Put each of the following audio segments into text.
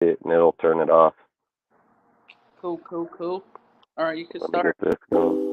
it and it'll turn it off. Cool. All right, you can Let me start. get this going.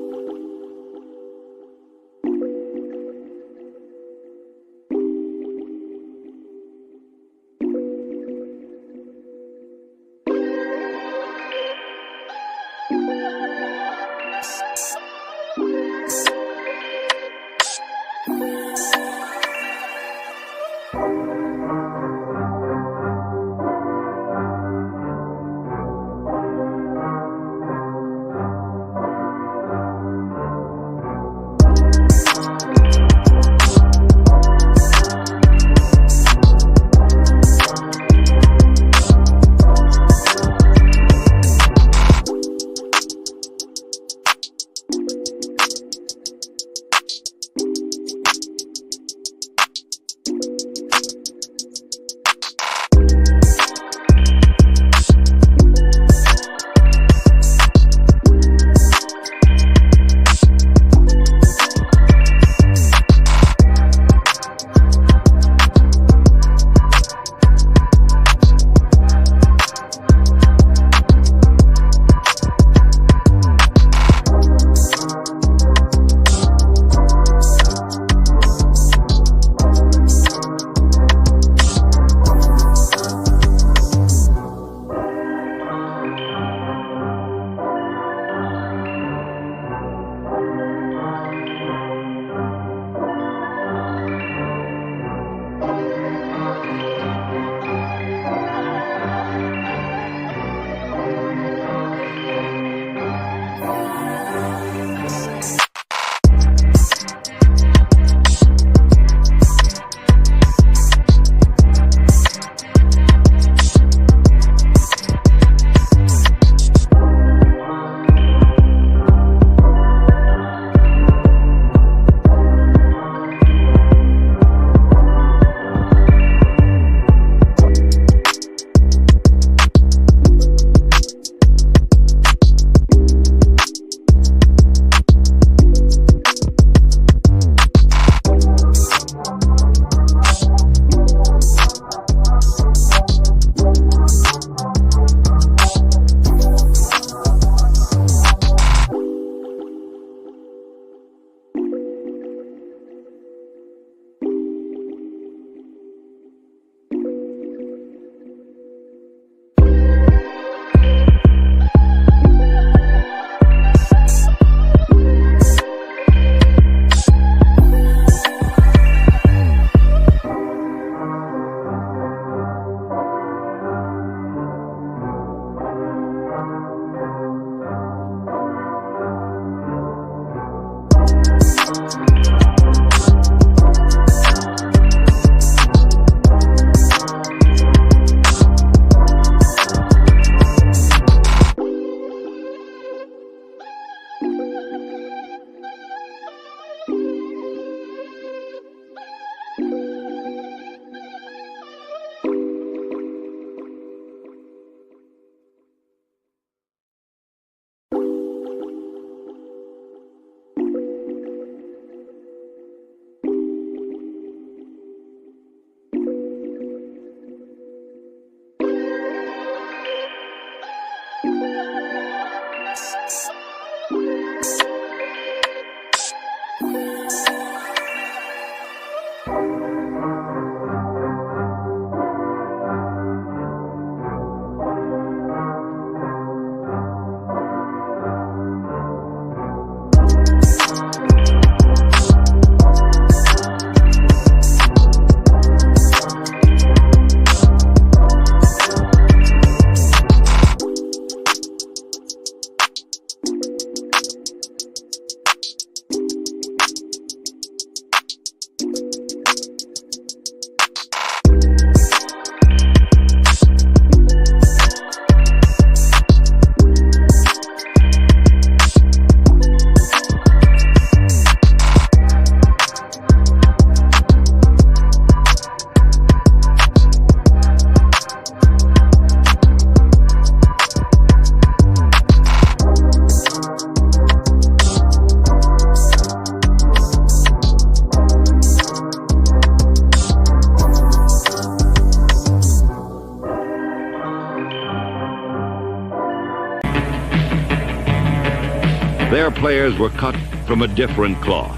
Their players were cut from a different cloth.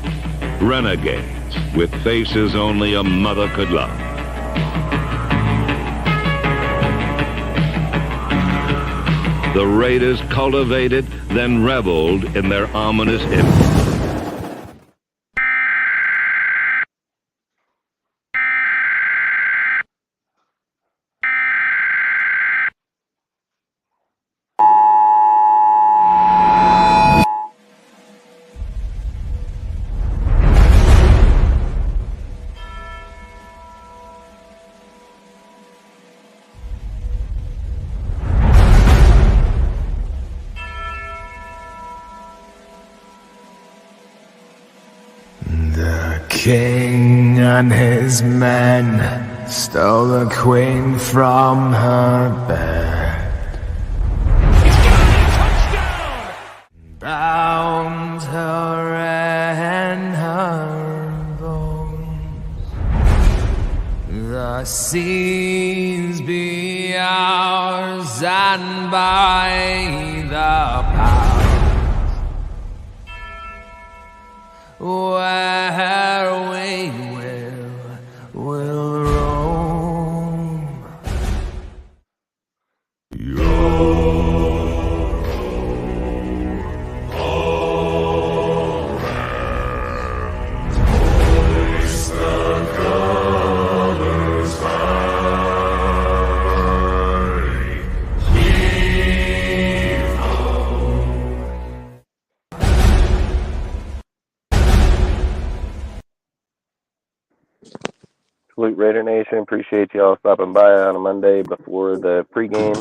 Renegades with faces only a mother could love. The Raiders cultivated, then reveled in their ominous image. The king and his men stole the queen from her bed, bound her in her bones. The seas be ours, and by the power where we will roam. Hoist the colors high, heave ho. Salute Raider Nation. Appreciate y'all stopping by on a Monday before the pregame.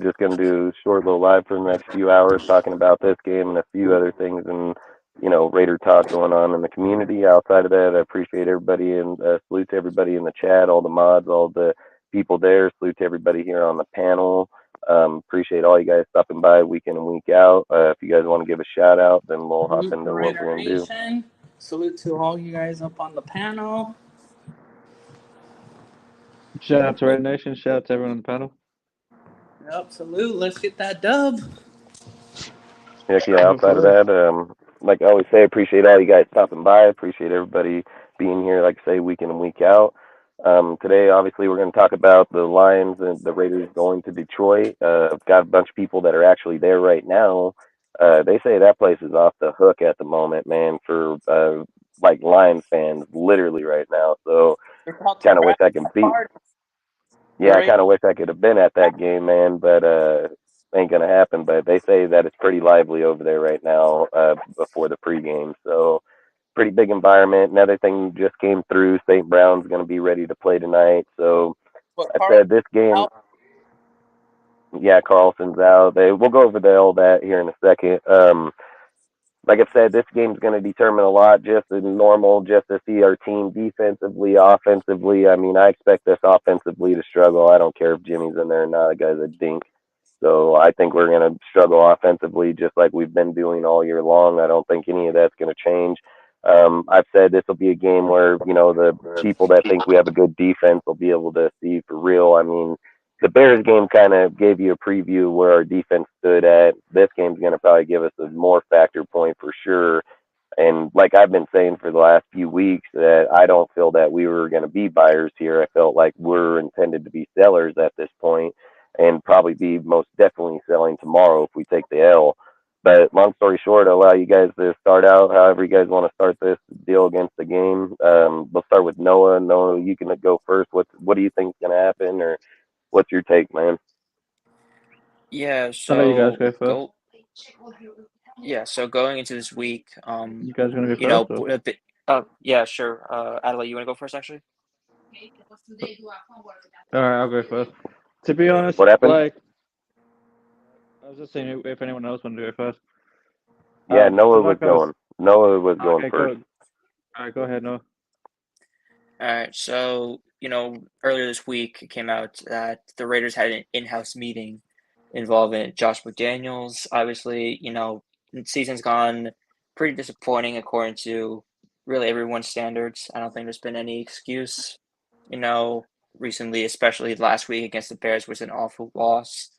Just going to do a short little live for the next few hours talking about this game and a few other things and, Raider talk going on in the community. Outside of that, I appreciate everybody and salute to everybody in the chat, all the mods, all the people there. Salute to everybody here on the panel. Appreciate all you guys stopping by week in and week out. If you guys want to give a shout out, then we'll hop into what we're going to do. Salute to all you guys up on the panel. Shout out to Red Nation. Shout out to everyone on the panel. Yep, salute. Let's get that dub. Heck yeah, outside of that, like I always say, appreciate all you guys stopping by. Appreciate everybody being here, like I say, week in and week out. Today, obviously, we're going to talk about the Lions and the Raiders going to Detroit. I've got a bunch of people that are actually there right now. They say that place is off the hook at the moment, man, for like Lions fans, literally right now. So kind of wish I could be. Yeah, I kind of wish I could have been at that game, man, but ain't gonna happen. But they say that it's pretty lively over there right now before the pregame. So pretty big environment. Another thing just came through. St. Brown's gonna be ready to play tonight. So I said this game. Yeah, Carlson's out. We'll go over all that here in a second. Like I said, this game's going to determine a lot just to see our team defensively, offensively. I mean, I expect us offensively to struggle. I don't care if Jimmy's in there or not. The guy's a dink. So I think we're going to struggle offensively just like we've been doing all year long. I don't think any of that's going to change. I've said this will be a game where, the people that think we have a good defense will be able to see for real. I mean, the Bears game kind of gave you a preview where our defense stood at. This game's going to probably give us a more factor point for sure. And like I've been saying for the last few weeks, that I don't feel that we were going to be buyers here. I felt like we're intended to be sellers at this point and probably be most definitely selling tomorrow if we take the L. But long story short, I'll allow you guys to start out however you guys want to start this deal against the game. We'll start with Noah. Noah, you can go first. What do you think is going to happen, or what's your take, man? Yeah, I'll let you guys go first. So going into this week, you guys gonna go first? Yeah, sure. Adela, you want to go first, actually? All right, I'll go first. To be honest, what happened? I was just saying if anyone else wanted to go first. Yeah, Noah was going. Noah was going first. All right, go ahead, Noah. All right, so earlier this week it came out that the Raiders had an in-house meeting involving Josh McDaniels. Obviously, the season's gone pretty disappointing according to really everyone's standards. I don't think there's been any excuse. Recently, especially last week against the Bears, was an awful loss.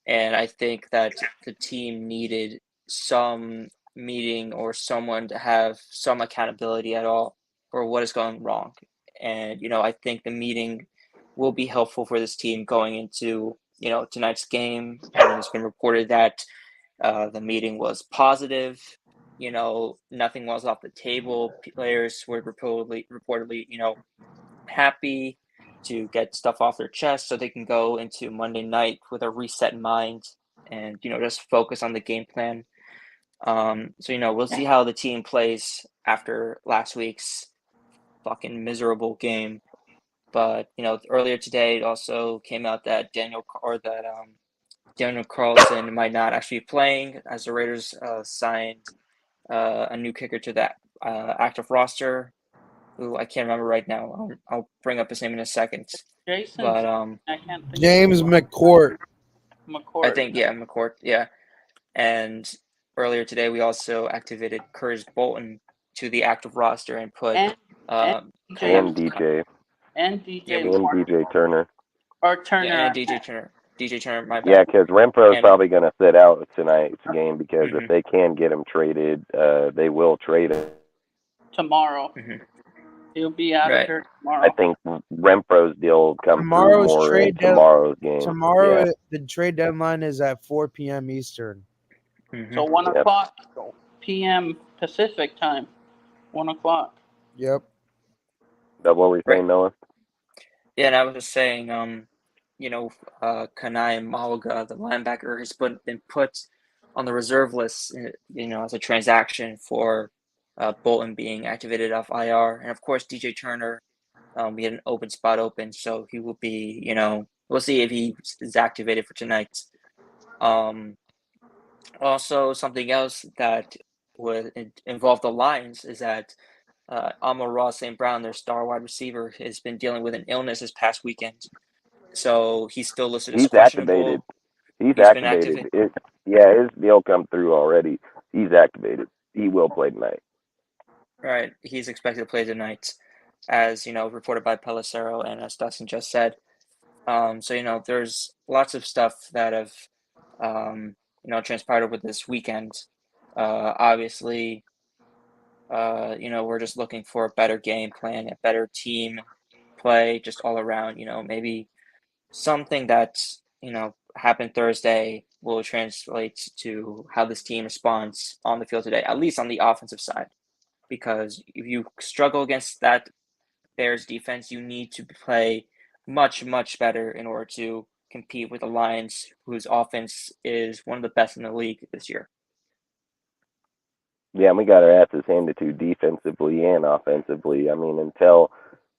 And I think that the team needed some meeting or someone to have some accountability at all for what is going wrong. And, I think the meeting will be helpful for this team going into, tonight's game. I mean, it's been reported that the meeting was positive. Nothing was off the table. Players were reportedly, happy to get stuff off their chest so they can go into Monday night with a reset mind and, just focus on the game plan. So, we'll see how the team plays after last week's fucking miserable game. But, earlier today it also came out that Daniel Carlson might not actually be playing as the Raiders signed a new kicker to that active roster, who I can't remember right now. I'll bring up his name in a second. Jason. But I can't think James of McCourt. I think McCourt, yeah. And earlier today we also activated Curtis Bolton to the active roster and put and DJ DJ Turner. or Turner. Yeah, and DJ Turner. DJ Turner, my bad. Yeah, because Renfro's And- probably going to sit out tonight's game because if they can get him traded, they will trade him. tomorrow. Mhm. He'll be out Right. of here tomorrow. I think Renfro's deal will come Tomorrow's through more in trade deadline- tomorrow's game. Tomorrow, Yeah. the trade deadline is at 4 p.m. Eastern. Mhm. So 1 Yep. o'clock p.m. Pacific time. 1 o'clock. Yep. That what we're saying, Noah? Yeah, and I was just saying, Kanai Malaga, the linebacker, has been put on the reserve list, as a transaction for Bolton being activated off IR. And of course, DJ Turner, we had an open spot open, so he will be, we'll see if he is activated for tonight. Also, something else that would involve the Lions is that Amon-Ra St. Brown, their star wide receiver, has been dealing with an illness this past weekend. So he's still listed as He's questionable. activated. He's been activated. His deal come through already. He's activated. He will play tonight. Right. He's expected to play tonight, as, reported by Pelissero and as Dustin just said. So, there's lots of stuff that have, transpired over this weekend. Obviously, we're just looking for a better game plan, a better team play, just all around, maybe something that, happened Thursday will translate to how this team responds on the field today, at least on the offensive side. Because if you struggle against that Bears defense, you need to play much, much better in order to compete with the Lions, whose offense is one of the best in the league this year. Yeah, and we got our asses handed to defensively and offensively. I mean, until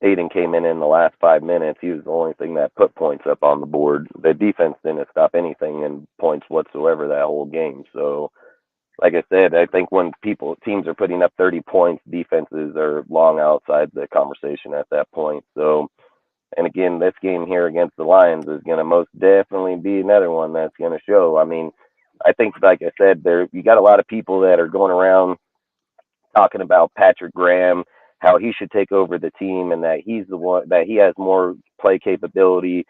Aiden came in the last 5 minutes, he was the only thing that put points up on the board. The defense didn't stop anything in points whatsoever that whole game. So, like I said, I think when teams are putting up 30 points, defenses are long outside the conversation at that point. So, and again, this game here against the Lions is going to most definitely be another one that's going to show. I mean, I think, like I said, you got a lot of people that are going around talking about Patrick Graham, how he should take over the team and that he's the one, that he has more play capability.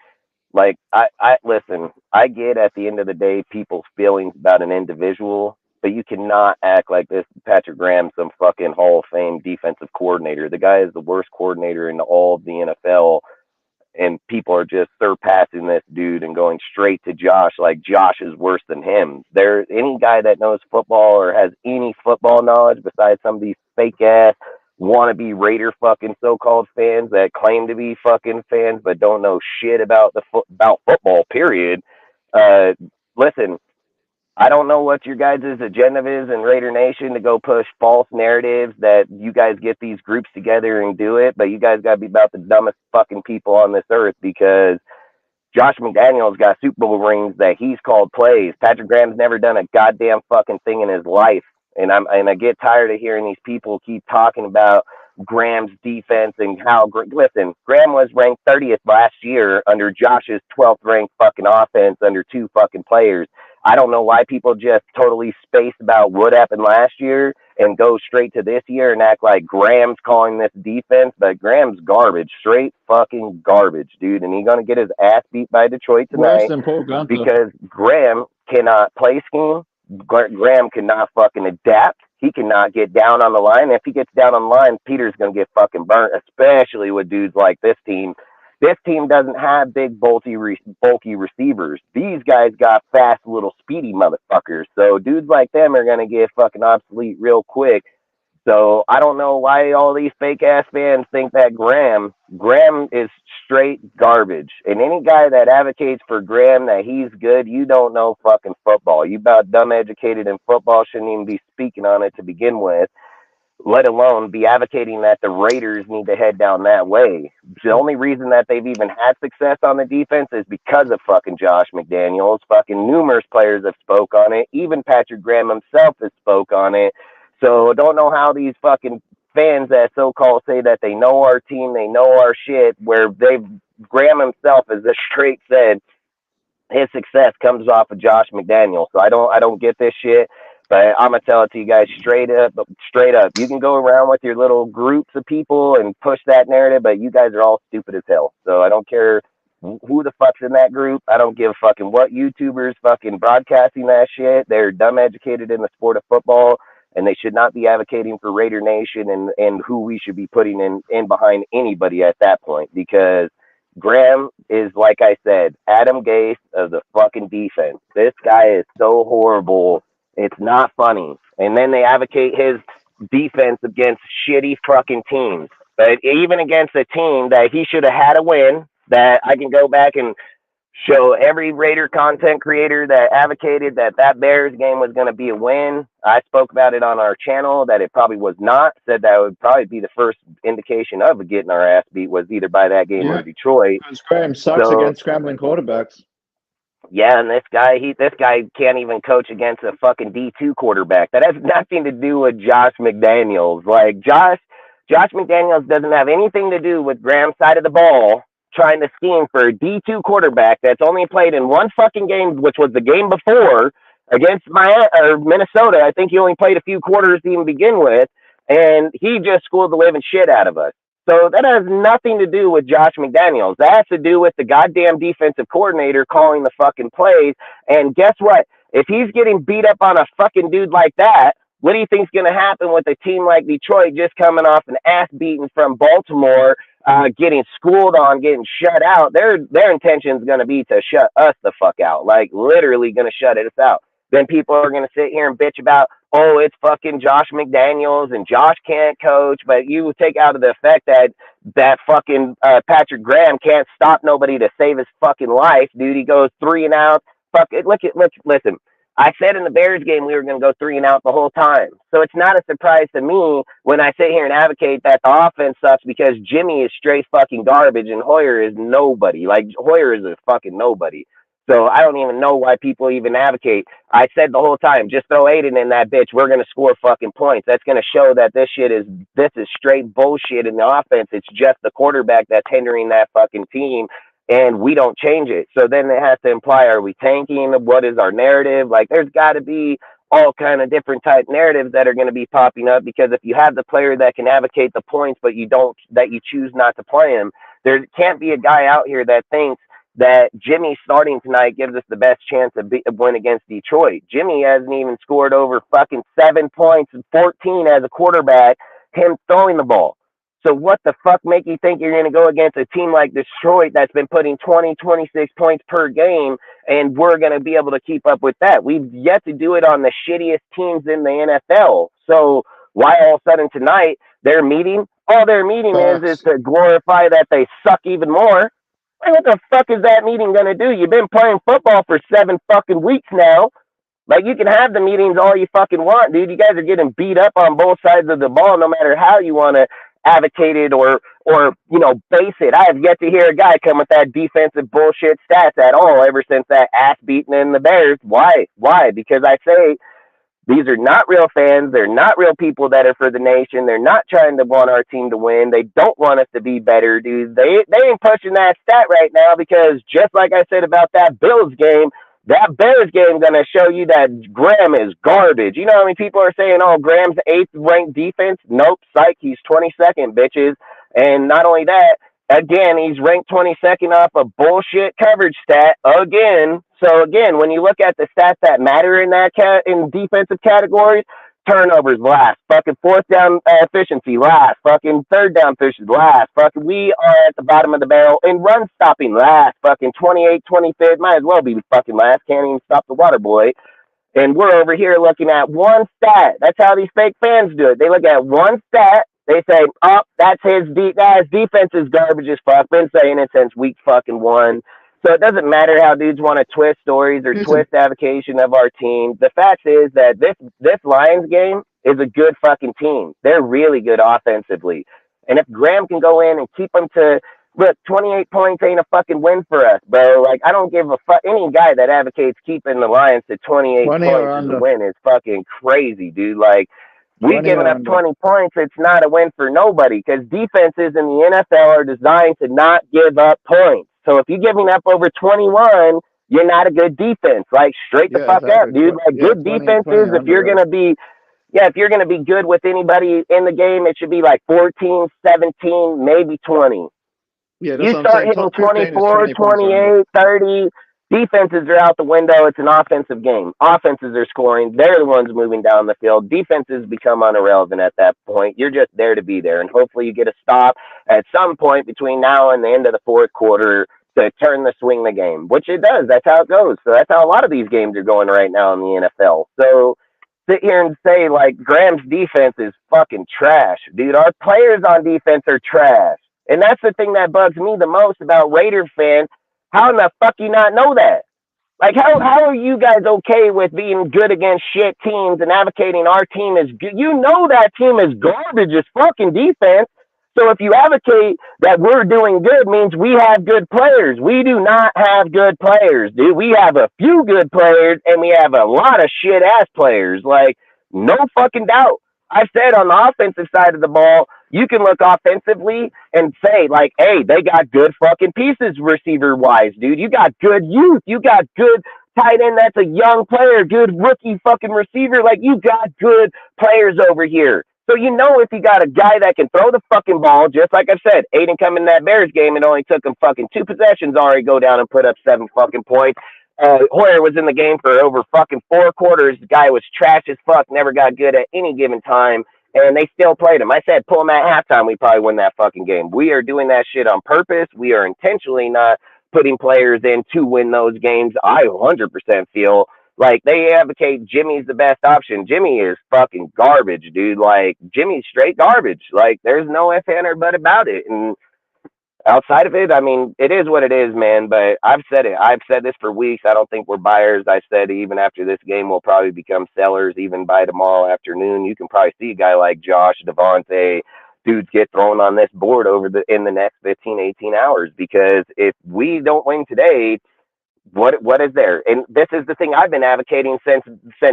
Like, I listen, I get at the end of the day people's feelings about an individual, but you cannot act like this Patrick Graham, some fucking Hall of Fame defensive coordinator. The guy is the worst coordinator in all of the NFL, and people are just surpassing this dude and going straight to Josh like Josh is worse than him. There, any guy that knows football or has any football knowledge besides some of these fake ass wannabe Raider fucking so-called fans that claim to be fucking fans but don't know shit about about football, period. Listen, I don't know what your guys' agenda is in Raider Nation to go push false narratives that you guys get these groups together and do it, but you guys got to be about the dumbest fucking people on this earth, because Josh McDaniels got Super Bowl rings that he's called plays. Patrick Graham's never done a goddamn fucking thing in his life. And I get tired of hearing these people keep talking about Graham's defense and how, listen, Graham was ranked 30th last year under Josh's 12th ranked fucking offense under two fucking players. I don't know why people just totally space about what happened last year and go straight to this year and act like Graham's calling this defense, but Graham's garbage, straight fucking garbage, dude. And he's going to get his ass beat by Detroit tonight Worse than Paul Gunther. because Graham cannot play scheme. Graham cannot fucking adapt. He cannot get down on the line. If he gets down on the line, Peter's going to get fucking burnt, especially with dudes like this team. This team doesn't have big, bulky receivers. These guys got fast, little speedy motherfuckers. So dudes like them are going to get fucking obsolete real quick. So I don't know why all these fake ass fans think that Graham is straight garbage. And any guy that advocates for Graham that he's good, you don't know fucking football. You about dumb educated in football, shouldn't even be speaking on it to begin with, let alone be advocating that the Raiders need to head down that way. The only reason that they've even had success on the defense is because of fucking Josh McDaniels. Fucking numerous players have spoke on it. Even Patrick Graham himself has spoke on it. So don't know how these fucking fans that so-called say that they know our team, they know our shit, where Graham himself has just straight said his success comes off of Josh McDaniels. So I don't get this shit. But I'm going to tell it to you guys straight up. You can go around with your little groups of people and push that narrative, but you guys are all stupid as hell. So I don't care who the fuck's in that group. I don't give a fucking what YouTubers fucking broadcasting that shit. They're dumb educated in the sport of football, and they should not be advocating for Raider Nation and who we should be putting in behind anybody at that point, because Graham is, like I said, Adam Gase of the fucking defense. This guy is so horrible. It's not funny. And then they advocate his defense against shitty fucking teams. But even against a team that he should have had a win, that I can go back and show every Raider content creator that advocated that Bears game was going to be a win. I spoke about it on our channel, that it probably was not. Said that would probably be the first indication of getting our ass beat was either by that game or Detroit. Because Graham sucks against scrambling quarterbacks. Yeah, and this guy can't even coach against a fucking D2 quarterback. That has nothing to do with Josh McDaniels. Like, Josh McDaniels doesn't have anything to do with Graham's side of the ball trying to scheme for a D2 quarterback that's only played in one fucking game, which was the game before against Minnesota. I think he only played a few quarters to even begin with, and he just schooled the living shit out of us. So that has nothing to do with Josh McDaniels. That has to do with the goddamn defensive coordinator calling the fucking plays. And guess what? If he's getting beat up on a fucking dude like that, what do you think's going to happen with a team like Detroit just coming off an ass beating from Baltimore, getting schooled on, getting shut out? Their intention is going to be to shut us the fuck out, like literally going to shut us out. Then people are going to sit here and bitch about, oh, it's fucking Josh McDaniels and Josh can't coach. But you take out of the effect that fucking Patrick Graham can't stop nobody to save his fucking life, dude. He goes 3 and out. Fuck it. Listen. I said in the Bears game we were going to go 3 and out the whole time. So it's not a surprise to me when I sit here and advocate that the offense sucks, because Jimmy is straight fucking garbage and Hoyer is nobody. Like, Hoyer is a fucking nobody. So I don't even know why people even advocate. I said the whole time, just throw Aiden in that bitch. We're going to score fucking points. That's going to show that this is straight bullshit in the offense. It's just the quarterback that's hindering that fucking team, and we don't change it. So then it has to imply, are we tanking? What is our narrative? Like, there's got to be all kind of different type narratives that are going to be popping up, because if you have the player that can advocate the points, but you choose not to play him, there can't be a guy out here that thinks that Jimmy starting tonight gives us the best chance of win against Detroit. Jimmy hasn't even scored over fucking 7 points and 14 as a quarterback, him throwing the ball. So what the fuck make you think you're going to go against a team like Detroit that's been putting 20, 26 points per game, and we're going to be able to keep up with that? We've yet to do it on the shittiest teams in the NFL. So why all of a sudden tonight their meeting is to glorify that they suck even more? What the fuck is that meeting going to do? You've been playing football for 7 fucking weeks now. Like, you can have the meetings all you fucking want, dude. You guys are getting beat up on both sides of the ball, no matter how you want to advocate it or base it. I have yet to hear a guy come with that defensive bullshit stats at all ever since that ass beating in the Bears. Why? Because I say these are not real fans. They're not real people that are for the nation. They're not trying to want our team to win. They don't want us to be better, dude. They ain't pushing that stat right now, because just like I said about that Bills game, that Bears game going to show you that Graham is garbage. You know how many people are saying, oh, Graham's 8th ranked defense? Nope, psych, he's 22nd, bitches. And not only that, again, he's ranked 22nd off a bullshit coverage stat again. So again, when you look at the stats that matter in that in defensive categories, turnovers last, fucking fourth down efficiency last, fucking third down efficiency last, fucking we are at the bottom of the barrel in run stopping last, fucking 28, 25th, might as well be fucking last, can't even stop the water boy. And we're over here looking at one stat. That's how these fake fans do it. They look at one stat. They say, oh, that's his guy's defense is garbage as fuck. Been saying it since week fucking 1. So it doesn't matter how dudes want to twist stories or twist avocation of our team. The fact is that this Lions game is a good fucking team. They're really good offensively. And if Graham can go in and keep them to, look, 28 points ain't a fucking win for us, bro. Like, I don't give a fuck. Any guy that advocates keeping the Lions to 28 points as a win is fucking crazy, dude. Like, we giving up 20 points, it's not a win for nobody because defenses in the NFL are designed to not give up points. So if you're giving up over 21, you're not a good defense. Like, straight the fuck up, dude. Like, good defenses, if you're going to be, if you're going to be good with anybody in the game, it should be like 14, 17, maybe 20. Yeah, you start hitting 24, 28, 30. Defenses are out the window. It's an offensive game. Offenses are scoring. They're the ones moving down the field. Defenses become irrelevant at that point. You're just there to be there. And hopefully you get a stop at some point between now and the end of the fourth quarter to turn the swing the game, which it does. That's how it goes. So that's how a lot of these games are going right now in the NFL. So sit here and say, like, Graham's defense is fucking trash. Dude, our players on defense are trash. And that's the thing that bugs me the most about Raider fans. How in the fuck you not know that? Like, how are you guys okay with being good against shit teams and advocating our team is good? You know that team is garbage as fucking defense. So if you advocate that we're doing good means we have good players. We do not have good players, dude. We have a few good players and we have a lot of shit-ass players. Like, no fucking doubt. I've said on the offensive side of the ball, you can look offensively and say, like, hey, they got good fucking pieces receiver-wise, dude. You got good youth. You got good tight end that's a young player, good rookie fucking receiver. Like, you got good players over here. So you know if you got a guy that can throw the fucking ball, just like I've said, Aiden coming in that Bears game, it only took him fucking 2 possessions already go down and put up 7 fucking points. Hoyer was in the game for over fucking 4 quarters. The guy was trash as fuck, never got good at any given time, and they still played him. I said, pull him at halftime, we probably win that fucking game. We are doing that shit on purpose. We are intentionally not putting players in to win those games. I 100% feel like they advocate Jimmy's the best option. Jimmy is fucking garbage, dude. Like, Jimmy's straight garbage. Like, there's no ifs, ands, or buts about it. And outside of it, I mean, it is what it is, man. But I've said it. I've said this for weeks. I don't think we're buyers. I said even after this game, we'll probably become sellers even by tomorrow afternoon. You can probably see a guy like Josh, Devontae, dudes get thrown on this board in the next 15, 18 hours. Because if we don't win today, what is there? And this is the thing I've been advocating since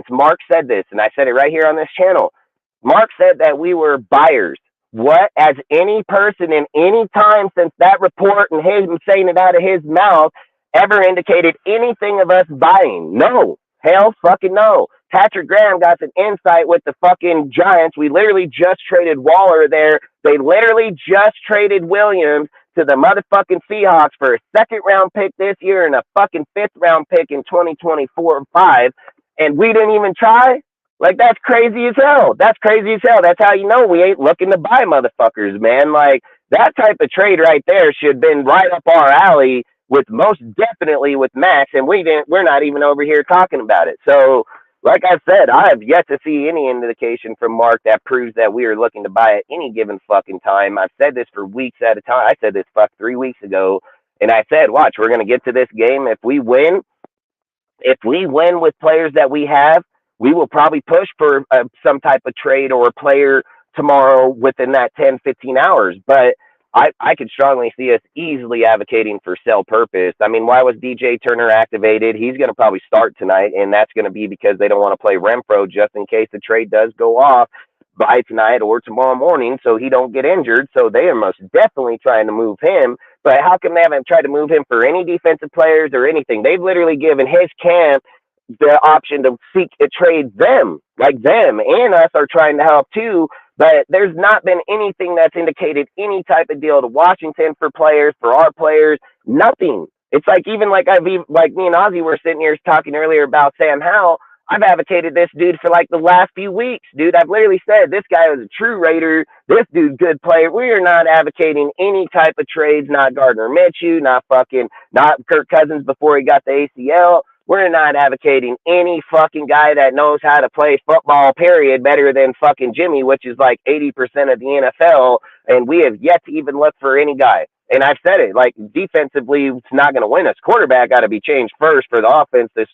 Mark said this, and I said it right here on this channel. Mark said that we were buyers. What, as any person in any time since that report and him saying it out of his mouth ever indicated anything of us buying? No. Hell fucking no. Patrick Graham got an insight with the fucking Giants. We literally just traded Waller there. They literally just traded Williams to the motherfucking Seahawks for a 2nd-round pick this year and a fucking 5th-round pick in 2024 or 5, and we didn't even try? Like, that's crazy as hell. That's crazy as hell. That's how you know we ain't looking to buy motherfuckers, man. Like, that type of trade right there should have been right up our alley with most definitely with Max, and we're not even over here talking about it. So, like I said, I have yet to see any indication from Mark that proves that we are looking to buy at any given fucking time. I've said this for weeks at a time. I said this 3 weeks ago, and I said, watch, we're going to get to this game. If we win with players that we have, we will probably push for some type of trade or a player tomorrow within that 10, 15 hours. But I could strongly see us easily advocating for sell purpose. I mean, why was DJ Turner activated? He's going to probably start tonight, and that's going to be because they don't want to play Renfro just in case the trade does go off by tonight or tomorrow morning so he don't get injured. So they are most definitely trying to move him. But how come they haven't tried to move him for any defensive players or anything? They've literally given his camp the option to seek a trade them, like them and us are trying to help too, but there's not been anything that's indicated any type of deal to Washington for players, for our players, nothing. It's like even like like me and Ozzy were sitting here talking earlier about Sam Howell. I've advocated this dude for like the last few weeks, dude. I've literally said this guy was a true Raider. This dude's good player. We are not advocating any type of trades, not Gardner Minshew, not Kirk Cousins before he got the ACL. We're not advocating any fucking guy that knows how to play football, period, better than fucking Jimmy, which is like 80% of the NFL. And we have yet to even look for any guy. And I've said it, like defensively, it's not going to win us. Quarterback got to be changed first for the offense to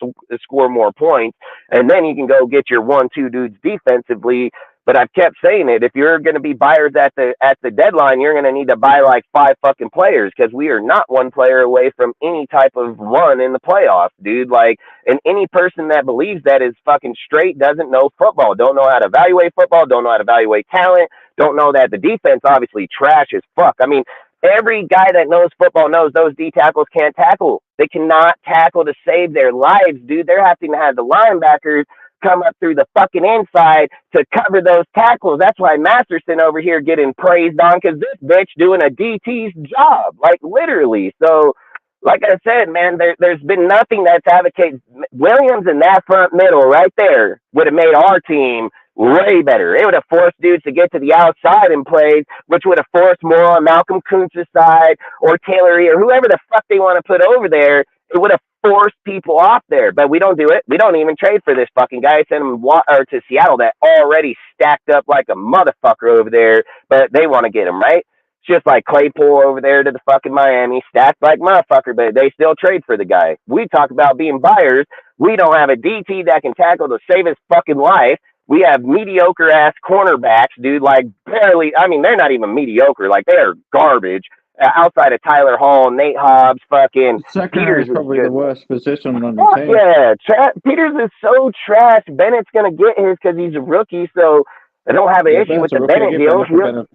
score more points. And then you can go get your 1-2 dudes defensively. But I've kept saying it. If you're going to be buyers at the deadline, you're going to need to buy like 5 fucking players because we are not one player away from any type of run in the playoffs, dude. Like, and any person that believes that is fucking straight doesn't know football, don't know how to evaluate football, don't know how to evaluate talent, don't know that the defense obviously trash as fuck. I mean, every guy that knows football knows those D tackles can't tackle. They cannot tackle to save their lives, dude. They're having to have the linebackers come up through the fucking inside to cover those tackles. That's why Masterson over here getting praised on because this bitch doing a DT's job, like literally. So, like I said, man, there's been nothing that's advocated. Williams in that front middle right there would have made our team way better. It would have forced dudes to get to the outside and play, which would have forced more on Malcolm Kuntz's side or Taylor or whoever the fuck they want to put over there. It would have forced people off there, but we don't do it. We don't even trade for this fucking guy. Send him to Seattle that already stacked up like a motherfucker over there, but they want to get him, right? It's just like Claypool over there to the fucking Miami, stacked like motherfucker, but they still trade for the guy. We talk about being buyers. We don't have a DT that can tackle to save his fucking life. We have mediocre ass cornerbacks, dude, like barely. I mean, they're not even mediocre. Like, they are garbage. Outside of Tyler Hall, Nate Hobbs, fucking Peters is probably the worst position on the team. Yeah, Peters is so trash. Bennett's gonna get his because he's a rookie, so I don't have an issue with the Bennett deal.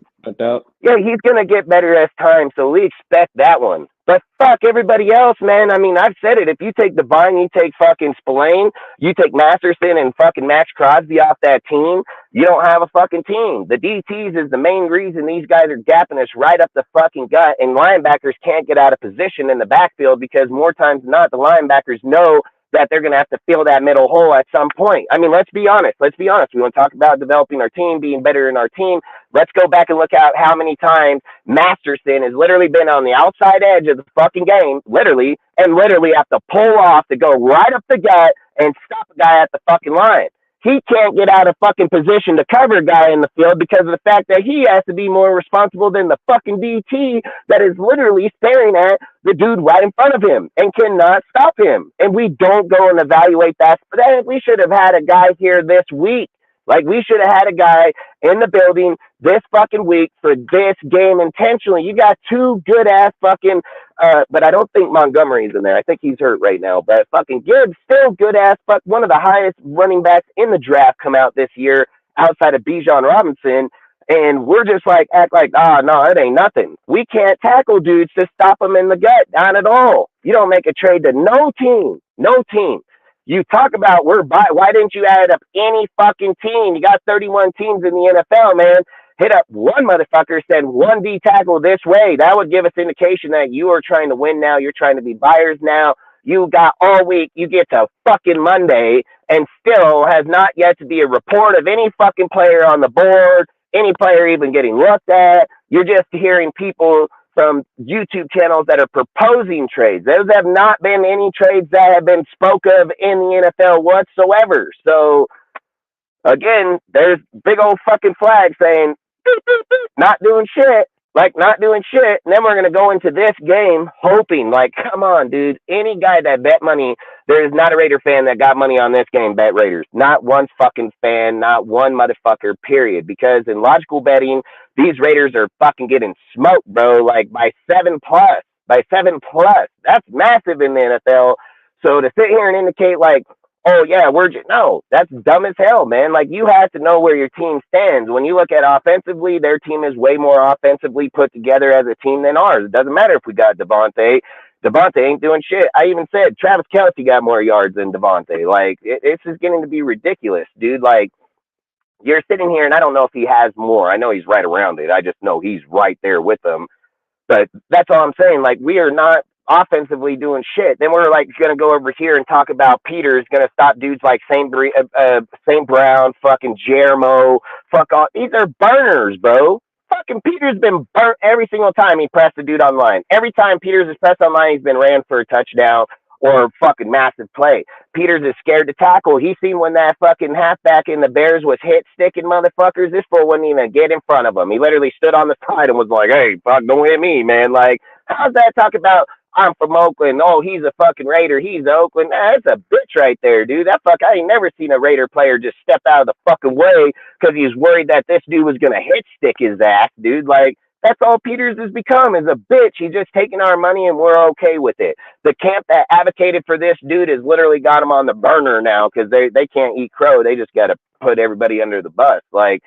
Yeah, he's gonna get better as time, so we expect that one. But fuck everybody else, man. I mean, I've said it. If you take Devine, you take fucking Spillane, you take Masterson and fucking Max Crosby off that team, you don't have a fucking team. The DTs is the main reason these guys are gapping us right up the fucking gut, and linebackers can't get out of position in the backfield because more times than not, the linebackers know that they're going to have to fill that middle hole at some point. I mean, let's be honest. We want to talk about developing our team, being better in our team. Let's go back and look at how many times Masterson has literally been on the outside edge of the fucking game, literally have to pull off to go right up the gut and stop a guy at the fucking line. He can't get out of fucking position to cover a guy in the field because of the fact that he has to be more responsible than the fucking DT that is literally staring at the dude right in front of him and cannot stop him. And we don't go and evaluate that. But we should have had a guy here this week. Like, we should have had a guy in the building this fucking week for this game intentionally. You got 2 good-ass fucking but I don't think Montgomery's in there. I think he's hurt right now. But fucking Gibbs, still good-ass fuck. One of the highest running backs in the draft come out this year outside of Bijan Robinson. And we're just like, act like, no, it ain't nothing. We can't tackle dudes to stop them in the gut. Not at all. You don't make a trade to no team. No team. You talk about why didn't you add up any fucking team? You got 31 teams in the NFL, man. Hit up one motherfucker, send one D tackle this way. That would give us indication that you are trying to win now. You're trying to be buyers now. You got all week. You get to fucking Monday and still has not yet to be a report of any fucking player on the board, any player even getting looked at. You're just hearing people from YouTube channels that are proposing trades. Those have not been any trades that have been spoke of in the NFL whatsoever. So, again, there's big old fucking flag saying, beep, beep, beep, not doing shit. Like, not doing shit. And then we're going to go into this game hoping, like, come on, dude. Any guy that bet money, there is not a Raider fan that got money on this game, bet Raiders. Not one fucking fan, not one motherfucker, period. Because in logical betting, these Raiders are fucking getting smoked, bro, like by 7+. By 7+. That's massive in the NFL. So to sit here and indicate, like, oh, yeah, no, that's dumb as hell, man. Like, you have to know where your team stands. When you look at offensively, their team is way more offensively put together as a team than ours. It doesn't matter if we got Devontae. Devontae ain't doing shit. I even said Travis Kelce got more yards than Devontae. Like, it's just getting to be ridiculous, dude. Like, you're sitting here, and I don't know if he has more. I know he's right around it. I just know he's right there with them. But that's all I'm saying. Like, we are not offensively doing shit. Then we're like going to go over here and talk about Peter's going to stop dudes like St. Brown, fucking Jeremo, fuck all. These are burners, bro. Fucking Peters been burnt every single time he pressed a dude online. Every time Peters is pressed online, he's been ran for a touchdown or fucking massive play. Peters is scared to tackle. He seen when that fucking halfback in the Bears was hit sticking motherfuckers. This fool wouldn't even get in front of him. He literally stood on the side and was like, hey, fuck, don't hit me, man. Like, how's that talk about I'm from Oakland? Oh, he's a fucking Raider. He's Oakland. Nah, that's a bitch right there, dude. That fuck, I ain't never seen a Raider player just step out of the fucking way because he was worried that this dude was going to hit stick his ass, dude. Like, that's all Peters has become, is a bitch. He's just taking our money and we're okay with it. The camp that advocated for this dude has literally got him on the burner now because they can't eat crow. They just got to put everybody under the bus. Like,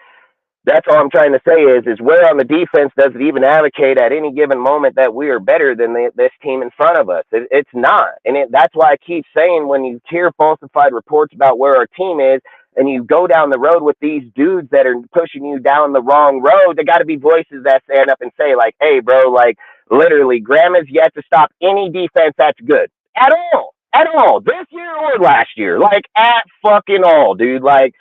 that's all I'm trying to say is where on the defense does it even advocate at any given moment that we are better than this team in front of us? It's not. And that's why I keep saying when you hear falsified reports about where our team is and you go down the road with these dudes that are pushing you down the wrong road, there got to be voices that stand up and say, like, hey, bro, like, literally, Graham has yet to stop any defense that's good. At all. At all. This year or last year. Like, at fucking all, dude. Like,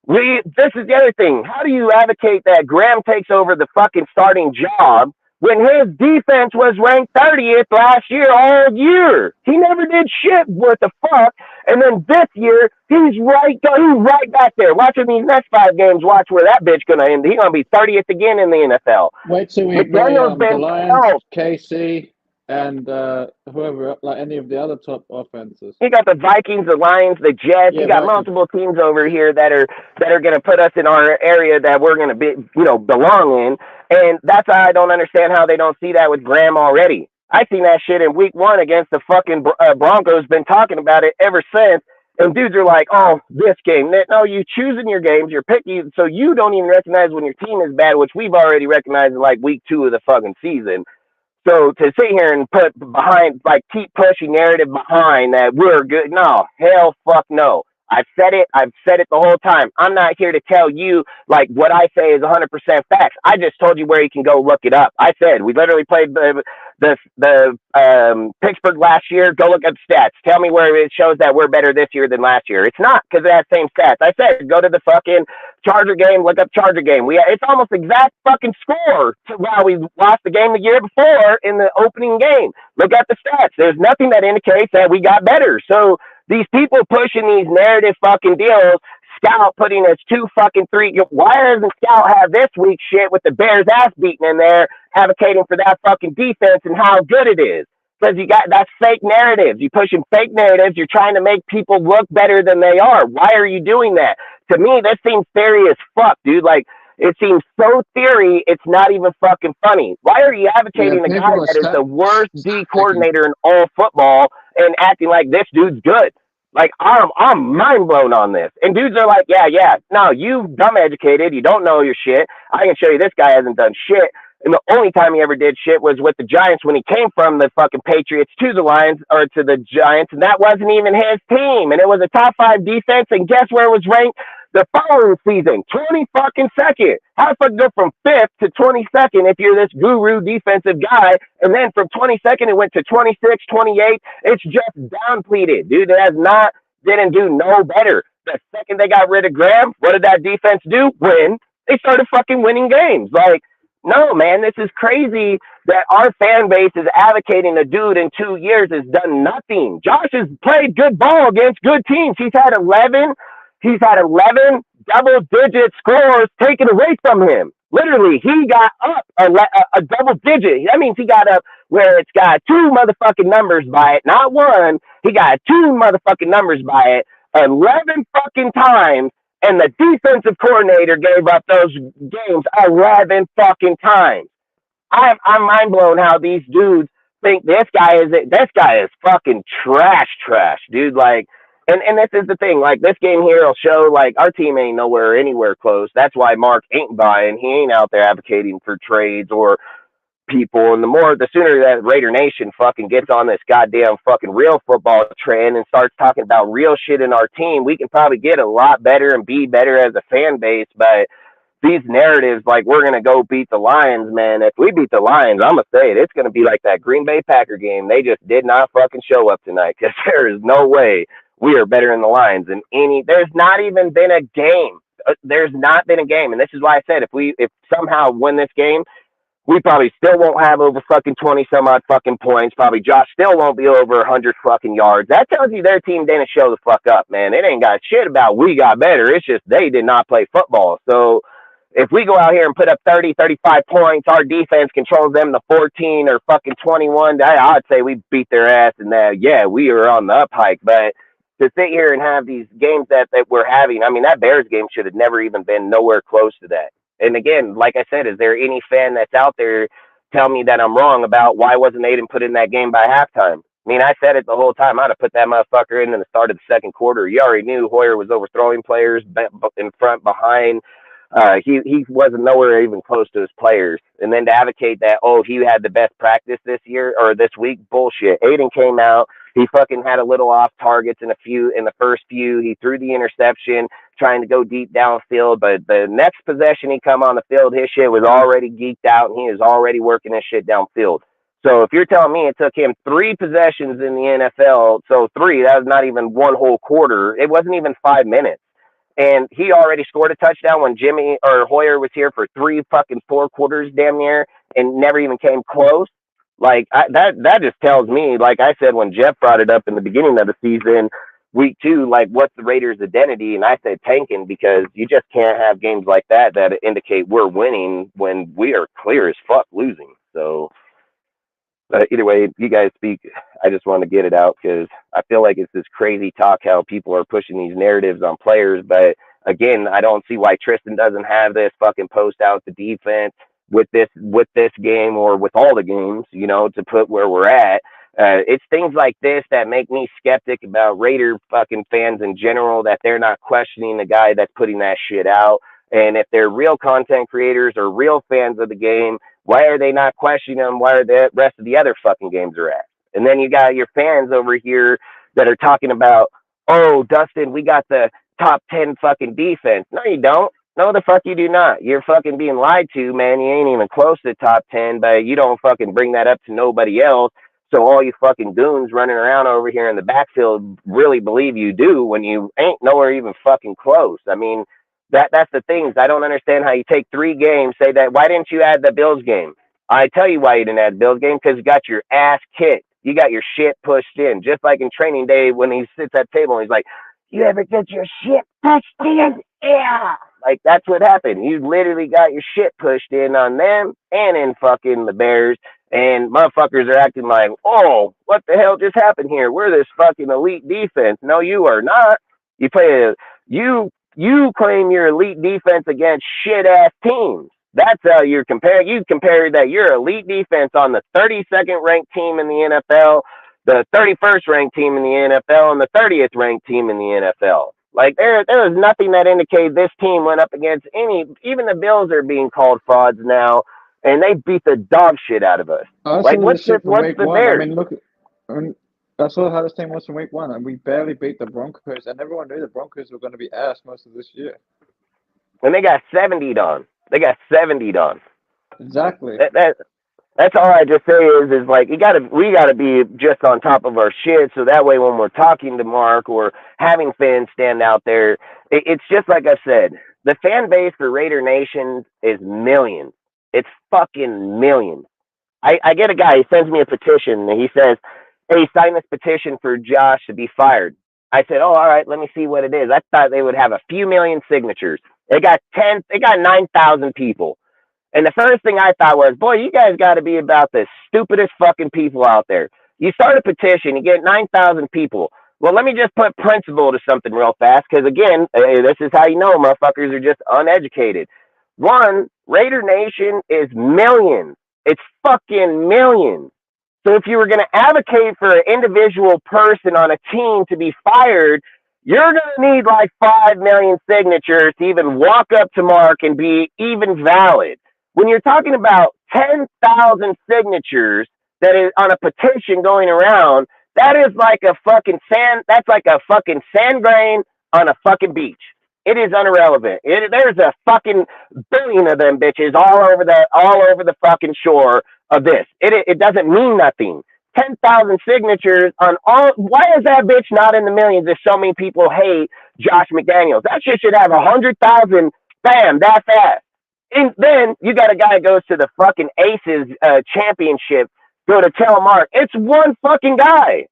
this is the other thing. How do you advocate that Graham takes over the fucking starting job when his defense was ranked 30th last year all year? He never did shit worth a fuck. And then this year, he's right back there. Watching these next 5 games, watch where that bitch going to end. He's going to be 30th again in the NFL. Wait till we play the Lions, KC, and whoever, like any of the other top offenses. You got the Vikings, the Lions, the Jets. Yeah, you got multiple teams over here that are going to put us in our area that we're going to be, belong in. And that's why I don't understand how they don't see that with Graham already. I seen that shit in week 1 against the fucking Broncos. Been talking about it ever since. And dudes are like, oh, this game. No, you choosing your games. You're picky. So you don't even recognize when your team is bad, which we've already recognized in like week 2 of the fucking season. So to sit here and put behind, like, keep pushing narrative behind that we're good. No, hell fuck no. I've said it the whole time. I'm not here to tell you, like, what I say is 100% facts. I just told you where you can go look it up. I said, we literally played the Pittsburgh last year. Go look at the stats. Tell me where it shows that we're better this year than last year. It's not because it has same stats. I said, go to the fucking Charger game, look up Charger game. It's almost exact fucking score to while we lost the game the year before in the opening game. Look at the stats. There's nothing that indicates that we got better. So these people pushing these narrative fucking deals, Scout putting us 2-3. Why doesn't Scout have this week shit with the Bears ass beating in there, advocating for that fucking defense and how good it is? Because that's fake narratives. You're pushing fake narratives. You're trying to make people look better than they are. Why are you doing that? To me, this seems theory as fuck, dude. Like, it seems so theory, it's not even fucking funny. Why are you advocating the guy that is the worst D coordinator in all football and acting like this dude's good? Like, I'm mind blown on this. And dudes are like, yeah. No, you dumb educated. You don't know your shit. I can show you this guy hasn't done shit. And the only time he ever did shit was with the Giants when he came from the fucking Patriots to the Lions or to the Giants. And that wasn't even his team. And it was a top 5 defense. And guess where it was ranked? The following season, 22nd. How the fuck go from 5th to 22nd if you're this guru defensive guy? And then from 22nd, it went to 26, 28. It's just downpleaded, dude. Didn't do no better. The second they got rid of Graham, what did that defense do? Win. They started fucking winning games. Like, no, man, this is crazy that our fan base is advocating a dude in 2 years has done nothing. Josh has played good ball against good teams. He's had 11 double-digit scores taken away from him. Literally, he got up a double-digit. That means he got up where it's got 2 motherfucking numbers by it, not 1. He got 2 motherfucking numbers by it 11 fucking times, and the defensive coordinator gave up those games 11 fucking times. I'm mind blown how these dudes think this guy is fucking trash, dude. Like, and this is the thing, like, this game here will show, like, our team ain't anywhere close. That's why Mark ain't buying. He ain't out there advocating for trades or people. And the sooner that Raider Nation fucking gets on this goddamn fucking real football trend and starts talking about real shit in our team, we can probably get a lot better and be better as a fan base. But these narratives like we're going to go beat the Lions, man. If we beat the Lions, I'm going to say it. It's going to be like that Green Bay Packer game. They just did not fucking show up tonight because there is no way we are better than the Lions than any. There's not even been a game. There's not been a game. And this is why I said if somehow win this game, we probably still won't have over fucking 20 some odd fucking points. Probably Josh still won't be over 100 fucking yards. That tells you their team didn't show the fuck up, man. It ain't got shit about we got better. It's just they did not play football. So if we go out here and put up 30, 35 points, our defense controls them to 14 or fucking 21, I'd say we beat their ass and yeah, we are on the up hike. But to sit here and have these games that we're having, I mean, that Bears game should have never even been nowhere close to that. And again, like I said, is there any fan that's out there tell me that I'm wrong about why wasn't Aiden put in that game by halftime? I mean, I said it the whole time. I'd have put that motherfucker in the start of the second quarter. You already knew Hoyer was overthrowing players in front, behind. He wasn't nowhere even close to his players. And then to advocate that, he had the best practice this year or this week, bullshit. Aiden came out. He fucking had a little off targets in the first few. He threw the interception trying to go deep downfield, but the next possession he come on the field, his shit was already geeked out and he was already working his shit downfield. So if you're telling me it took him 3 possessions in the NFL, so 3, that was not even one whole quarter. It wasn't even 5 minutes. And he already scored a touchdown when Jimmy or Hoyer was here for 3 fucking 4 quarters damn near and never even came close. Like that just tells me, like I said, when Jeff brought it up in the beginning of the season, week 2, like what's the Raiders' identity? And I said tanking, because you just can't have games like that indicate we're winning when we are clear as fuck losing. So either way, you guys speak. I just want to get it out because I feel like it's this crazy talk how people are pushing these narratives on players. But again, I don't see why Tristan doesn't have this fucking post out the defense with this game or with all the games, to put where we're at. It's things like this that make me skeptic about Raider fucking fans in general, that they're not questioning the guy that's putting that shit out. And if they're real content creators or real fans of the game, why are they not questioning them? Why are the rest of the other fucking games are at? And then you got your fans over here that are talking about, oh, Dustin, we got the top 10 fucking defense. No, you don't. No, the fuck you do not. You're fucking being lied to, man. You ain't even close to top 10, but you don't fucking bring that up to nobody else. So all you fucking goons running around over here in the backfield really believe you do when you ain't nowhere even fucking close. I mean, that's the things. I don't understand how you take 3 games, say that, why didn't you add the Bills game? I tell you why you didn't add the Bills game, because you got your ass kicked. You got your shit pushed in. Just like in training day when he sits at the table and he's like, you ever get your shit pushed in? Yeah. Like, that's what happened. You literally got your shit pushed in on them and in fucking the Bears. And motherfuckers are acting like, oh, what the hell just happened here? We're this fucking elite defense. No, you are not. You claim your elite defense against shit-ass teams. That's how you're comparing. You compare that your elite defense on the 32nd ranked team in the NFL, the 31st ranked team in the NFL, and the 30th ranked team in the NFL. Like, there was nothing that indicated this team went up against even the Bills are being called frauds now, and they beat the dog shit out of us. Like, what's the Bears? I mean, look, that's how this team was from week 1, and we barely beat the Broncos, and everyone knew the Broncos were going to be ass most of this year. And they got 70'd on. Exactly. That's all I just say is like we gotta be just on top of our shit, so that way when we're talking to Mark or having fans stand out there, it's just like I said, the fan base for Raider Nation is millions. It's fucking millions. I get a guy, he sends me a petition and he says, hey, sign this petition for Josh to be fired. I said, oh, all right, let me see what it is. I thought they would have a few million signatures. They got 9,000 people. And the first thing I thought was, boy, you guys got to be about the stupidest fucking people out there. You start a petition, you get 9,000 people. Well, let me just put principle to something real fast, because, again, this is how you know motherfuckers are just uneducated. 1, Raider Nation is millions. It's fucking millions. So if you were going to advocate for an individual person on a team to be fired, you're going to need like 5 million signatures to even walk up to Mark and be even valid. When you're talking about 10,000 signatures that is on a petition going around, that is like a fucking sand grain on a fucking beach. It is irrelevant. There's a fucking billion of them bitches all over the fucking shore of this. It doesn't mean nothing. 10,000 signatures on all. Why is that bitch not in the millions if so many people hate Josh McDaniels? That shit should have 100,000. Bam, that fast. And then you got a guy that goes to the fucking Aces championship, go to telemark. It's one fucking guy.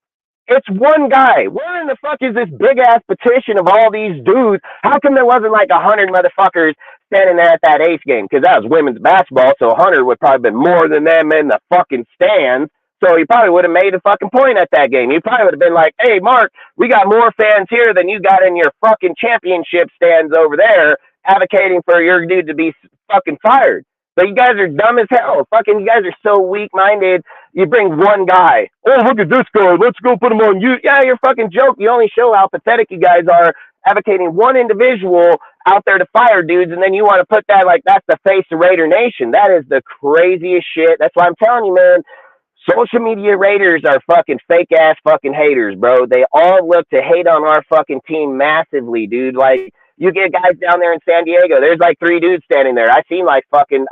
It's one guy. Where in the fuck is this big ass petition of all these dudes? How come there wasn't like 100 motherfuckers standing there at that Ace game? Because that was women's basketball, so 100 would probably been more than them in the fucking stands. So he probably would have made a fucking point at that game. He probably would have been like, hey, Mark, we got more fans here than you got in your fucking championship stands over there advocating for your dude to be fucking fired. But you guys are dumb as hell. Fucking, you guys are so weak-minded. You bring one guy. Oh, look at this guy. Let's go put him on you. Yeah, you're fucking joke. You only show how pathetic you guys are advocating one individual out there to fire dudes, and then you want to put that like that's the face of Raider Nation. That is the craziest shit. That's why I'm telling you, man. Social media Raiders are fucking fake ass fucking haters, bro. They all look to hate on our fucking team massively, dude. Like, you get guys down there in San Diego, there's like 3 dudes standing there. I seen like fucking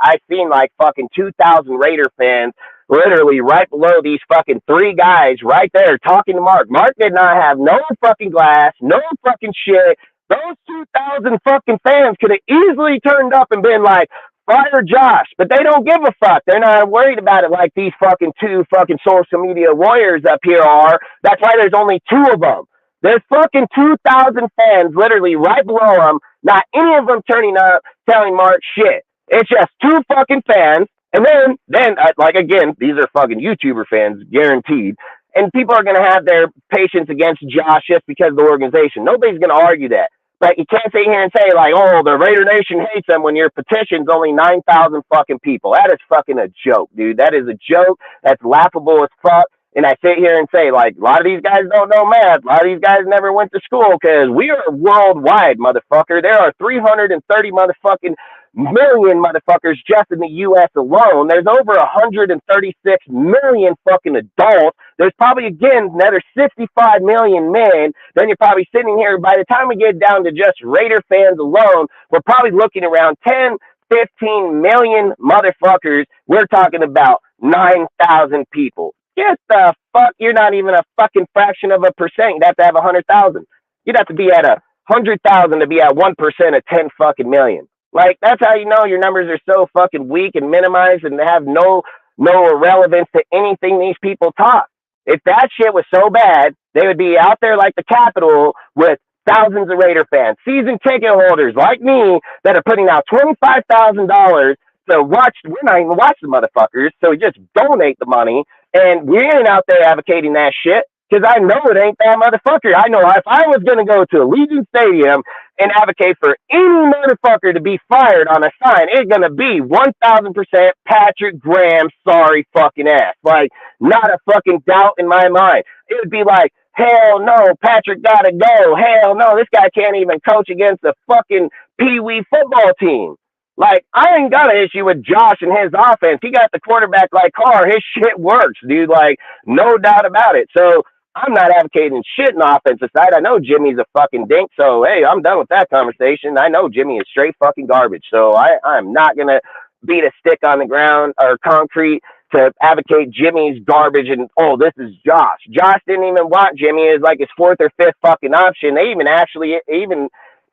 2,000 Raider fans literally right below these fucking 3 guys right there talking to Mark. Mark did not have no fucking glass, no fucking shit. Those 2,000 fucking fans could have easily turned up and been like, fire Josh, but they don't give a fuck. They're not worried about it like these fucking 2 fucking social media warriors up here are. That's why there's only 2 of them. There's fucking 2,000 fans literally right below them, not any of them turning up telling Mark shit. It's just 2 fucking fans, and then like, again, these are fucking YouTuber fans, guaranteed. And people are going to have their patience against Josh just because of the organization. Nobody's going to argue that. But you can't sit here and say, like, oh, the Raider Nation hates them when your petition's only 9,000 fucking people. That is fucking a joke, dude. That is a joke. That's laughable as fuck. And I sit here and say, like, a lot of these guys don't know math. A lot of these guys never went to school because we are worldwide, motherfucker. There are 330 motherfucking million motherfuckers just in the U.S. alone. There's over 136 million fucking adults. There's probably, again, another 65 million men. Then you're probably sitting here. By the time we get down to just Raider fans alone, we're probably looking around 10, 15 million motherfuckers. We're talking about 9,000 people. Get the fuck, you're not even a fucking fraction of a percent. You'd have to have 100,000. You'd have to be at 100,000 to be at 1% of 10 fucking million. Like, that's how you know your numbers are so fucking weak and minimized and have no relevance to anything these people talk. If that shit was so bad, they would be out there like the Capitol with thousands of Raider fans, season ticket holders like me that are putting out $25,000 to watch. We're not even watching the motherfuckers, so we just donate the money. And we ain't out there advocating that shit because I know it ain't that motherfucker. I know if I was going to go to Allegiant Stadium and advocate for any motherfucker to be fired on a sign, it's going to be 1,000% Patrick Graham, sorry fucking ass. Like, not a fucking doubt in my mind. It would be like, hell no, Patrick gotta go. Hell no, this guy can't even coach against the fucking Pee-wee football team. Like, I ain't got an issue with Josh and his offense. He got the quarterback like Carr. His shit works, dude. Like, no doubt about it. So I'm not advocating shit in the offensive side. I know Jimmy's a fucking dink. So, hey, I'm done with that conversation. I know Jimmy is straight fucking garbage. So I'm not going to beat a stick on the ground or concrete to advocate Jimmy's garbage and, oh, this is Josh. Josh didn't even want Jimmy. It was like his 4th or 5th fucking option. They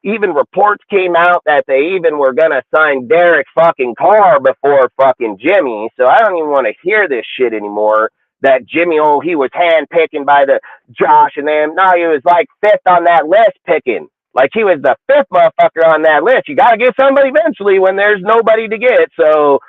even reports came out that they even were going to sign Derek fucking Carr before fucking Jimmy. So I don't even want to hear this shit anymore that Jimmy, oh, he was handpicking by the Josh and them. No, he was like 5th on that list picking. Like, he was the 5th motherfucker on that list. You got to get somebody eventually when there's nobody to get. So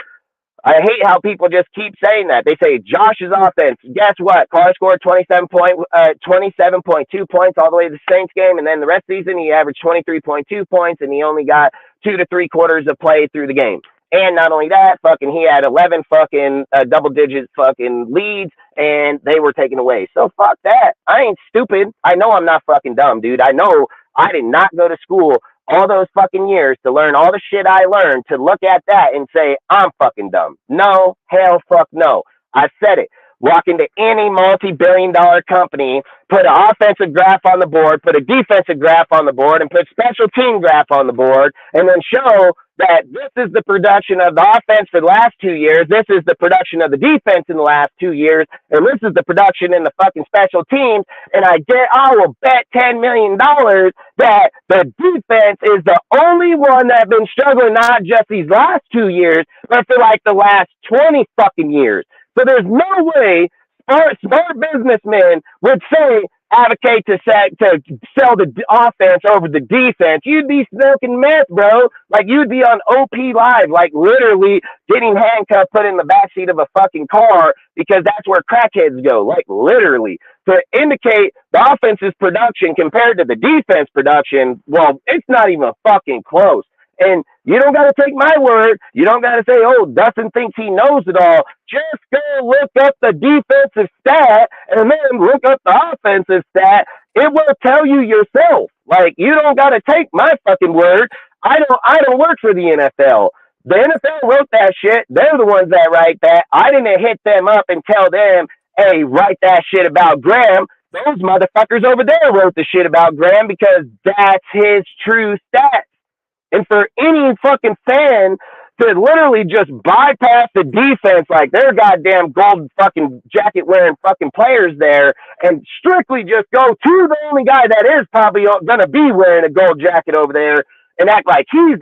I hate how people just keep saying that. They say Josh's offense. Guess what? Carr scored 27.2 points all the way to the Saints game, and then the rest of the season he averaged 23.2 points, and he only got 2 to 3 quarters of play through the game. And not only that, fucking he had 11 fucking double-digit fucking leads, and they were taken away. So fuck that. I ain't stupid. I know I'm not fucking dumb, dude. I know I did not go to school all those fucking years to learn all the shit I learned, to look at that and say, I'm fucking dumb. No, hell fuck no. I said it. walk into any multi-billion-dollar company, put an offensive graph on the board, put a defensive graph on the board, and put special team graph on the board, and then show that this is the production of the offense for the last 2 years, this is the production of the defense in the last 2 years, and this is the production in the fucking special teams, and I will bet $10 million that the defense is the only one that's been struggling not just these last 2 years, but for like the last 20 fucking years. So there's no way smart businessmen would advocate to sell the offense over the defense. You'd be smoking meth, bro. Like, you'd be on OP Live, like literally getting handcuffed, put in the backseat of a fucking car, because that's where crackheads go, like literally. To indicate the offense's production compared to the defense production, well, it's not even fucking close. And you don't got to take my word. You don't got to say, oh, Dustin thinks he knows it all. Just go look up the defensive stat and then look up the offensive stat. It will tell you yourself. Like, you don't got to take my fucking word. I don't work for the NFL. The NFL wrote that shit. They're the ones that write that. I didn't hit them up and tell them, hey, write that shit about Graham. Those motherfuckers over there wrote the shit about Graham because that's his true stats. And for any fucking fan to literally just bypass the defense like they're goddamn gold fucking jacket wearing fucking players there and strictly just go to the only guy that is probably going to be wearing a gold jacket over there and act like he's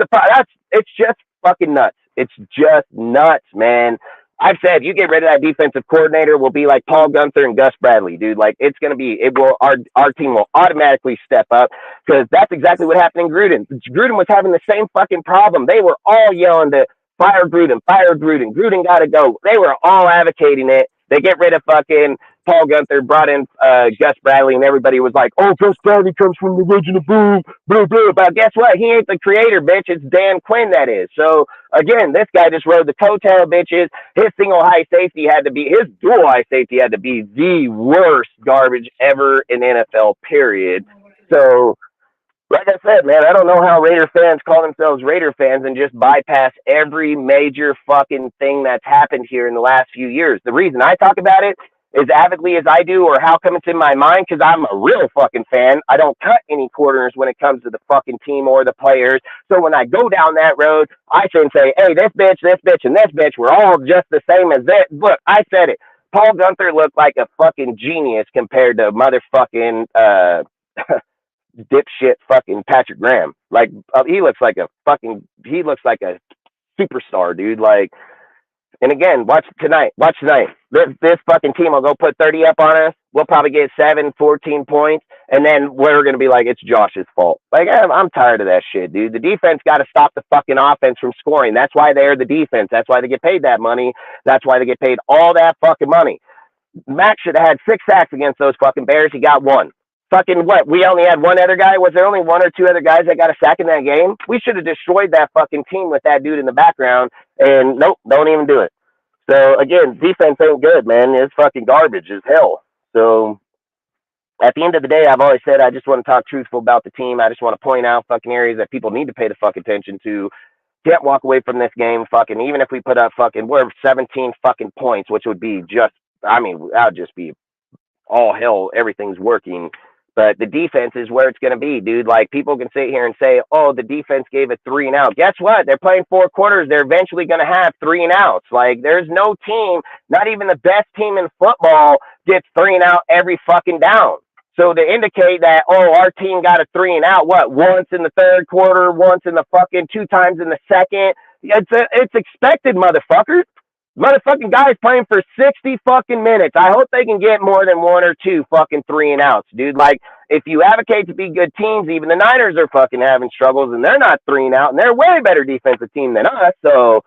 it's just fucking nuts. It's just nuts, man. I've said, you get rid of that defensive coordinator, will be like Paul Gunther and Gus Bradley, dude. Like, it's going to be, our team will automatically step up, because that's exactly what happened in Gruden. Gruden was having the same fucking problem. They were all yelling to fire Gruden. Gruden got to go. They were all advocating it. They get rid of fucking Paul Gunther, brought in Gus Bradley, and everybody was like, oh, Gus Bradley comes from the original boom, blah, blah. But guess what? He ain't the creator, bitch. It's Dan Quinn that is. So, again, this guy just rode the coattail, bitches. His dual high safety had to be the worst garbage ever in NFL, period. So, like I said, man, I don't know how Raider fans call themselves Raider fans and just bypass every major fucking thing that's happened here in the last few years. The reason I talk about it as avidly as I do, or how come it's in my mind, because I'm a real fucking fan. I don't cut any corners when it comes to the fucking team or the players. So when I go down that road, I shouldn't say, hey, this bitch, and this bitch, we're all just the same as that. Look, I said it. Paul Gunther looked like a fucking genius compared to motherfucking dipshit fucking Patrick Graham. Like, he looks like a superstar, dude. Like, and again, watch tonight. This fucking team will go put 30 up on us. We'll probably get 14 points. And then we're going to be like, it's Josh's fault. Like, I'm tired of that shit, dude. The defense got to stop the fucking offense from scoring. That's why they're the defense. That's why they get paid that money. That's why they get paid all that fucking money. Max should have had 6 sacks against those fucking Bears. He got 1. Fucking what? We only had one other guy? Was there only 1 or 2 other guys that got a sack in that game? We should have destroyed that fucking team with that dude in the background. And nope, don't even do it. So again, defense ain't good, man. It's fucking garbage as hell. So at the end of the day, I've always said I just want to talk truthful about the team. I just want to point out fucking areas that people need to pay the fuck attention to. Can't walk away from this game fucking, even if we put up fucking, we're 17 fucking points, which would be just, I mean, that would just be all hell. Everything's working. But the defense is where it's going to be, dude. Like, people can sit here and say, oh, the defense gave a 3 and out. Guess what? They're playing 4 quarters. They're eventually going to have 3 and outs. Like, there's no team, not even the best team in football, gets 3 and out every fucking down. So to indicate that, oh, our team got a 3 and out, what, once in the third quarter, once in the fucking 2 times in the second, it's expected, motherfuckers. Motherfucking guys playing for 60 fucking minutes. I hope they can get more than 1 or 2 fucking 3 and outs, dude. Like, if you advocate to be good teams, even the Niners are fucking having struggles, and they're not 3 and out, and they're a way better defensive team than us. So,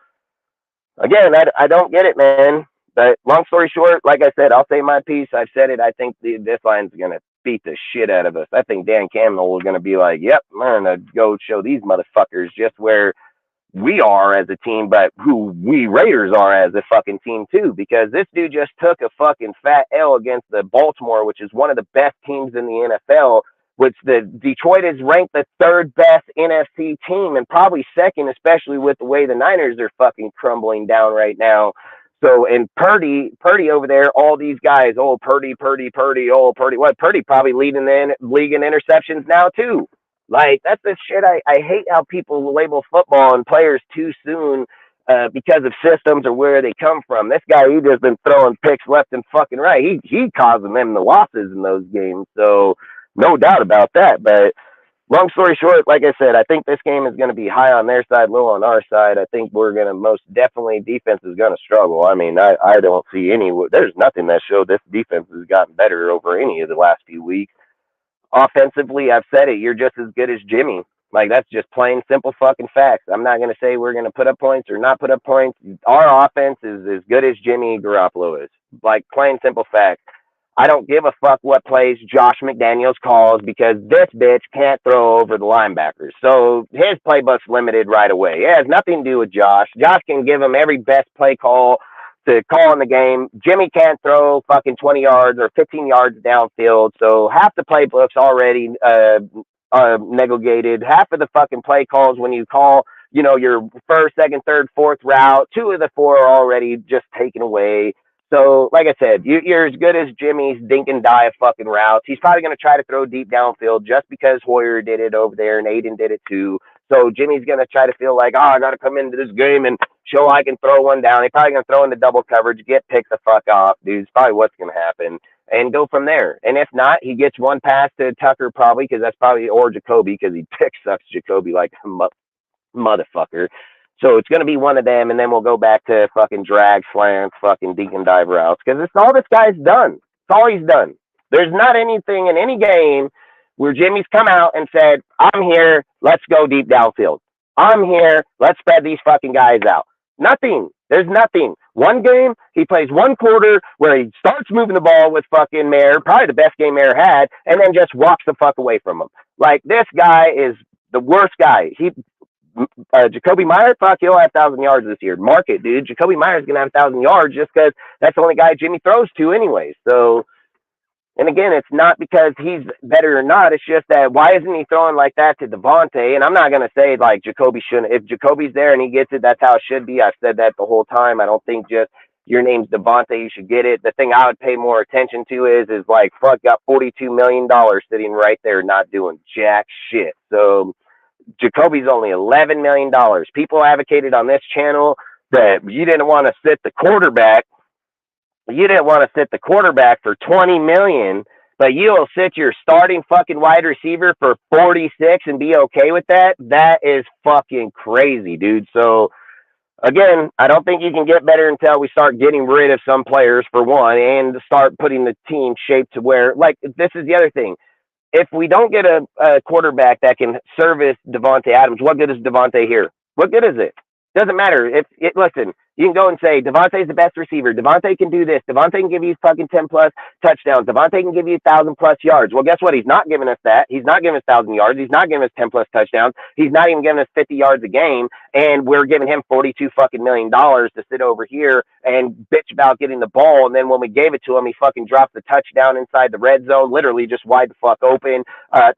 again, I don't get it, man. But long story short, like I said, I'll say my piece. I've said it. I think this line's going to beat the shit out of us. I think Dan Campbell is going to be like, yep, I'm going to go show these motherfuckers just where we are as a team, but who we Raiders are as a fucking team too, because this dude just took a fucking fat L against the Baltimore, which is one of the best teams in the NFL, which the Detroit is ranked the 3rd best NFC team and probably 2nd, especially with the way the Niners are fucking crumbling down right now. So, and Purdy over there, all these guys, oh, Purdy, oh, Purdy. What? Purdy probably leading the league in interceptions now, too. Like, that's the shit. I hate how people label football and players too soon because of systems or where they come from. This guy, he just been throwing picks left and fucking right. He causing them the losses in those games. So, no doubt about that. But long story short, like I said, I think this game is going to be high on their side, low on our side. I think we're going to most definitely, defense is going to struggle. I mean, I don't see there's nothing that showed this defense has gotten better over any of the last few weeks. Offensively, I've said it, you're just as good as Jimmy. Like, that's just plain simple fucking facts. I'm not going to say we're going to put up points or not put up points. Our offense is as good as Jimmy Garoppolo is. Like, plain simple facts. I don't give a fuck what plays Josh McDaniels calls because this bitch can't throw over the linebackers. So his playbook's limited right away. It has nothing to do with Josh. Josh can give him every best play call to call in the game. Jimmy can't throw fucking 20 yards or 15 yards downfield. So half the playbook's already negated. Half of the fucking play calls when you call, your first, second, third, fourth route, 2 of the 4 are already just taken away. So, like I said, you're as good as Jimmy's dink and die of fucking routes. He's probably going to try to throw deep downfield just because Hoyer did it over there and Aiden did it too. So Jimmy's going to try to feel like, I got to come into this game and show I can throw one down. He's probably going to throw into double coverage, get picked the fuck off, dude. It's probably what's going to happen. And go from there. And if not, he gets one pass to Tucker probably because that's probably, or Jacoby because he pick sucks Jacoby like a motherfucker. So it's going to be one of them, and then we'll go back to fucking drag, slants, fucking dink and dive routes because it's all this guy's done. It's all he's done. There's not anything in any game where Jimmy's come out and said, I'm here, let's go deep downfield. I'm here, let's spread these fucking guys out. Nothing. There's nothing. One game, he plays one quarter where he starts moving the ball with fucking Mayer, probably the best game Mayer had, and then just walks the fuck away from him. Like, this guy is the worst guy. Jacoby Myers, fuck, he'll have 1,000 yards this year. Mark it, dude. Jacoby Myers going to have 1,000 yards just because that's the only guy Jimmy throws to anyway. So, and again, it's not because he's better or not. It's just that why isn't he throwing like that to Devontae? And I'm not going to say like Jacoby shouldn't. If Jacoby's there and he gets it, that's how it should be. I've said that the whole time. I don't think just your name's Devontae, you should get it. The thing I would pay more attention to is like, fuck, got $42 million sitting right there not doing jack shit. So, Jacoby's only $11 million. People advocated on this channel that you didn't want to sit the quarterback. You didn't want to sit the quarterback for $20 million, but you'll sit your starting fucking wide receiver for 46 and be okay with that. That is fucking crazy, dude. So again, I don't think you can get better until we start getting rid of some players for one and start putting the team shaped to where, like, this is the other thing. If we don't get a quarterback that can service Devontae Adams, what good is Devontae here? What good is it? Doesn't matter. Listen, you can go and say Devontae's the best receiver. Devontae can do this. Devontae can give you fucking 10 plus touchdowns. Devontae can give you 1,000 plus yards. Well, guess what? He's not giving us that. He's not giving us 1,000 yards. He's not giving us 10 plus touchdowns. He's not even giving us 50 yards a game. And we're giving him $42 fucking million to sit over here and bitch about getting the ball. And then when we gave it to him, he fucking dropped the touchdown inside the red zone, literally just wide the fuck open.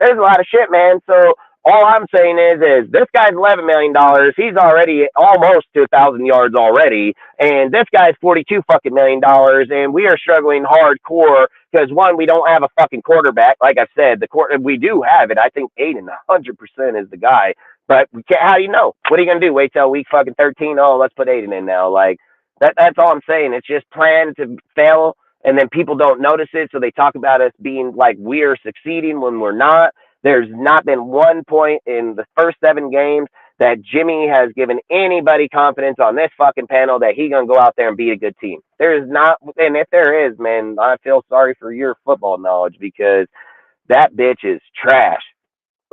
There's a lot of shit, man. So all I'm saying is this guy's $11 million. He's already almost to 1,000 yards already. And this guy's $42 fucking million. And we are struggling hardcore because, one, we don't have a fucking quarterback. Like I said, we do have it. I think Aiden 100% is the guy. But we can't, how do you know? What are you going to do? Wait till week fucking 13? Oh, let's put Aiden in now. Like, that's all I'm saying. It's just planned to fail. And then people don't notice it. So they talk about us being like we're succeeding when we're not. There's not been one point in the first 7 games that Jimmy has given anybody confidence on this fucking panel that he's going to go out there and beat a good team. There is not, and if there is, man, I feel sorry for your football knowledge because that bitch is trash.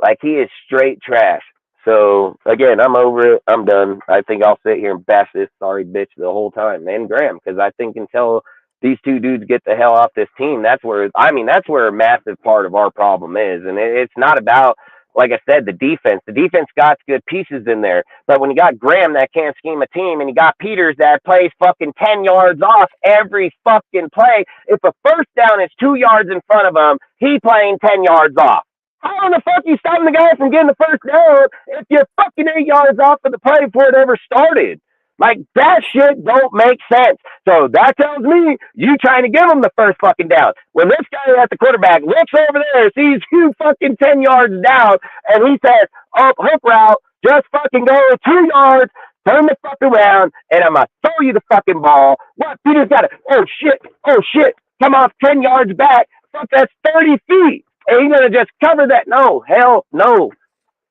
Like, he is straight trash. So, again, I'm over it. I'm done. I think I'll sit here and bash this sorry bitch the whole time. And Graham, because I think until these two dudes get the hell off this team, that's where a massive part of our problem is. And it's not about, like I said, the defense. The defense got good pieces in there. But when you got Graham that can't scheme a team and you got Peters that plays fucking 10 yards off every fucking play, if a first down is 2 yards in front of him, he playing 10 yards off. How in the fuck you stopping the guy from getting the first down if you're fucking 8 yards off of the play before it ever started? Like, that shit don't make sense. So that tells me you trying to give him the first fucking down. When this guy at the quarterback looks over there, sees you fucking 10 yards down, and he says, oh, hook route, just fucking go 2 yards, turn the fuck around, and I'm going to throw you the fucking ball. What? You just got to, oh shit, come off 10 yards back. Fuck, that's 30 feet. And you're going to just cover that? No, hell no.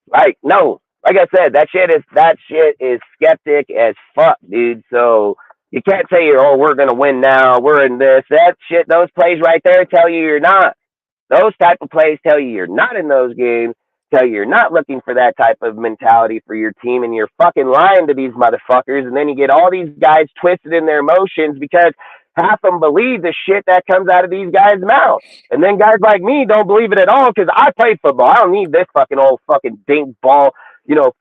Like, no. Like I said, that shit is skeptic as fuck, dude. So you can't say, oh, we're going to win now. We're in this. That shit, those plays right there tell you you're not. Those type of plays tell you you're not in those games, tell you you're not looking for that type of mentality for your team, and you're fucking lying to these motherfuckers. And then you get all these guys twisted in their emotions because half of them believe the shit that comes out of these guys' mouths. And then guys like me don't believe it at all because I played football. I don't need this fucking old fucking dink ball,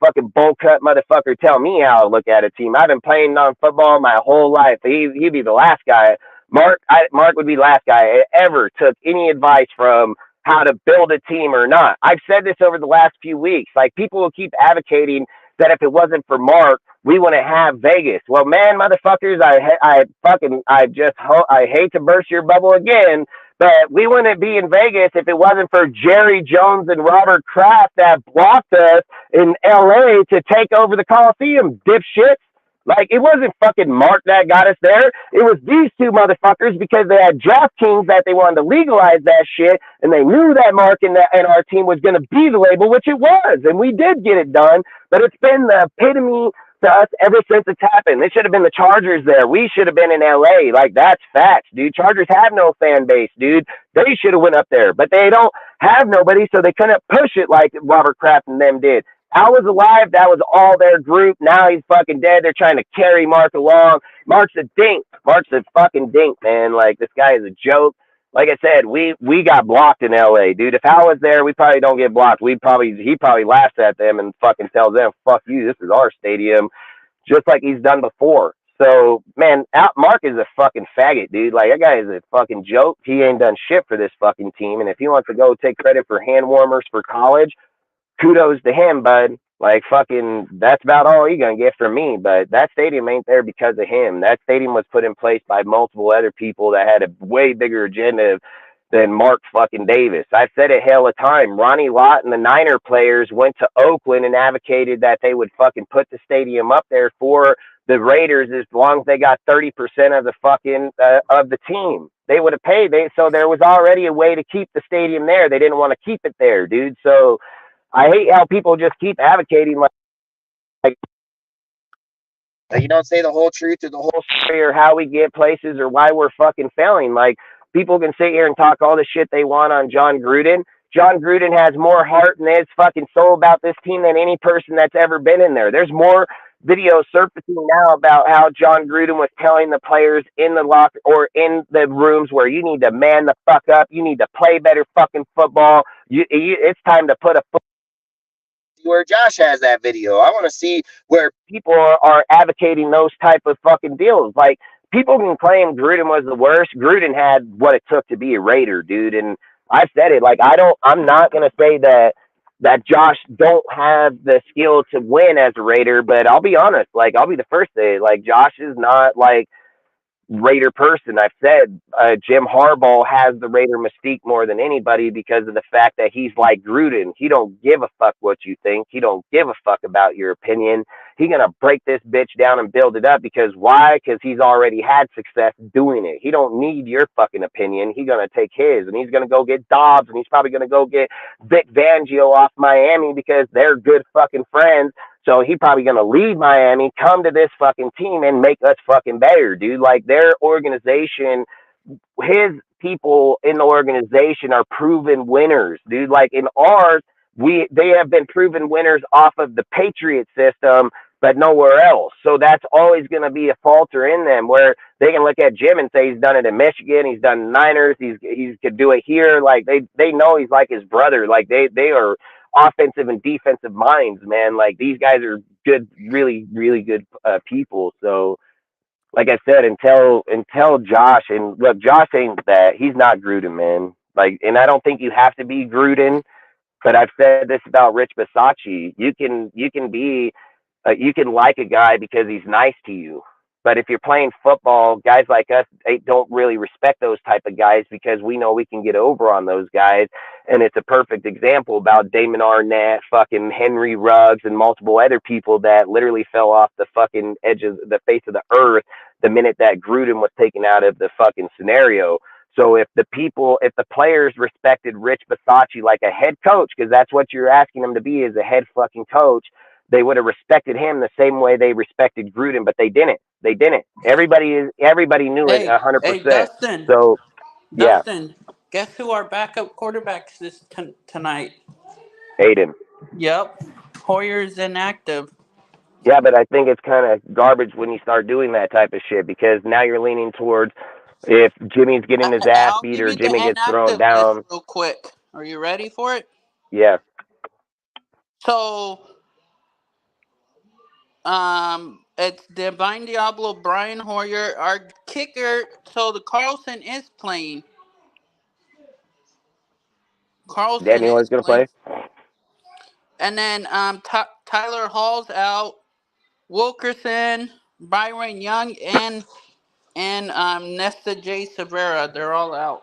fucking bowl cut motherfucker tell me how to look at a team. I've been playing on football my whole life. He'd be the last guy. Mark would be the last guy I ever took any advice from how to build a team or not. I've said this over the last few weeks. Like, people will keep advocating that if it wasn't for Mark, we wouldn't have Vegas. Well, man, motherfuckers, I hate to burst your bubble again, but we wouldn't be in Vegas if it wasn't for Jerry Jones and Robert Kraft that blocked us in LA to take over the Coliseum, dipshits. Like, it wasn't fucking Mark that got us there. It was these two motherfuckers because they had DraftKings that they wanted to legalize that shit, and they knew that Mark and our team was going to be the label, which it was, and we did get it done. But it's been the epitome to us ever since it's happened. It should have been the Chargers there. We should have been in LA. Like, that's facts, dude. Chargers have no fan base, dude. They should have went up there, but they don't have nobody, so they couldn't push it like Robert Kraft and them did. I was alive. That was all their group. Now he's fucking dead. They're trying to carry Mark along. Mark's a dink. Mark's a fucking dink, man. Like, this guy is a joke. Like I said, we got blocked in LA, dude. If Hal was there, we probably don't get blocked. He probably laughs at them and fucking tells them, fuck you, this is our stadium, just like he's done before. So, man, Mark is a fucking faggot, dude. Like, that guy is a fucking joke. He ain't done shit for this fucking team. And if he wants to go take credit for hand warmers for college, kudos to him, bud. Like, fucking, that's about all you're going to get from me. But that stadium ain't there because of him. That stadium was put in place by multiple other people that had a way bigger agenda than Mark fucking Davis. I've said it hell of a time. Ronnie Lott and the Niner players went to Oakland and advocated that they would fucking put the stadium up there for the Raiders as long as they got 30% of the fucking, of the team. They would have paid. So there was already a way to keep the stadium there. They didn't want to keep it there, dude. So I hate how people just keep advocating like you don't say the whole truth or the whole story or how we get places or why we're fucking failing. Like, people can sit here and talk all the shit they want on John Gruden. John Gruden has more heart in his fucking soul about this team than any person that's ever been in there. There's more videos surfacing now about how John Gruden was telling the players in the locker or in the rooms where you need to man the fuck up. You need to play better fucking football. It's time to put a foot where Josh has that video. I want to see where people are advocating those type of fucking deals. Like, people can claim Gruden was the worst. Gruden had what it took to be a Raider, dude. And I've said it. Like, I'm not going to say that Josh don't have the skill to win as a Raider, but I'll be honest. Like, I'll be the first to say, like, Josh is not like Raider person. I've said Jim Harbaugh has the Raider mystique more than anybody because of the fact that he's like Gruden. He don't give a fuck what you think. He don't give a fuck about your opinion. He's going to break this bitch down and build it up because why? Because he's already had success doing it. He don't need your fucking opinion. He's going to take his, and he's going to go get Dobbs, and he's probably going to go get Vic Fangio off Miami because they're good fucking friends. So he probably going to leave Miami, come to this fucking team and make us fucking better, dude. Like, their organization, his people in the organization are proven winners, dude. Like, in ours, they have been proven winners off of the Patriot system, but nowhere else. So that's always going to be a falter in them where they can look at Jim and say he's done it in Michigan, he's done the Niners, he could do it here. Like, they know he's like his brother. Like, they are offensive and defensive minds, man. Like, these guys are good, really, really good people. So, like I said, until Josh, and look, Josh ain't that. He's not Gruden, man. Like, and I don't think you have to be Gruden, but I've said this about Rich Bisaccia. You can be You can like a guy because he's nice to you. But if you're playing football, guys like us they don't really respect those type of guys because we know we can get over on those guys. And it's a perfect example about Damon Arnett, fucking Henry Ruggs, and multiple other people that literally fell off the fucking edge of the face of the earth the minute that Gruden was taken out of the fucking scenario. So if the players respected Rich Bisaccia like a head coach, because that's what you're asking him to be, is a head fucking coach, they would have respected him the same way they respected Gruden, but they didn't. They didn't. Everybody knew it Hey, hey, 100%. Dustin. So yeah, Dustin, guess who our backup quarterbacks tonight? Aiden. Yep. Hoyer's inactive. Yeah, but I think it's kind of garbage when you start doing that type of shit because now you're leaning towards if Jimmy's getting his ass I'll beat give or you the Jimmy gets thrown inactive list down. real quick. Are you ready for it? Yeah, So, it's Divine Diablo, Brian Hoyer, our kicker. So the Carlson is playing. Carlson Daniel is is going to playing, play. and then Tyler Hall's out. Wilkerson, Byron Young, and Nesta J. Severa. They're all out.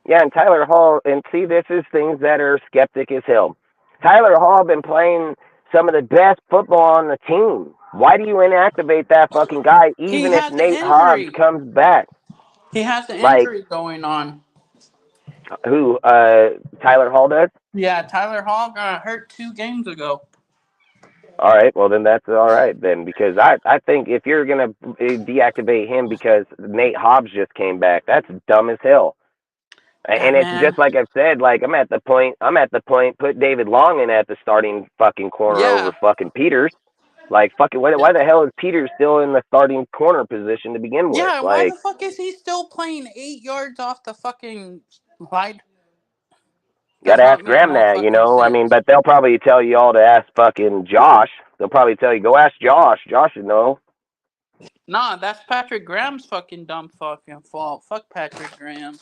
Yeah, and Tyler Hall, and see, this is things that are skeptic as hell. Tyler Hall been playing some of the best football on the team. Why do you inactivate that fucking guy He even if has an Nate Hobbs injury. comes back? He has an Like, injury going on. who, Tyler Hall does? Yeah, Tyler Hall got hurt 2 games ago. All right, well, then that's all right then, because I think if you're going to deactivate him because Nate Hobbs just came back, that's dumb as hell. Yeah, And it's man. just like I've said, like I'm at the point, put David Long in at the starting fucking corner over Yeah. fucking Peters. Like fucking why the hell is Peters still in the starting corner position to begin with? Yeah, why Like the fuck is he still playing 8 yards off the fucking line? Does gotta not ask make Graham no that, you fucking know. I mean, sense. but they'll probably tell you all to ask fucking Josh. They'll probably tell you go ask Josh. Josh should know. Nah, that's Patrick Graham's fucking dumb fucking fault. Fuck Patrick Graham.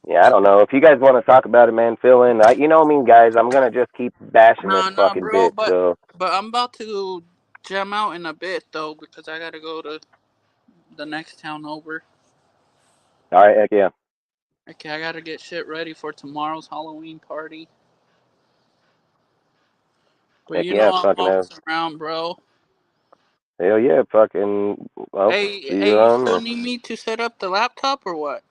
Yeah, I don't know. If you guys want to talk about it, man, fill in. You know me, guys. I'm gonna just keep bashing this Nah, fucking bro. bit. But So, but I'm about to jam out in a bit though because I gotta go to the next town over. all right, heck yeah, Okay, I gotta get shit ready for tomorrow's Halloween party. But heck you know yeah, I'm fucking always around, bro. hell yeah, fucking. Well, see Hey, you you around still there. need me to set up the laptop or what?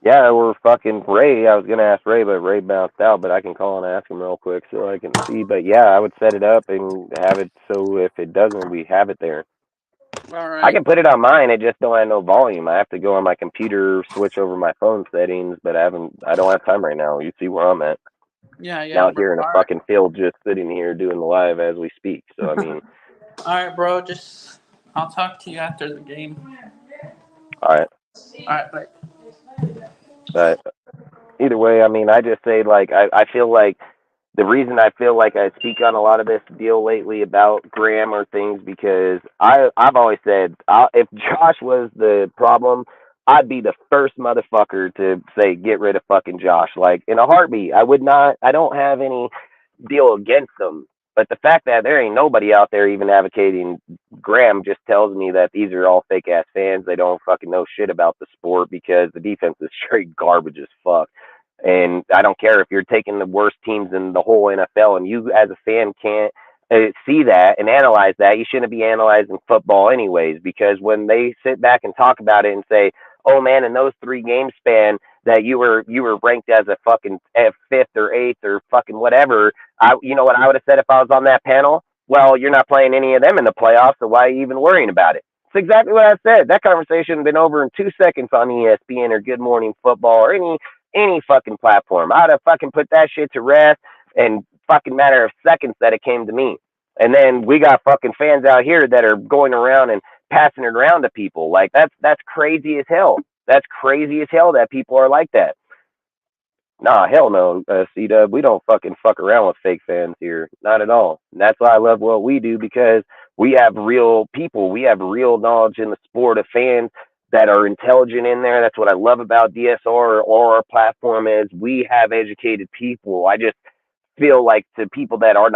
Yeah, we're fucking Ray. I was gonna ask Ray, but Ray bounced out. But I can call and ask him real quick so I can see. But yeah, I would set it up and have it so if it doesn't, we have it there. All I right. can put it on mine. It just don't have no volume. I have to go on my computer, switch over my phone settings. But I don't have time right now. You see where I'm at Yeah, now, bro. here in a All right. fucking field, just sitting here doing the live as we speak. So I mean, All right, bro. Just I'll talk to you after the game. all right. All right, bye. But either way, I mean, I just say like I feel like the reason I feel like I speak on a lot of this deal lately about Graham or things because I've always said if Josh was the problem, I'd be the first motherfucker to say get rid of fucking Josh, like in a heartbeat. I would not. I don't have any deal against them, but the fact that there ain't nobody out there even advocating Graham just tells me that these are all fake ass fans. They don't fucking know shit about the sport because the defense is straight garbage as fuck. And I don't care if you're taking the worst teams in the whole NFL and you as a fan can't see that and analyze that. You shouldn't be analyzing football anyways, because when they sit back and talk about it and say, oh man, in those 3 game span that you were ranked as a fucking fifth or eighth or fucking whatever, you know what I would have said if I was on that panel? Well, you're not playing any of them in the playoffs, so why are you even worrying about it? It's exactly what I said. That conversation had been over in 2 seconds on ESPN or Good Morning Football or any fucking platform. I'd have fucking put that shit to rest in fucking matter of seconds that it came to me. And then we got fucking fans out here that are going around and passing it around to people. Like that's crazy as hell. That's crazy as hell that people are like that. Nah, hell no, C-Dub. We don't fucking fuck around with fake fans here. Not at all. And that's why I love what we do because we have real people. We have real knowledge in the sport of fans that are intelligent in there. That's what I love about DSR or our platform is we have educated people. feel like to people that are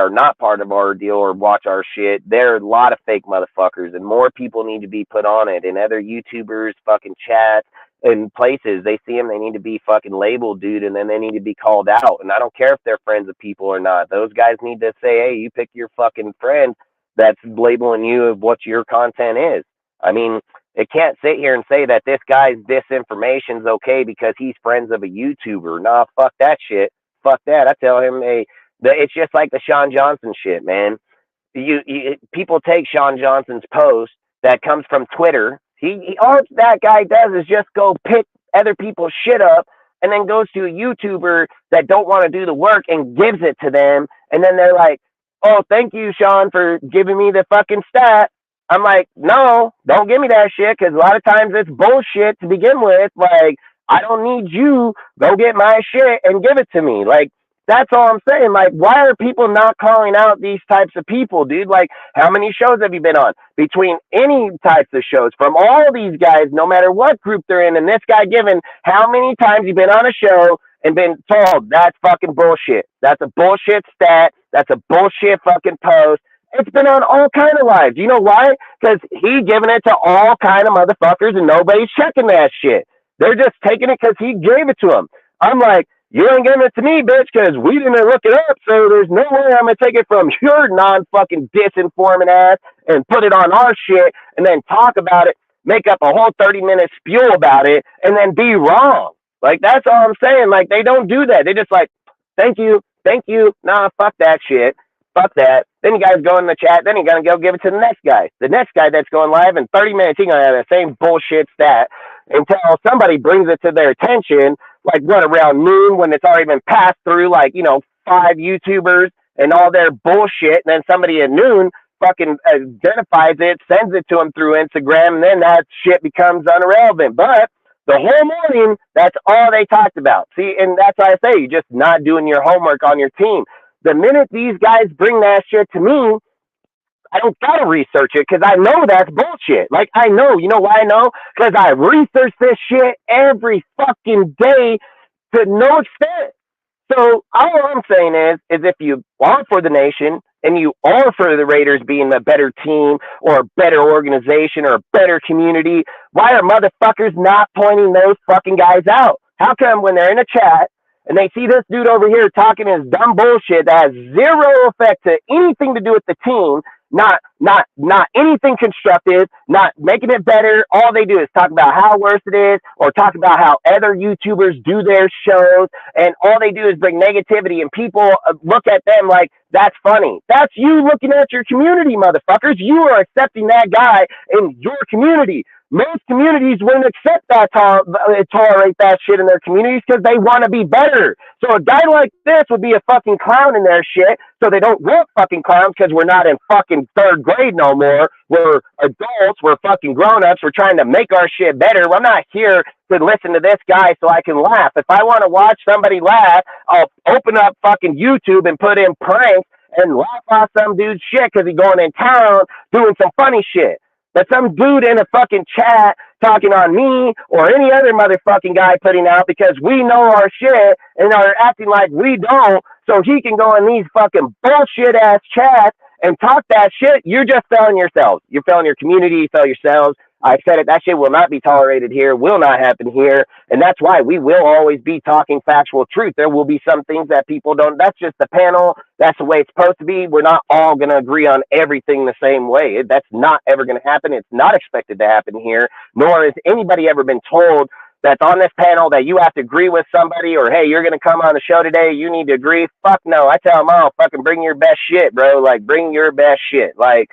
not part of our deal or watch our shit, there are a lot of fake motherfuckers, and more people need to be put on it. And other YouTubers, fucking chats, and places, they see them, they need to be fucking labeled, dude, and then they need to be called out. And I don't care if they're friends of people or not. Those guys need to say, hey, you pick your fucking friend that's labeling you of what your content is. I mean, it can't sit here and say that this guy's disinformation's okay because he's friends of a YouTuber. Nah, fuck that shit. Fuck that. I tell him, hey, it's just like the Sean Johnson shit, man. People take Sean Johnson's post that comes from Twitter. He all that guy does is just go pick other people's shit up and then goes to a YouTuber that don't want to do the work and gives it to them. And then they're like, oh, thank you, Sean, for giving me the fucking stat. I'm like, no, don't give me that shit, because a lot of times it's bullshit to begin with. Like, I don't need you. Go get my shit and give it to me. Like, that's all I'm saying. Like, why are people not calling out these types of people, dude? Like, how many shows have you been on? Between any types of shows, from all these guys, no matter what group they're in, and this guy given, how many times you been on a show and been told that's fucking bullshit? That's a bullshit stat. That's a bullshit fucking post. It's been on all kind of lives. You know why? Because he giving it to all kind of motherfuckers and nobody's checking that shit. They're just taking it because he gave it to them. I'm like, you ain't giving it to me, bitch, because we didn't look it up, so there's no way I'm going to take it from your non-fucking disinforming ass and put it on our shit and then talk about it, make up a whole 30-minute spew about it, and then be wrong. Like, that's all I'm saying. Like, they don't do that. They just like, thank you. Nah, fuck that shit. Fuck that. Then you guys go in the chat. Then you're going to go give it to the next guy. The next guy that's going live in 30 minutes, he's going to have the same bullshit stat until somebody brings it to their attention, like what, around noon, when it's already been passed through, like, 5 YouTubers and all their bullshit. And then somebody at noon fucking identifies it, sends it to them through Instagram, and then that shit becomes irrelevant. But the whole morning, that's all they talked about. See, and that's why I say, you're just not doing your homework on your team. The minute these guys bring that shit to me, I don't gotta research it because I know that's bullshit. Like, I know. You know why I know? Because I research this shit every fucking day to no extent. So all I'm saying is if you are for the nation and you are for the Raiders being a better team or a better organization or a better community, why are motherfuckers not pointing those fucking guys out? How come when they're in a chat and they see this dude over here talking his dumb bullshit that has zero effect to anything to do with the team, not anything constructive, not making it better. All they do is talk about how worse it is or talk about how other YouTubers do their shows, and all they do is bring negativity, and people look at them like that's funny. That's you looking at your community, motherfuckers. You are accepting that guy in your community. Most communities wouldn't accept that, tolerate that shit in their communities because they want to be better. So a guy like this would be a fucking clown in their shit, so they don't want fucking clowns because we're not in fucking 3rd grade no more. We're adults. We're fucking grown-ups. We're trying to make our shit better. I'm not here to listen to this guy so I can laugh. If I want to watch somebody laugh, I'll open up fucking YouTube and put in pranks and laugh off some dude's shit because he's going in town doing some funny shit. But some dude in a fucking chat talking on me or any other motherfucking guy putting out because we know our shit and are acting like we don't, so he can go in these fucking bullshit ass chats and talk that shit, you're just failing yourselves. You're failing your community, you fail yourselves. I said it, that shit will not be tolerated here, will not happen here, and that's why we will always be talking factual truth. There will be some things that people don't, that's just the panel, that's the way it's supposed to be. We're not all going to agree on everything the same way. That's not ever going to happen. It's not expected to happen here, nor has anybody ever been told that's on this panel that you have to agree with somebody, or hey, you're going to come on the show today, you need to agree. Fuck no. I tell them all, fucking bring your best shit, bro. Like, bring your best shit. Like,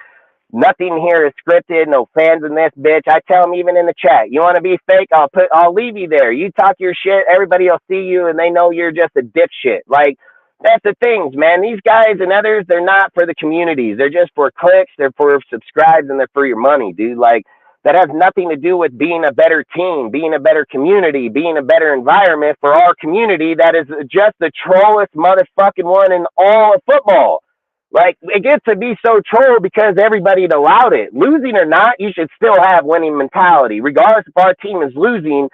nothing here is scripted, no fans in this bitch. I tell them even in the chat, you want to be fake, I'll leave you there. You talk your shit, everybody will see you and they know you're just a dipshit. Like, that's the things, man. These guys and others, they're not for the communities. They're just for clicks, they're for subscribes, and they're for your money, dude. Like, that has nothing to do with being a better team, being a better community, being a better environment for our community. That is just the trollest motherfucking one in all of football. Like, it gets to be so troll because everybody allowed it. Losing or not, you should still have winning mentality. Regardless if our team is losing,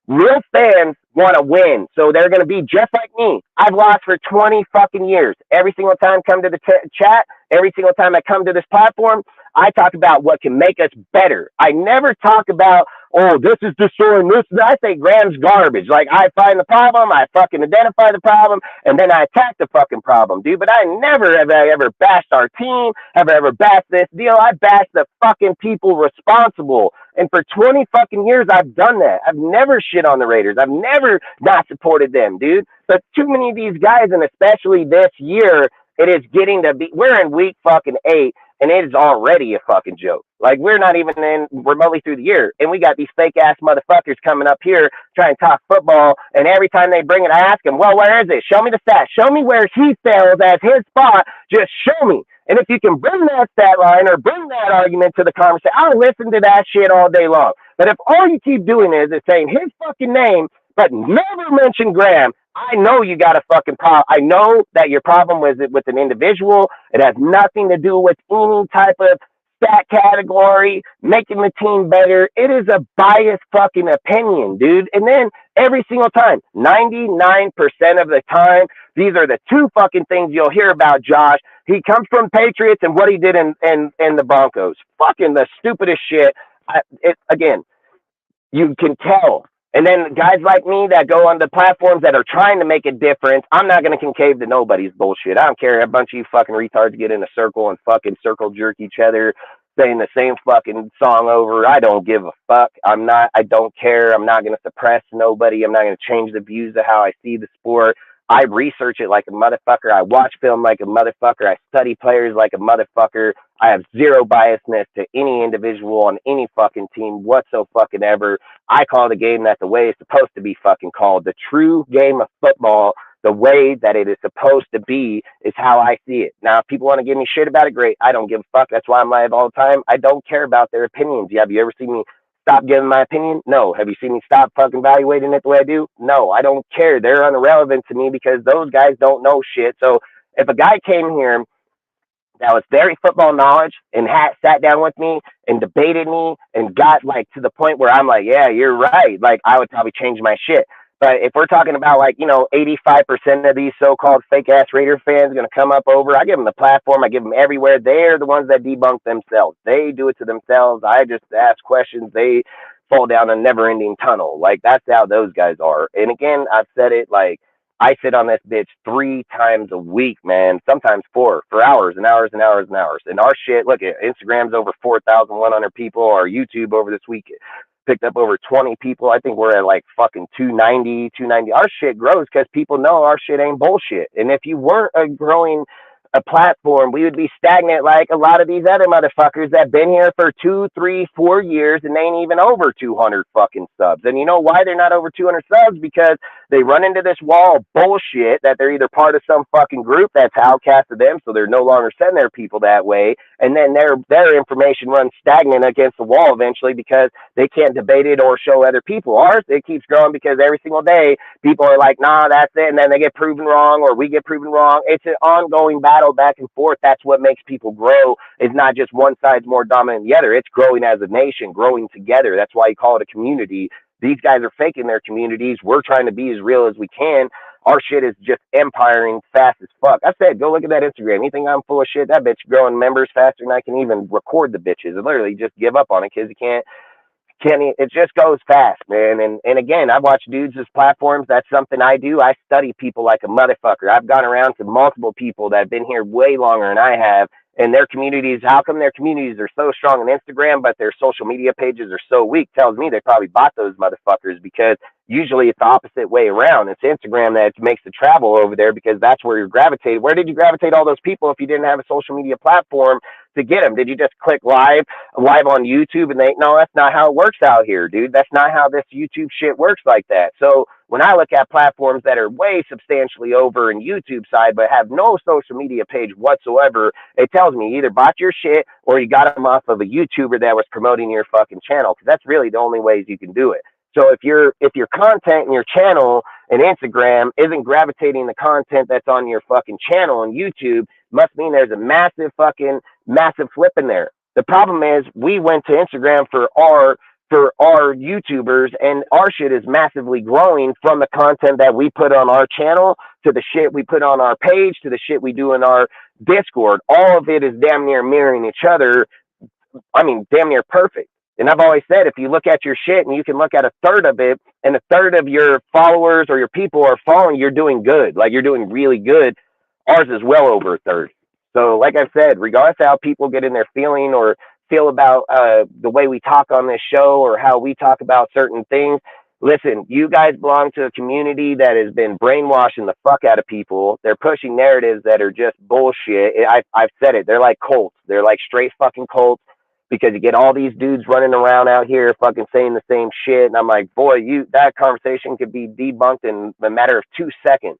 real fans want to win. So they're going to be just like me. I've lost for 20 fucking years. Every single time I come to the chat, every single time I come to this platform, I talk about what can make us better. I never talk about, oh, this is destroying this. I say Graham's garbage. Like, I find the problem, I fucking identify the problem, and then I attack the fucking problem, dude. But I never have I ever bashed our team, have I ever bashed this deal. I bashed the fucking people responsible. And for 20 fucking years, I've done that. I've never shit on the Raiders. I've never not supported them, dude. But too many of these guys, and especially this year, it is getting to be, we're in week fucking 8, and it is already a fucking joke. Like, we're not even in remotely through the year, and we got these fake ass motherfuckers coming up here trying to talk football, and every time they bring it, I ask them, well, where is it? Show me the stats. Show me where he fails as his spot. Just show me. And if you can bring that stat line or bring that argument to the conversation, I'll listen to that shit all day long. But if all you keep doing is saying his fucking name, but never mention Graham, I know you got a fucking problem. I know that your problem was with an individual. It has nothing to do with any type of stat category, making the team better. It is a biased fucking opinion, dude. And then every single time, 99% of the time, these are the two fucking things you'll hear about Josh. He comes from Patriots and what he did in the Broncos. Fucking the stupidest shit. Again, you can tell. And then guys like me that go on the platforms that are trying to make a difference, I'm not going to concave to nobody's bullshit. I don't care. A bunch of you fucking retards get in a circle and fucking circle jerk each other, saying the same fucking song over. I don't give a fuck. I don't care. I'm not going to suppress nobody. I'm not going to change the views of how I see the sport. I research it like a motherfucker. I watch film like a motherfucker. I study players like a motherfucker. I have zero biasness to any individual on any fucking team whatsoever. I call the game that the way it's supposed to be fucking called. The true game of football, the way that it is supposed to be, is how I see it. Now, if people want to give me shit about it, great. I don't give a fuck. That's why I'm live all the time. I don't care about their opinions. Have you ever seen me stop giving my opinion? No. Have you seen me stop fucking evaluating it the way I do? No. I don't care. They're irrelevant to me because those guys don't know shit. So if a guy came here that was very football knowledge and sat down with me and debated me and got like to the point where I'm like, yeah, you're right, like I would probably change my shit. But if we're talking about 85% of these so-called fake ass Raider fans going to come up over, I give them the platform. I give them everywhere. They're the ones that debunk themselves. They do it to themselves. I just ask questions. They fall down a never ending tunnel. Like, that's how those guys are. And again, I've said it, like, I sit on this bitch 3 times a week, man, sometimes 4 for hours and hours and hours and hours. And our shit, look at Instagram's over 4,100 people. Our YouTube over this week picked up over 20 people. I think we're at like fucking 290. Our shit grows because people know our shit ain't bullshit. And if you weren't growing a platform, we would be stagnant like a lot of these other motherfuckers that been here for 2, 3, 4 years and they ain't even over 200 fucking subs. And you know why they're not over 200 subs? Because they run into this wall of bullshit that they're either part of some fucking group that's outcasted them, so they're no longer sending their people that way, and then their information runs stagnant against the wall eventually because they can't debate it or show other people. Ours, it keeps growing because every single day people are like, nah, that's it, and then they get proven wrong or we get proven wrong. It's an ongoing battle back and forth. That's what makes people grow. It's not just one side's more dominant than the other. It's growing as a nation, growing together. That's why you call it a community. These guys are faking their communities. We're trying to be as real as we can. Our shit is just empiring fast as fuck. I said, go look at that Instagram. You think I'm full of shit? That bitch growing members faster than I can even record the bitches. I literally just give up on it because you can't, it just goes fast, man. And again, I watch dudes as platforms. That's something I do. I study people like a motherfucker. I've gone around to multiple people that have been here way longer than I have. And their communities, how come their communities are so strong on Instagram, but their social media pages are so weak? Tells me they probably bought those motherfuckers, because usually it's the opposite way around. It's Instagram that makes the travel over there because that's where you're gravitated. Where did you gravitate all those people if you didn't have a social media platform to get them? Did you just click live on YouTube and no, that's not how it works out here, dude. That's not how this YouTube shit works like that. So when I look at platforms that are way substantially over in YouTube side but have no social media page whatsoever, it tells me you either bought your shit or you got them off of a YouTuber that was promoting your fucking channel, because that's really the only ways you can do it. So if your content and your channel and Instagram isn't gravitating the content that's on your fucking channel and YouTube, must mean there's a massive flip in there. The problem is we went to Instagram for for our YouTubers, and our shit is massively growing from the content that we put on our channel to the shit we put on our page to the shit we do in our Discord. All of it is damn near mirroring each other. I mean, damn near perfect. And I've always said, if you look at your shit and you can look at a third of it and a third of your followers or your people are following, you're doing good. Like, you're doing really good. Ours is well over a third. So like I've said, regardless of how people get in their feeling or feel about the way we talk on this show or how we talk about certain things, listen, you guys belong to a community that has been brainwashing the fuck out of people. They're pushing narratives that are just bullshit. I've said it. They're like cults. They're like straight fucking cults. Because you get all these dudes running around out here fucking saying the same shit. And I'm like, boy, that conversation could be debunked in a matter of 2 seconds.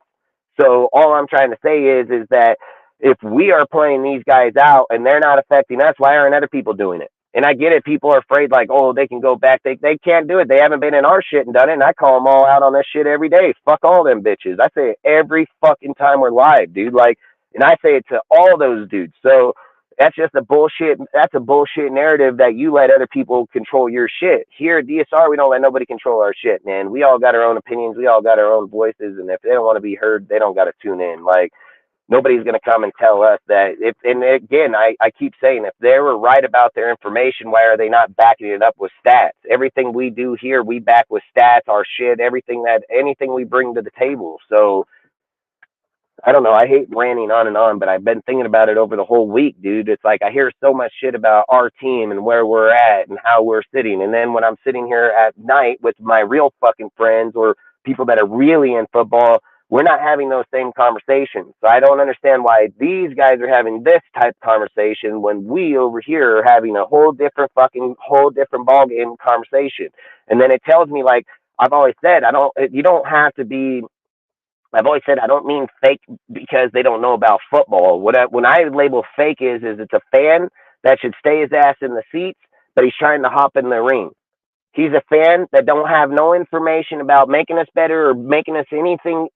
So all I'm trying to say is that if we are playing these guys out and they're not affecting us, why aren't other people doing it? And I get it. People are afraid like, oh, they can go back. They can't do it. They haven't been in our shit and done it. And I call them all out on this shit every day. Fuck all them bitches. I say it every fucking time we're live, dude. Like, and I say it to all those dudes. So that's just a bullshit. That's a bullshit narrative that you let other people control your shit. Here at DSR, we don't let nobody control our shit, man. We all got our own opinions. We all got our own voices. And if they don't want to be heard, they don't got to tune in. Like, nobody's going to come and tell us that. And again, I keep saying, if they were right about their information, why are they not backing it up with stats? Everything we do here, we back with stats, our shit, anything we bring to the table. So, I don't know. I hate ranting on, but I've been thinking about it over the whole week, dude. It's like I hear so much shit about our team and where we're at and how we're sitting. And then when I'm sitting here at night with my real fucking friends or people that are really in football, we're not having those same conversations. So I don't understand why these guys are having this type of conversation when we over here are having a whole different ballgame conversation. And then it tells me, like I've always said, you don't have to be. I've always said I don't mean fake because they don't know about football. When I label fake is it's a fan that should stay his ass in the seats, but he's trying to hop in the ring. He's a fan that don't have no information about making us better or making us anything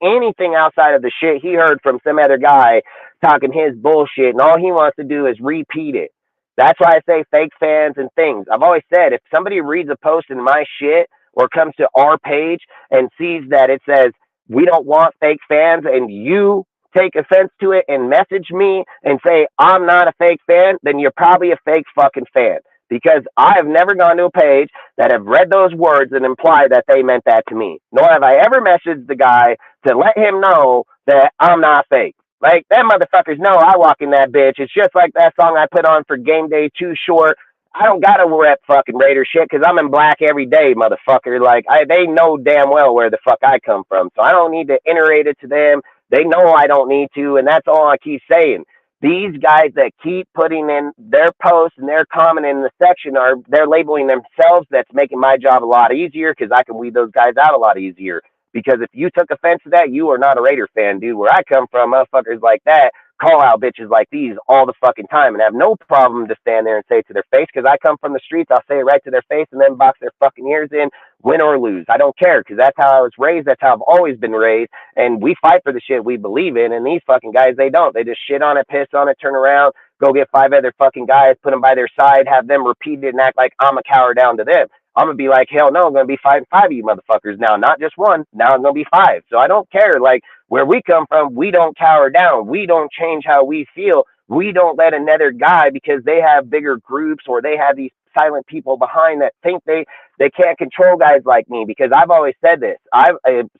outside of the shit he heard from some other guy talking his bullshit, and all he wants to do is repeat it. That's why I say fake fans and things. I've always said if somebody reads a post in my shit or comes to our page and sees that it says, we don't want fake fans, and you take offense to it and message me and say, I'm not a fake fan, then you're probably a fake fucking fan. Because I have never gone to a page that have read those words and imply that they meant that to me. Nor have I ever messaged the guy to let him know that I'm not fake. Like, them motherfuckers know I walk in that bitch. It's just like that song I put on for Game Day Too Short. I don't gotta rep fucking Raider shit because I'm in black every day, motherfucker. Like, they know damn well where the fuck I come from. So I don't need to iterate it to them. They know I don't need to, and that's all I keep saying. These guys that keep putting in their posts and their comment in the section they're labeling themselves. That's making my job a lot easier because I can weed those guys out a lot easier. Because if you took offense to that, you are not a Raider fan, dude. Where I come from, motherfuckers like that call out bitches like these all the fucking time and have no problem to stand there and say it to their face. Because I come from the streets, I'll say it right to their face and then box their fucking ears in, win or lose. I don't care because that's how I was raised. That's how I've always been raised. And we fight for the shit we believe in. And these fucking guys, they don't. They just shit on it, piss on it, turn around, go get 5 other fucking guys, put them by their side, have them repeat it and act like I'm a coward down to them. I'm going to be like, hell no, I'm going to be fighting 5 of you motherfuckers now, not just 1. Now I'm going to be 5. So I don't care. Like, where we come from, we don't cower down. We don't change how we feel. We don't let another guy, because they have bigger groups or they have these silent people behind that think they can't control guys like me. Because I've always said this. I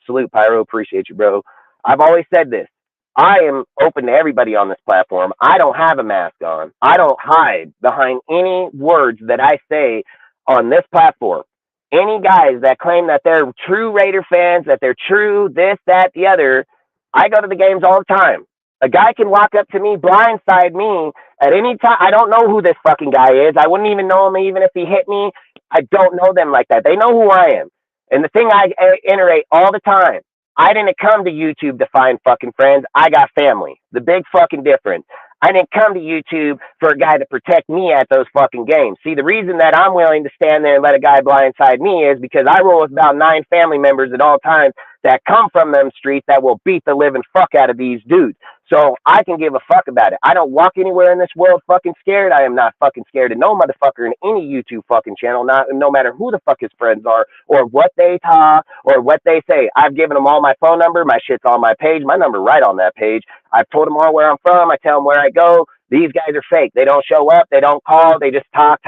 salute Pyro, appreciate you, bro. I've always said this. I am open to everybody on this platform. I don't have a mask on. I don't hide behind any words that I say on this platform. Any guys that claim that they're true Raider fans, that they're true this, that, the other, I go to the games all the time. A guy can walk up to me, blindside me at any time. I don't know who this fucking guy is. I wouldn't even know him even if he hit me. I don't know them like that. They know who I am. And the thing I iterate all the time, I didn't come to YouTube to find fucking friends. I got family. The big fucking difference. I didn't come to YouTube for a guy to protect me at those fucking games. See, the reason that I'm willing to stand there and let a guy blindside me is because I roll with about 9 family members at all times that come from them streets that will beat the living fuck out of these dudes. So I can give a fuck about it. I don't walk anywhere in this world fucking scared. I am not fucking scared of no motherfucker in any YouTube fucking channel, no matter who the fuck his friends are or what they talk or what they say. I've given them all my phone number. My shit's on my page. My number right on that page. I've told them all where I'm from. I tell them where I go. These guys are fake. They don't show up. They don't call. They just talk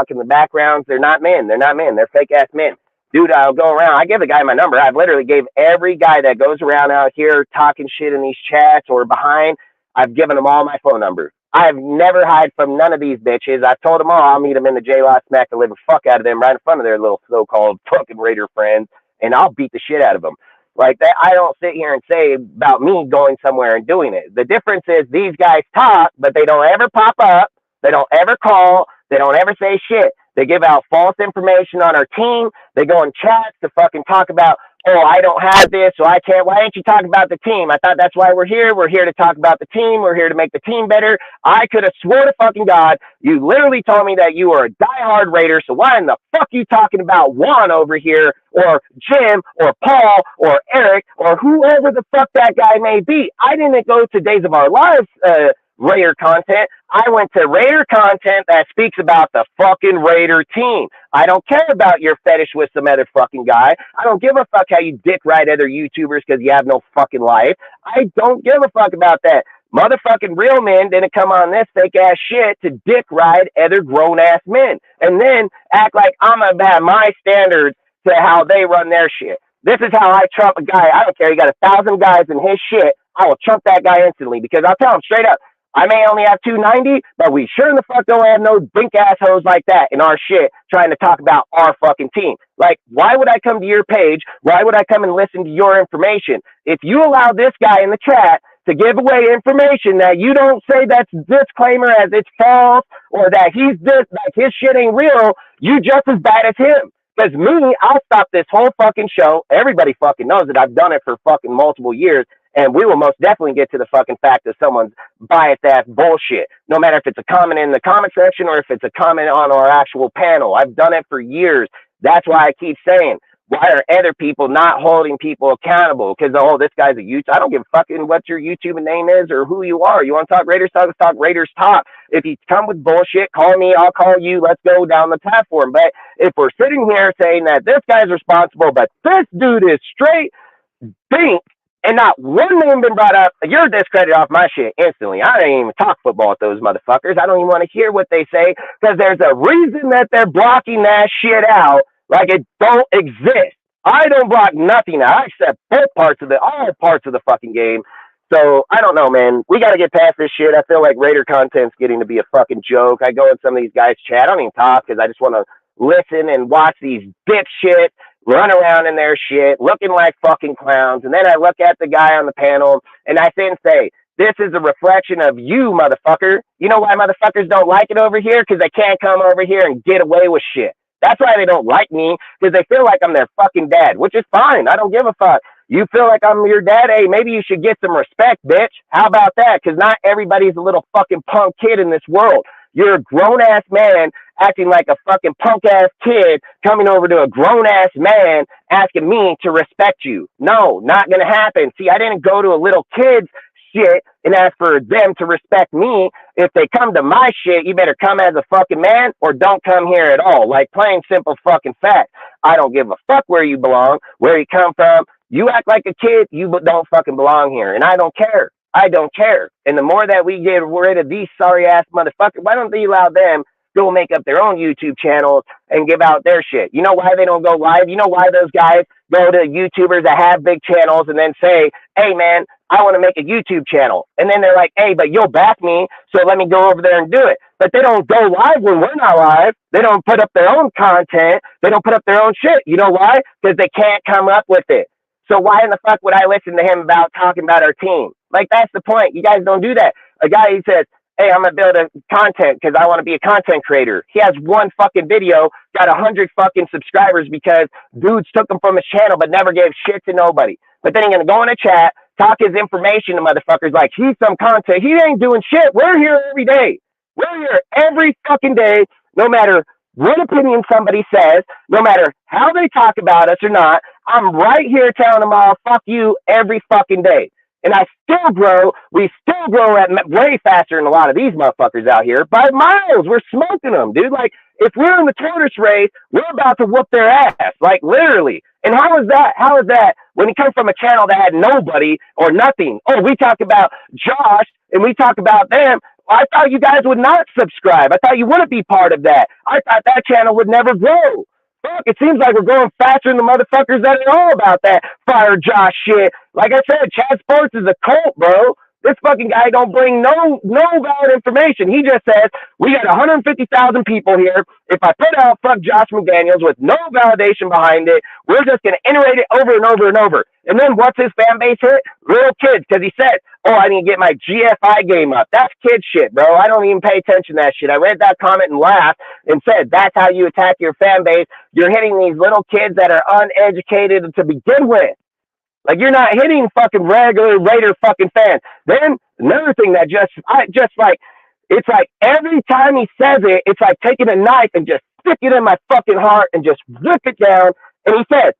in the backgrounds. They're not men. They're fake ass men. Dude, I'll go around. I give the guy my number. I've literally gave every guy that goes around out here talking shit in these chats or behind, I've given them all my phone number. I've never hide from none of these bitches. I've told them all I'll meet them in the J-Law, smack the living fuck out of them right in front of their little so-called fucking Raider friends, and I'll beat the shit out of them. Like that, I don't sit here and say about me going somewhere and doing it. The difference is these guys talk, but they don't ever pop up. They don't ever call. They don't ever say shit. They give out false information on our team. They go in chats to fucking talk about, oh, I don't have this, so I can't. Why ain't you talking about the team? I thought that's why we're here. We're here to talk about the team. We're here to make the team better. I could have swore to fucking God, you literally told me that you were a diehard Raider, so why in the fuck you talking about Juan over here, or Jim, or Paul, or Eric, or whoever the fuck that guy may be? I didn't go to Days of Our Lives Raider content. I went to Raider content that speaks about the fucking Raider team. I don't care about your fetish with some other fucking guy. I don't give a fuck how you dick ride other YouTubers because you have no fucking life. I don't give a fuck about that. Motherfucking real men didn't come on this fake ass shit to dick ride other grown ass men and then act like I'm gonna have my standards to how they run their shit. This is how I trump a guy. I don't care. He got 1,000 guys in his shit. I will trump that guy instantly because I'll tell him straight up, I may only have 290, but we sure in the fuck don't have no dink assholes like that in our shit trying to talk about our fucking team. Like, why would I come to your page? Why would I come and listen to your information? If you allow this guy in the chat to give away information that you don't say that's disclaimer as it's false or that he's this, like his shit ain't real, you just as bad as him. Because me, I'll stop this whole fucking show. Everybody fucking knows that I've done it for fucking multiple years. And we will most definitely get to the fucking fact of someone's biased ass bullshit. No matter if it's a comment in the comment section or if it's a comment on our actual panel. I've done it for years. That's why I keep saying, why are other people not holding people accountable? Because, oh, this guy's a YouTube. I don't give a fucking what your YouTube name is or who you are. You want to talk Raiders talk? Let's talk Raiders talk. If you come with bullshit, call me. I'll call you. Let's go down the platform. But if we're sitting here saying that this guy's responsible, but this dude is straight dink, and not one name been brought up, you're discredited off my shit instantly. I don't even talk football with those motherfuckers. I don't even want to hear what they say because there's a reason that they're blocking that shit out like it don't exist. I don't block nothing out. I accept all parts of the fucking game. So I don't know, man. We got to get past this shit. I feel like Raider content's getting to be a fucking joke. I go in some of these guys' chat. I don't even talk because I just want to listen and watch these dipshits run around in their shit, looking like fucking clowns. And then I look at the guy on the panel and I then say, this is a reflection of you, motherfucker. You know why motherfuckers don't like it over here? Because they can't come over here and get away with shit. That's why they don't like me, because they feel like I'm their fucking dad, which is fine. I don't give a fuck. You feel like I'm your dad? Hey, maybe you should get some respect, bitch. How about that? Because not everybody's a little fucking punk kid in this world. You're a grown-ass man acting like a fucking punk-ass kid coming over to a grown-ass man asking me to respect you. No, not going to happen. See, I didn't go to a little kid's shit and ask for them to respect me. If they come to my shit, you better come as a fucking man or don't come here at all. Like plain simple fucking fact. I don't give a fuck where you belong, where you come from. You act like a kid, you don't fucking belong here. And I don't care. I don't care. And the more that we get rid of these sorry ass motherfuckers, why don't they allow them to go make up their own YouTube channels and give out their shit? You know why they don't go live? You know why those guys go to YouTubers that have big channels and then say, hey man, I want to make a YouTube channel. And then they're like, hey, but you'll back me, so let me go over there and do it. But they don't go live when we're not live. They don't put up their own content. They don't put up their own shit. You know why? Because they can't come up with it. So why in the fuck would I listen to him about talking about our team? Like, that's the point. You guys don't do that. A guy, he says, hey, I'm going to build a content because I want to be a content creator. He has one fucking video, got 100 fucking subscribers because dudes took him from his channel but never gave shit to nobody. But then he's going to go in a chat, talk his information to motherfuckers like he's some content. He ain't doing shit. We're here every day. We're here every fucking day, no matter what opinion somebody says, no matter how they talk about us or not. I'm right here telling them all, fuck you every fucking day. and we still grow at way faster than a lot of these motherfuckers out here by miles. We're smoking them, dude. Like, if we're in the tortoise race, we're about to whoop their ass, like literally. And how is that when it comes from a channel that had nobody or nothing? Oh, we talk about Josh and we talk about them. I thought you guys would not subscribe. I thought you wouldn't be part of that. I thought that channel would never grow. Fuck, it seems like we're going faster than the motherfuckers that are all about that Fire Josh shit. Like I said, Chad Sports is a cult, bro. This fucking guy don't bring no valid information. He just says, we got 150,000 people here. If I put out fuck Josh McDaniels with no validation behind it, we're just going to iterate it over and over and over. And then what's his fan base hit? Real kids, because he said, oh, I need to get my GFI game up. That's kid shit, bro. I don't even pay attention to that shit. I read that comment and laughed and said, that's how you attack your fan base. You're hitting these little kids that are uneducated to begin with. Like, you're not hitting fucking regular Raider fucking fans. Then another thing that it's like every time he says it, it's like taking a knife and just stick it in my fucking heart and just rip it down. And he said,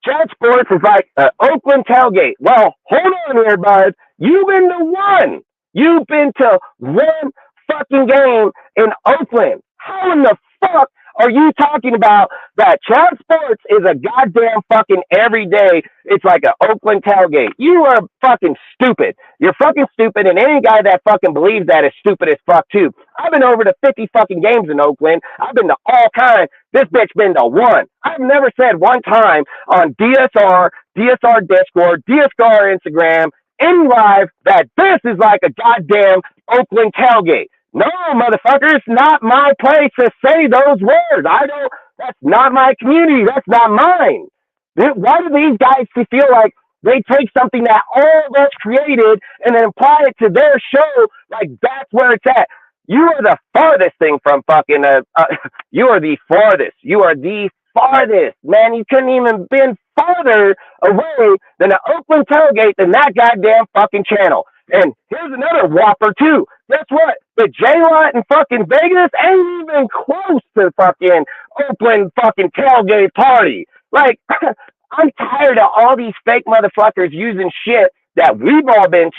Chad Sports is like an Oakland tailgate. Well, hold on here, bud. You've been to one. You've been to one fucking game in Oakland. How in the fuck are you talking about that Chad Sports is a goddamn fucking everyday? It's like an Oakland tailgate. You are fucking stupid. You're fucking stupid, and any guy that fucking believes that is stupid as fuck too. I've been over to 50 fucking games in Oakland. I've been to all kinds. This bitch been to one. I've never said one time on DSR Discord, DSR Instagram, any live that this is like a goddamn Oakland tailgate. No, motherfucker, it's not my place to say those words. That's not my community. That's not mine. Why do these guys feel like they take something that all of us created and then apply it to their show like that's where it's at? You are the farthest thing from fucking, you are the farthest. You are the farthest, man. You couldn't even been farther away than the Oakland tailgate than that goddamn fucking channel. And here's another whopper too. Guess what? The J-Lot in fucking Vegas ain't even close to fucking Oakland fucking tailgate party. Like, I'm tired of all these fake motherfuckers using shit that we've all been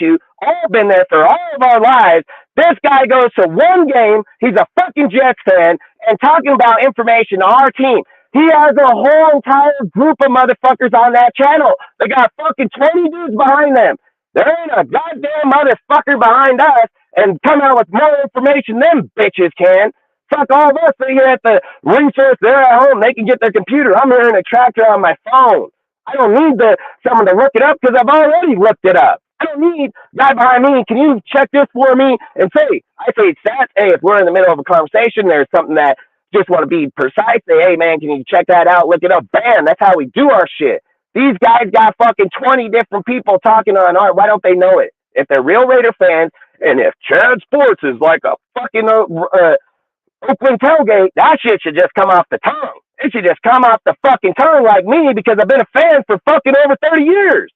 there for all of our lives. This guy goes to one game, he's a fucking Jets fan, and talking about information on our team. He has a whole entire group of motherfuckers on that channel. They got fucking 20 dudes behind them. There ain't a goddamn motherfucker behind us and come out with more information than bitches can. Fuck all of us here at the resource. They're at home. They can get their computer. I'm here in a tractor on my phone. I don't need someone to look it up because I've already looked it up. I don't need guy behind me. Can you check this for me? And I say stats. Hey, if we're in the middle of a conversation, there's something that just want to be precise. Say, hey man, can you check that out? Look it up. Bam. That's how we do our shit. These guys got fucking 20 different people talking on art. Why don't they know it? If they're real Raider fans, and if Chad Sports is like a fucking Oakland tailgate, that shit should just come off the tongue. It should just come off the fucking tongue like me because I've been a fan for fucking over 30 years.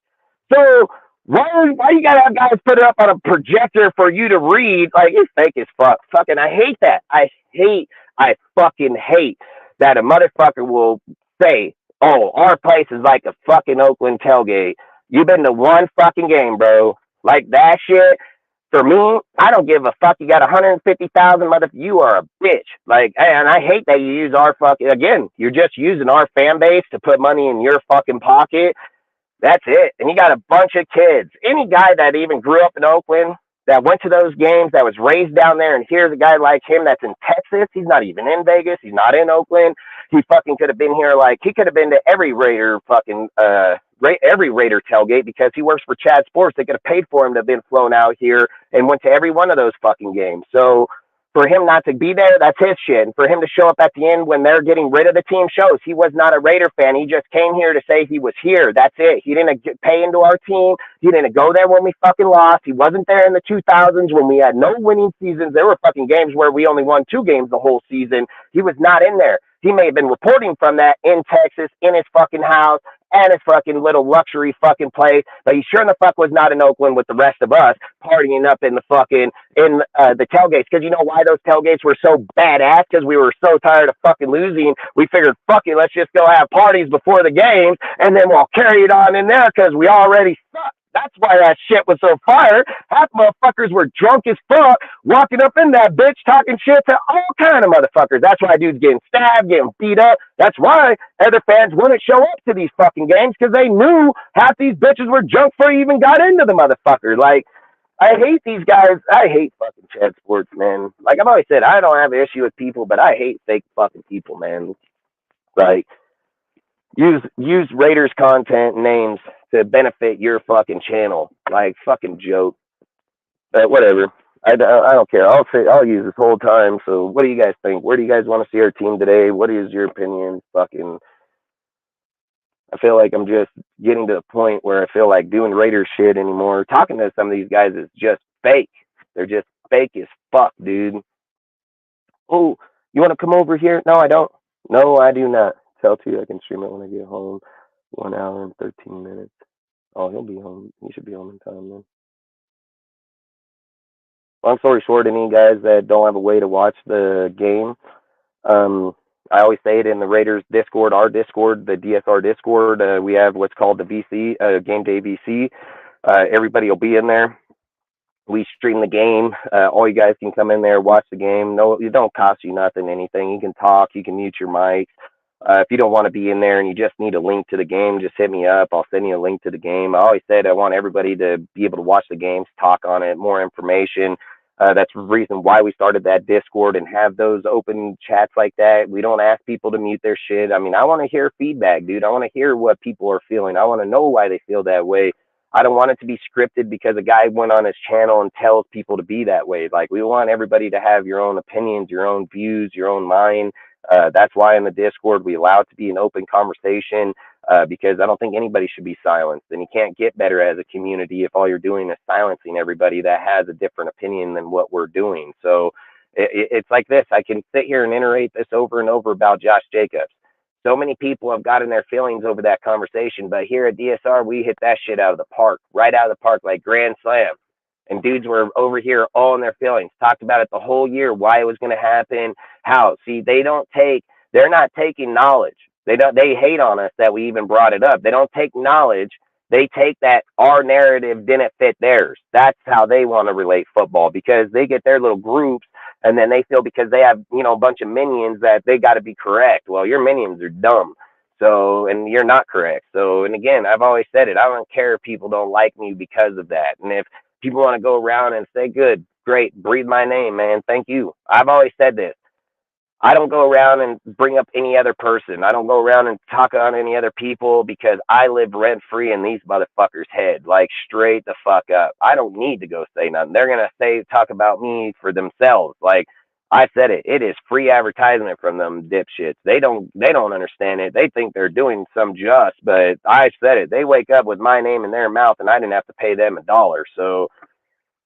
So why you gotta have guys put it up on a projector for you to read? Like, it's fake as fuck. Fucking, I hate that. I fucking hate that a motherfucker will say, oh, our place is like a fucking Oakland tailgate. You've been to one fucking game, bro. Like, that shit, for me, I don't give a fuck. You got 150,000 motherfuckers. You are a bitch. Like, and I hate that you use our fucking, again, you're just using our fan base to put money in your fucking pocket. That's it. And you got a bunch of kids. Any guy that even grew up in Oakland, that went to those games, that was raised down there, and here's a guy like him that's in Texas. He's not even in Vegas. He's not in Oakland. He fucking could have been here. Like, he could have been to every Raider fucking, every Raider tailgate because he works for Chad Sports. They could have paid for him to have been flown out here and went to every one of those fucking games. So for him not to be there, that's his shit. And for him to show up at the end when they're getting rid of the team shows he was not a Raider fan. He just came here to say he was here. That's it. He didn't pay into our team. He didn't go there when we fucking lost. He wasn't there in the 2000s when we had no winning seasons. There were fucking games where we only won 2 games the whole season. He was not in there. He may have been reporting from that in Texas, in his fucking house, and his fucking little luxury fucking place, but he sure in the fuck was not in Oakland with the rest of us partying up in the fucking, the tailgates. Because you know why those tailgates were so badass? Because we were so tired of fucking losing. We figured, fuck it, let's just go have parties before the games, and then we'll carry it on in there because we already suck. That's why that shit was so fire. Half motherfuckers were drunk as fuck, walking up in that bitch, talking shit to all kind of motherfuckers. That's why dudes getting stabbed, getting beat up. That's why other fans wouldn't show up to these fucking games because they knew half these bitches were drunk before you even got into the motherfucker. Like, I hate these guys. I hate fucking Chad Sports, man. Like I've always said, I don't have an issue with people, but I hate fake fucking people, man. Like, use Raiders content names to benefit your fucking channel. Like, fucking joke. But whatever. I don't care. I'll use this whole time. So what do you guys think? Where do you guys want to see our team today? What is your opinion? Fucking, I feel like I'm just getting to the point where I feel like doing Raiders shit anymore. Talking to some of these guys is just fake. They're just fake as fuck, dude. Oh, you want to come over here? No, I don't. No, I do not. Tell to I can stream it when I get home. 1 hour and 13 minutes. Oh, he'll be home. He should be home in time then. Long story short, any guys that don't have a way to watch the game, I always say it in the Raiders Discord, our Discord, the DSR Discord. We have what's called the VC, Game Day VC. Everybody will be in there. We stream the game. All you guys can come in there, watch the game. No, it don't cost you nothing, anything. You can talk. You can mute your mic. If you don't want to be in there and you just need a link to the game, just hit me up. I'll send you a link to the game. I always said I want everybody to be able to watch the games, talk on it, more information. That's the reason why we started that Discord and have those open chats like that. We don't ask people to mute their shit. I mean, I want to hear feedback, dude. I want to hear what people are feeling. I want to know why they feel that way. I don't want it to be scripted because a guy went on his channel and tells people to be that way. Like, we want everybody to have your own opinions, your own views, your own mind. That's why in the Discord we allow it to be an open conversation, because I don't think anybody should be silenced. And you can't get better as a community if all you're doing is silencing everybody that has a different opinion than what we're doing. So it's like this. I can sit here and iterate this over and over about Josh Jacobs. So many people have gotten their feelings over that conversation, but here at DSR, we hit that shit out of the park, right out of the park, like grand slam. And dudes were over here all in their feelings, talked about it the whole year, why it was going to happen, how. See, they're not taking knowledge. They hate on us that we even brought it up. They don't take knowledge. They take that our narrative didn't fit theirs. That's how they want to relate football, because they get their little groups and then they feel because they have, a bunch of minions that they got to be correct. Well, your minions are dumb. So, and you're not correct. So, and again, I've always said it. I don't care if people don't like me because of that. And if people want to go around and say, good, great, breathe my name, man, thank you. I've always said this. I don't go around and bring up any other person. I don't go around and talk on any other people because I live rent free in these motherfuckers' head, like straight the fuck up. I don't need to go say nothing. They're going to talk about me for themselves. Like I said it is free advertisement from them dipshits. They don't understand it. They think they're doing some just, but I said it. They wake up with my name in their mouth and I didn't have to pay them $1. So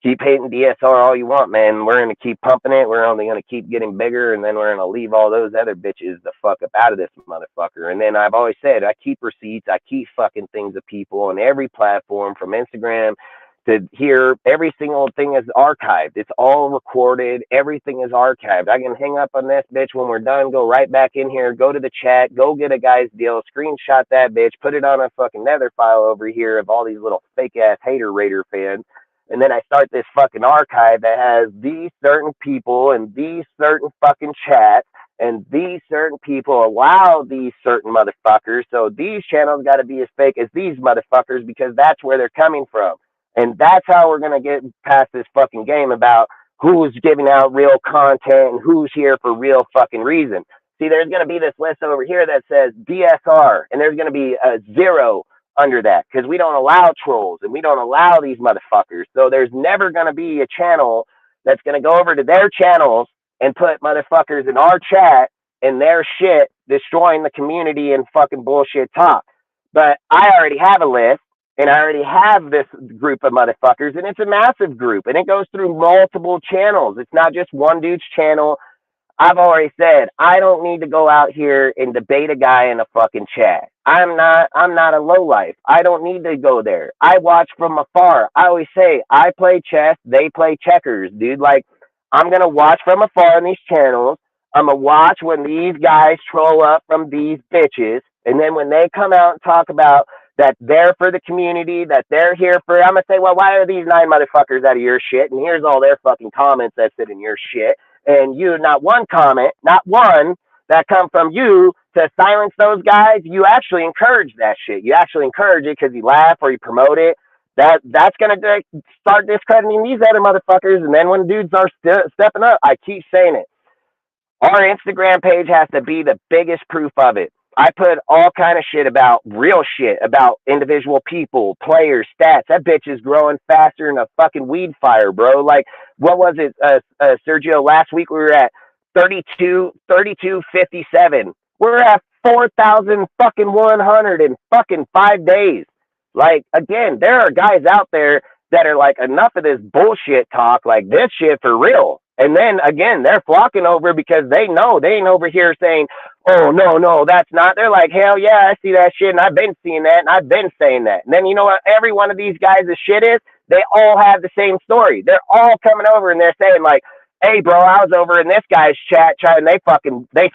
keep hating DSR all you want, man. We're going to keep pumping it. We're only going to keep getting bigger, and then we're going to leave all those other bitches the fuck up out of this motherfucker. And then I've always said, I keep receipts. I keep fucking things of people on every platform, from Instagram to here. Every single thing is archived. It's all recorded. Everything is archived. I can hang up on this bitch when we're done, go right back in here, go to the chat, go get a guy's deal, screenshot that bitch, put it on a fucking nether file over here of all these little fake-ass hater Raider fans. And then I start this fucking archive that has these certain people and these certain fucking chats, and these certain people allow these certain motherfuckers. So these channels got to be as fake as these motherfuckers, because that's where they're coming from. And that's how we're going to get past this fucking game about who's giving out real content and who's here for real fucking reason. See, there's going to be this list over here that says DSR, and there's going to be a 0 under that, because we don't allow trolls and we don't allow these motherfuckers. So there's never going to be a channel that's going to go over to their channels and put motherfuckers in our chat and their shit, destroying the community and fucking bullshit talk. But I already have a list, and I already have this group of motherfuckers, and it's a massive group, and it goes through multiple channels. It's not just one dude's channel. I've already said, I don't need to go out here and debate a guy in a fucking chat. I'm not a lowlife. I don't need to go there. I watch from afar. I always say, I play chess, they play checkers, dude. Like, I'm going to watch from afar on these channels. I'm going to watch when these guys troll up from these bitches. And then when they come out and talk about that they're for the community, that they're here for. I'm gonna say, well, why are these 9 motherfuckers out of your shit? And here's all their fucking comments that sit in your shit. And you, not one comment, not one that come from you to silence those guys. You actually encourage that shit. You actually encourage it because you laugh or you promote it. That's gonna start discrediting these other motherfuckers. And then when dudes are stepping up, I keep saying it. Our Instagram page has to be the biggest proof of it. I put all kind of shit about real shit, about individual people, players, stats. That bitch is growing faster than a fucking weed fire, bro. Like, what was it, Sergio? Last week we were at 3257. We're at 4,000 fucking 100 in fucking 5 days. Like, again, there are guys out there that are like, enough of this bullshit talk, like this shit for real. And then again, they're flocking over because they know they ain't over here saying, oh, no, that's not. They're like, hell yeah, I see that shit. And I've been seeing that. And I've been saying that. And then you know what? Every one of these guys' shit is, they all have the same story. They're all coming over and they're saying like, hey, bro, I was over in this guy's chat and they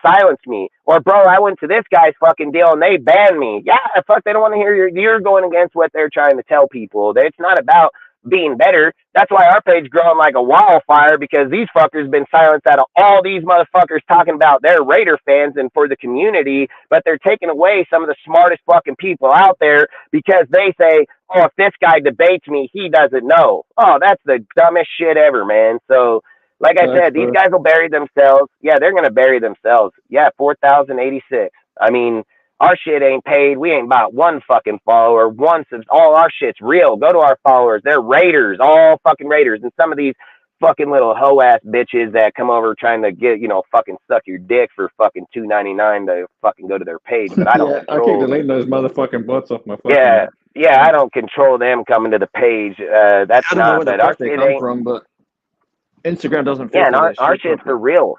silenced me. Or, bro, I went to this guy's fucking deal and they banned me. Yeah, fuck, they don't want to hear you're going against what they're trying to tell people. It's not about being better. That's why our page growing like a wildfire, because these fuckers been silenced out of all these motherfuckers talking about their Raider fans and for the community, but they're taking away some of the smartest fucking people out there because they say, oh, if this guy debates me, he doesn't know. Oh, that's the dumbest shit ever, man. So like I said, these guys will bury themselves. Yeah, they're going to bury themselves. Yeah, 4,086. I mean, our shit ain't paid. We ain't bought one fucking follower. All our shit's real. Go to our followers. They're Raiders, all fucking Raiders. And some of these fucking little hoe-ass bitches that come over trying to get, fucking suck your dick for fucking $2.99 to fucking go to their page. But I don't I keep deleting those motherfucking bots off my fucking Yeah, I don't control them coming to the page. That's I don't know where the fuck they come from, but Instagram doesn't fit. Yeah, and our shit's for real.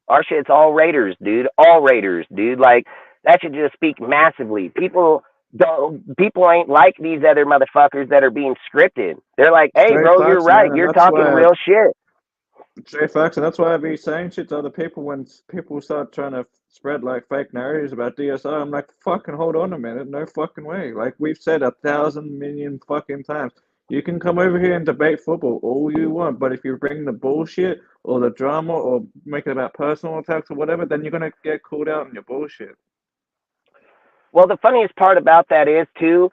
Our shit's all Raiders, dude. All Raiders, dude. Like, that should just speak massively. People ain't like these other motherfuckers that are being scripted. They're like, hey, Straight bro, facts, you're right. man, You're talking real shit. Straight facts, and that's why I be saying shit to other people when people start trying to spread like fake narratives about DSR. I'm like, fucking hold on a minute, no fucking way. Like we've said 1,000 million fucking times. You can come over here and debate football all you want, but if you bring the bullshit or the drama or make it about personal attacks or whatever, then you're gonna get called out on your bullshit. Well, the funniest part about that is the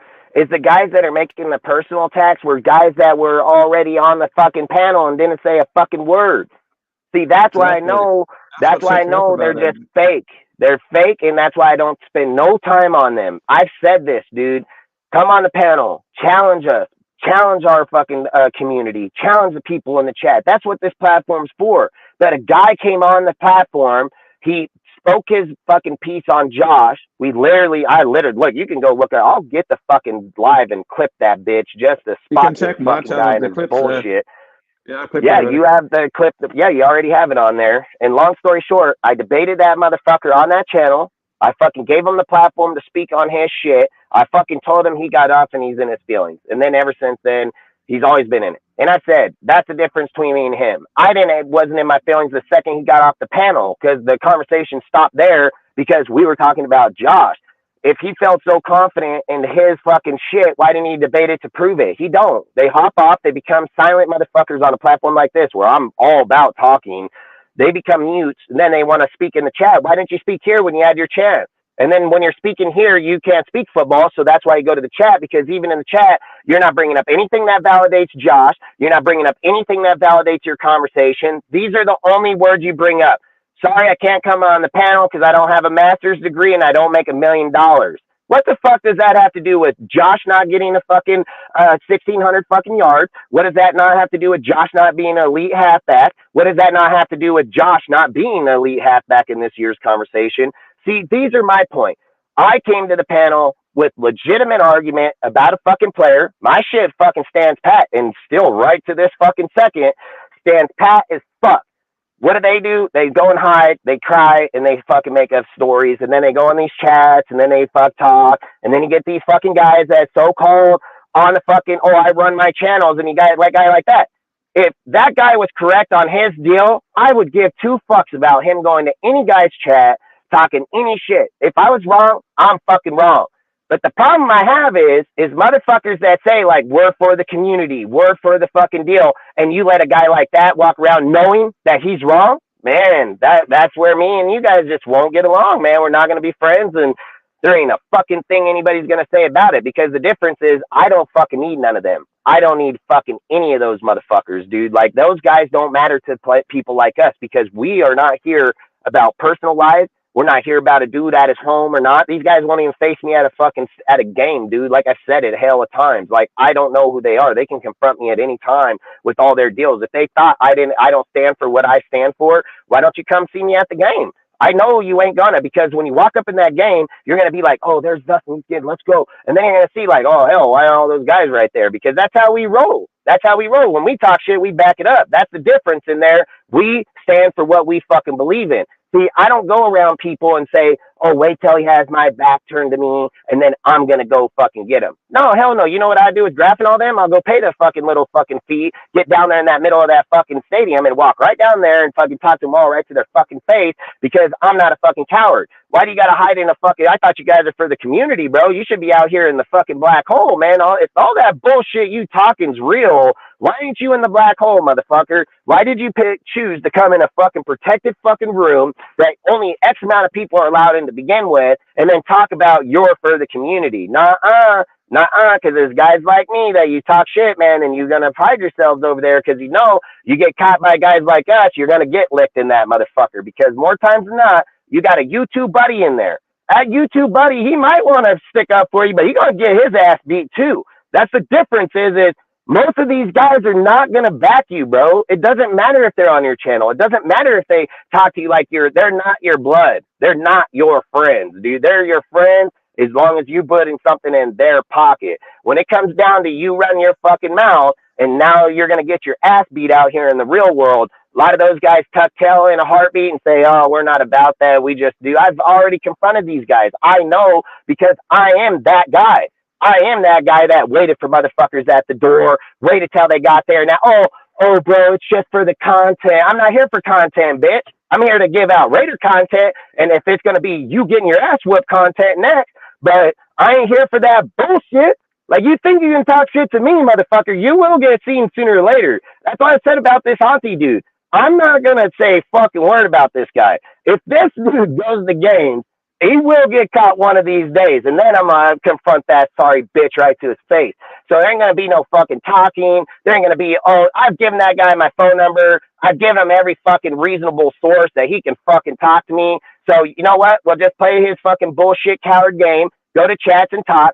guys that are making the personal attacks were guys that were already on the fucking panel and didn't say a fucking word. See, that's why I know. That's why I know they're just fake. They're fake, and that's why I don't spend no time on them. I've said this, dude. Come on the panel, challenge us, challenge our fucking community, challenge the people in the chat. That's what this platform's for. That a guy came on the platform, he spoke his fucking piece on Josh. I literally, look, you can go look at, I'll get the fucking live and clip that bitch just to spot this fucking guy and his bullshit. Yeah, you have the clip. You already have it on there. And long story short, I debated that motherfucker on that channel. I fucking gave him the platform to speak on his shit. I fucking told him he got off and he's in his feelings. And then ever since then, he's always been in it. And I said, that's the difference between me and him. Wasn't in my feelings the second he got off the panel, because the conversation stopped there because we were talking about Josh. If he felt so confident in his fucking shit, why didn't he debate it to prove it? He don't. They hop off. They become silent motherfuckers on a platform like this where I'm all about talking. They become mutes, and then they want to speak in the chat. Why didn't you speak here when you had your chance? And then when you're speaking here, you can't speak football, so that's why you go to the chat, because even in the chat, you're not bringing up anything that validates Josh. You're not bringing up anything that validates your conversation. These are the only words you bring up. Sorry, I can't come on the panel because I don't have a master's degree and I don't make $1 million. What the fuck does that have to do with Josh not getting a fucking 1,600 fucking yards? What does that not have to do with Josh not being an elite halfback? What does that not have to do with Josh not being an elite halfback in this year's conversation? See, these are my point. I came to the panel with legitimate argument about a fucking player. My shit fucking stands pat, and still right to this fucking second stands pat as fuck. What do? They go and hide, they cry, and they fucking make up stories, and then they go on these chats, and then they fuck talk, and then you get these fucking guys that so-called on the fucking, oh, I run my channels, and you got a guy like that. If that guy was correct on his deal, I would give two fucks about him going to any guy's chat, talking any shit. If I was wrong, I'm fucking wrong. But the problem I have is motherfuckers that say, like, we're for the community, we're for the fucking deal, and you let a guy like that walk around knowing that he's wrong, man, that's where me and you guys just won't get along, man. We're not going to be friends, and there ain't a fucking thing anybody's going to say about it, because the difference is I don't fucking need none of them. I don't need fucking any of those motherfuckers, dude. Like, those guys don't matter to people like us, because we are not here about personal lives. We're not here about a dude at his home or not. These guys won't even face me at a game, dude. Like I said it hell of times. Like, I don't know who they are. They can confront me at any time with all their deals. If they thought I don't stand for what I stand for, why don't you come see me at the game? I know you ain't gonna, because when you walk up in that game, you're gonna be like, oh, there's Dustin, kid, let's go. And then you're gonna see like, oh hell, why are all those guys right there? Because that's how we roll. That's how we roll. When we talk shit, we back it up. That's the difference in there. We stand for what we fucking believe in. See, I don't go around people and say, oh, wait till he has my back turned to me, and then I'm going to go fucking get him. No, hell no. You know what I do with drafting all them? I'll go pay the fucking little fucking fee, get down there in that middle of that fucking stadium and walk right down there and fucking talk to them all right to their fucking face, because I'm not a fucking coward. Why do you got to hide in a fucking, I thought you guys are for the community, bro. You should be out here in the fucking black hole, man. If all that bullshit you talking's real, why ain't you in the black hole, motherfucker? Why did you choose to come in a fucking protected fucking room that only X amount of people are allowed in to begin with, and then talk about you're for the community? Nuh-uh, because there's guys like me that you talk shit, man, and you're going to hide yourselves over there, because you know you get caught by guys like us, you're going to get licked in that motherfucker, because more times than not, you got a YouTube buddy in there. That YouTube buddy, he might want to stick up for you, but he's going to get his ass beat too. That's the difference is most of these guys are not going to back you, bro. It doesn't matter if they're on your channel. It doesn't matter if they talk to you like they're not your blood. They're not your friends, dude. They're your friends as long as you put in something in their pocket. When it comes down to you running your fucking mouth, and now you're going to get your ass beat out here in the real world, a lot of those guys tuck tail in a heartbeat and say, oh, we're not about that. We just do. I've already confronted these guys. I know, because I am that guy. I am that guy that waited for motherfuckers at the door, waited till they got there. Now, oh, bro, it's just for the content. I'm not here for content, bitch. I'm here to give out Raider content, and if it's going to be you getting your ass whooped content next, but I ain't here for that bullshit. Like, you think you can talk shit to me, motherfucker, you will get seen sooner or later. That's what I said about this Auntie dude. I'm not going to say fucking word about this guy. If this dude goes to games, he will get caught one of these days, and then I'm going to confront that sorry bitch right to his face. So there ain't going to be no fucking talking. There ain't going to be, oh, I've given that guy my phone number. I've given him every fucking reasonable source that he can fucking talk to me. So you know what? We'll just play his fucking bullshit coward game, go to chats and talk.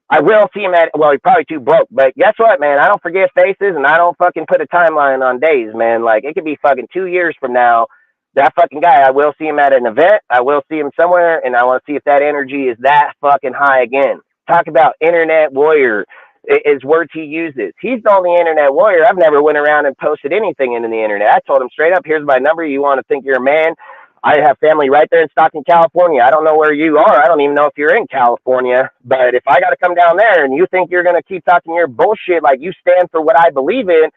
I will see him well, he's probably too broke, but guess what, man? I don't forget faces, and I don't fucking put a timeline on days, man. Like, it could be fucking 2 years from now. That fucking guy, I will see him at an event. I will see him somewhere, and I want to see if that energy is that fucking high again. Talk about internet warrior is words he uses. He's the only internet warrior. I've never went around and posted anything into the internet. I told him straight up, here's my number. You want to think you're a man? I have family right there in Stockton, California. I don't know where you are. I don't even know if you're in California. But if I got to come down there and you think you're going to keep talking your bullshit like you stand for what I believe in,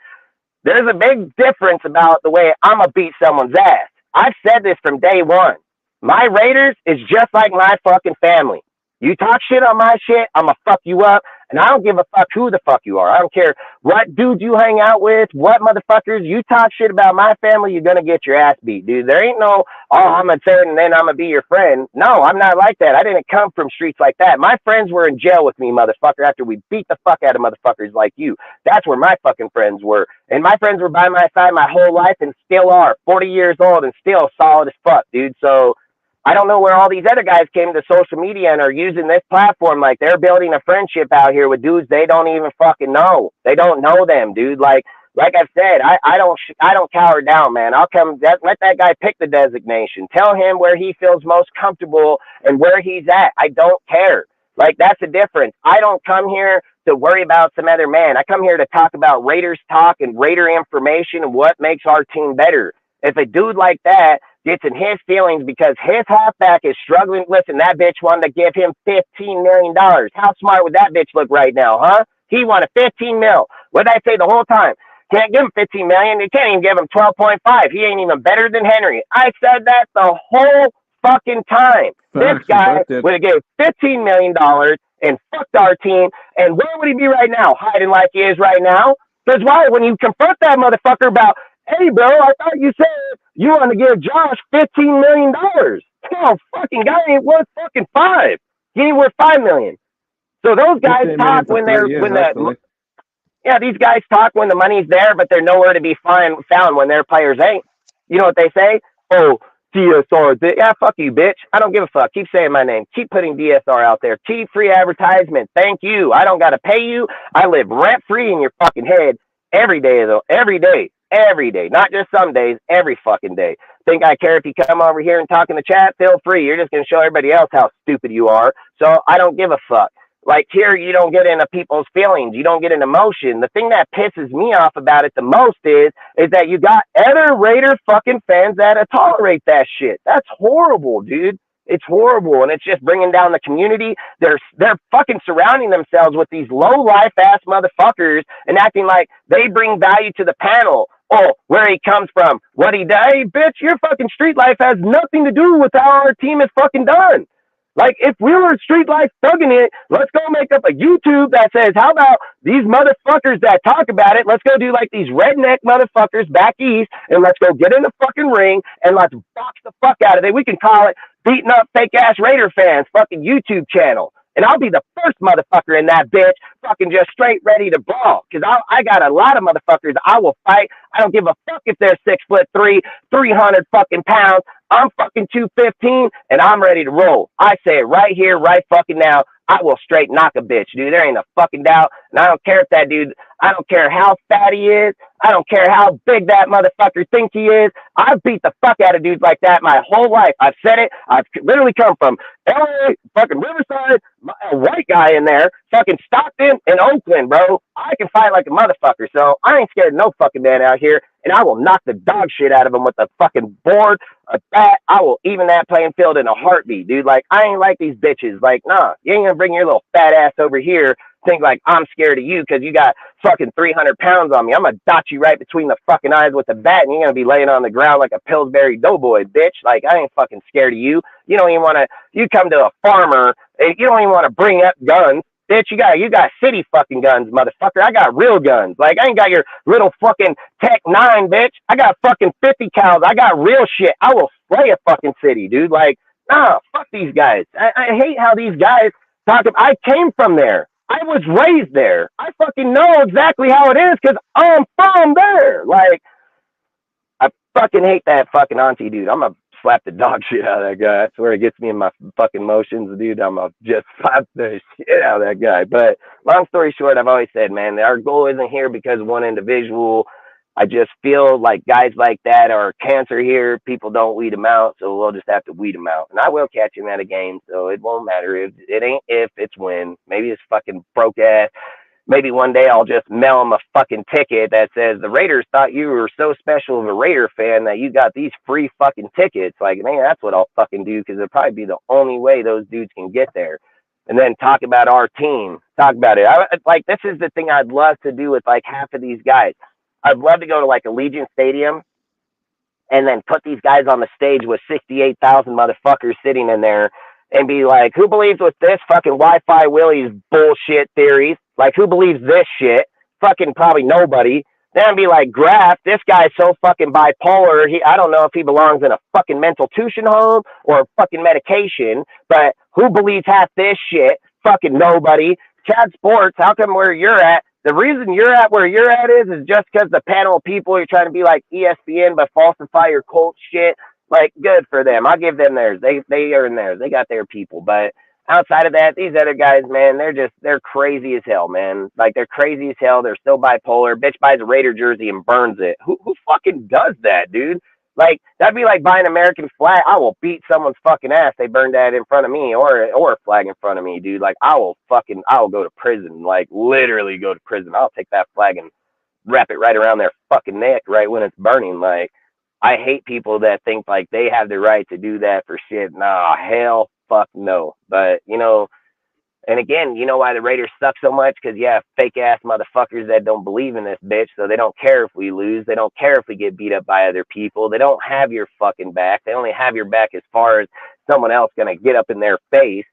there's a big difference about the way I'm going to beat someone's ass. I've said this from day one. My Raiders is just like my fucking family. You talk shit on my shit, I'm going to fuck you up. And I don't give a fuck who the fuck you are. I don't care what dude you hang out with, what motherfuckers. You talk shit about my family, you're going to get your ass beat, dude. There ain't no, oh, I'm going to turn and then I'm going to be your friend. No, I'm not like that. I didn't come from streets like that. My friends were in jail with me, motherfucker, after we beat the fuck out of motherfuckers like you. That's where my fucking friends were. And my friends were by my side my whole life and still are. 40 years old and still solid as fuck, dude. So I don't know where all these other guys came to social media and are using this platform like they're building a friendship out here with dudes they don't even fucking know. They don't know them, dude. Like I've said, I don't cower down, man. I'll come. Let that guy pick the designation. Tell him where he feels most comfortable and where he's at. I don't care. Like, that's the difference. I don't come here to worry about some other man. I come here to talk about Raiders talk and Raider information and what makes our team better. If a dude like that gets in his feelings because his halfback is struggling, listen, that bitch wanted to give him $15 million. How smart would that bitch look right now, huh? He wanted 15 mil. What did I say the whole time? Can't give him 15 million. You can't even give him 12.5. He ain't even better than Henry. I said that the whole fucking time. This Facts, we guy both did. would have gave $15 million and fucked our team. And where would he be right now? Hiding like he is right now? Because why? When you confront that motherfucker about, hey, bro, I thought you said you want to give Josh $15 million. Hell, fucking guy ain't worth fucking $5. He ain't worth $5 million. So those guys 15 million talk for when 3 they're years, when the actually. yeah, these guys talk when the money's there, but they're nowhere to be found when their players ain't. You know what they say? Oh, DSR. Yeah, fuck you, bitch. I don't give a fuck. Keep saying my name. Keep putting DSR out there. Keep free advertisement. Thank you. I don't got to pay you. I live rent free in your fucking head every day, though. Every day. Every day. Not just some days. Every fucking day. Think I care if you come over here and talk in the chat? Feel free. You're just going to show everybody else how stupid you are. So I don't give a fuck. Like here, you don't get into people's feelings. You don't get an emotion. The thing that pisses me off about it the most is that you got other Raider fucking fans that tolerate that shit. That's horrible, dude. It's horrible, and it's just bringing down the community. They're fucking surrounding themselves with these low life ass motherfuckers and acting like they bring value to the panel. Oh, where he comes from, what he does. Hey, bitch, your fucking street life has nothing to do with how our team is fucking done. Like, if we were street life thugging it, let's go make up a YouTube that says, how about these motherfuckers that talk about it? Let's go do like these redneck motherfuckers back east, and let's go get in the fucking ring, and let's box the fuck out of it. We can call it Beating Up Fake Ass Raider Fans fucking YouTube channel. And I'll be the first motherfucker in that bitch fucking just straight ready to brawl. Because I got a lot of motherfuckers I will fight. I don't give a fuck if they're 6'3", 300 fucking pounds. I'm fucking 215 and I'm ready to roll. I say it right here, right fucking now. I will straight knock a bitch, dude. There ain't a fucking doubt. And I don't care if that dude, I don't care how fat he is. I don't care how big that motherfucker thinks he is. I've beat the fuck out of dudes like that my whole life. I've said it. I've literally come from LA, fucking Riverside, a white guy in there, fucking Stockton and Oakland, bro. I can fight like a motherfucker. So I ain't scared of no fucking man out here. And I will knock the dog shit out of him with a fucking board, a bat. I will even that playing field in a heartbeat, dude. Like, I ain't like these bitches. Like, nah, you ain't gonna bring your little fat ass over here, think like I'm scared of you because you got fucking 300 pounds on me. I'm gonna dot you right between the fucking eyes with the bat, and you're gonna be laying on the ground like a Pillsbury Doughboy, bitch. Like, I ain't fucking scared of you. You don't even wanna, you come to a farmer, and you don't even wanna bring up guns. Bitch, you got city fucking guns, motherfucker. I got real guns. Like, I ain't got your little fucking Tech 9, bitch. I got fucking 50 cals. I got real shit. I will slay a fucking city, dude. Like, nah, fuck these guys. I hate how these guys talk. I came from there. I was raised there. I fucking know exactly how it is because I'm from there. Like, I fucking hate that fucking auntie, dude. I'm gonna slap the dog shit out of that guy. I swear it gets me in my fucking motions, dude. I'm gonna just slap the shit out of that guy. But long story short, I've always said, man, our goal isn't here because of one individual. I just feel like guys like that are cancer here. People don't weed them out, so we'll just have to weed them out. And I will catch him at a game, so it won't matter. It ain't if, it's when. Maybe it's fucking broke ass. Maybe one day I'll just mail him a fucking ticket that says the Raiders thought you were so special of a Raider fan that you got these free fucking tickets. Like, man, that's what I'll fucking do because it'll probably be the only way those dudes can get there. And then talk about our team. Talk about it. Like, this is the thing I'd love to do with like half of these guys. I'd love to go to like Allegiant Stadium and then put these guys on the stage with 68,000 motherfuckers sitting in there and be like, who believes with this fucking Wi-Fi Willie's bullshit theories? Like, who believes this shit? Fucking probably nobody. Then I'd be like, Graf, this guy's so fucking bipolar. I don't know if he belongs in a fucking mental institution home or fucking medication, but who believes half this shit? Fucking nobody. Chad Sports, how come where you're at? The reason you're at where you're at is just because the panel of people are trying to be like ESPN but falsify your cult shit. Like, good for them. I'll give them theirs. They earn theirs. They got their people. But outside of that, these other guys, man, they're crazy as hell, man. Like, they're crazy as hell. They're so bipolar. Bitch buys a Raider jersey and burns it. Who fucking does that, dude? Like, that'd be like buying an American flag. I will beat someone's fucking ass. They burned that in front of me or a flag in front of me, dude. Like, I will go to prison. Like, literally go to prison. I'll take that flag and wrap it right around their fucking neck right when it's burning. Like, I hate people that think like they have the right to do that for shit. Nah, hell, fuck no. But, you know, And again, you know why the Raiders suck so much? Because you have fake-ass motherfuckers that don't believe in this bitch, so they don't care if we lose. They don't care if we get beat up by other people. They don't have your fucking back. They only have your back as far as someone else going to get up in their face.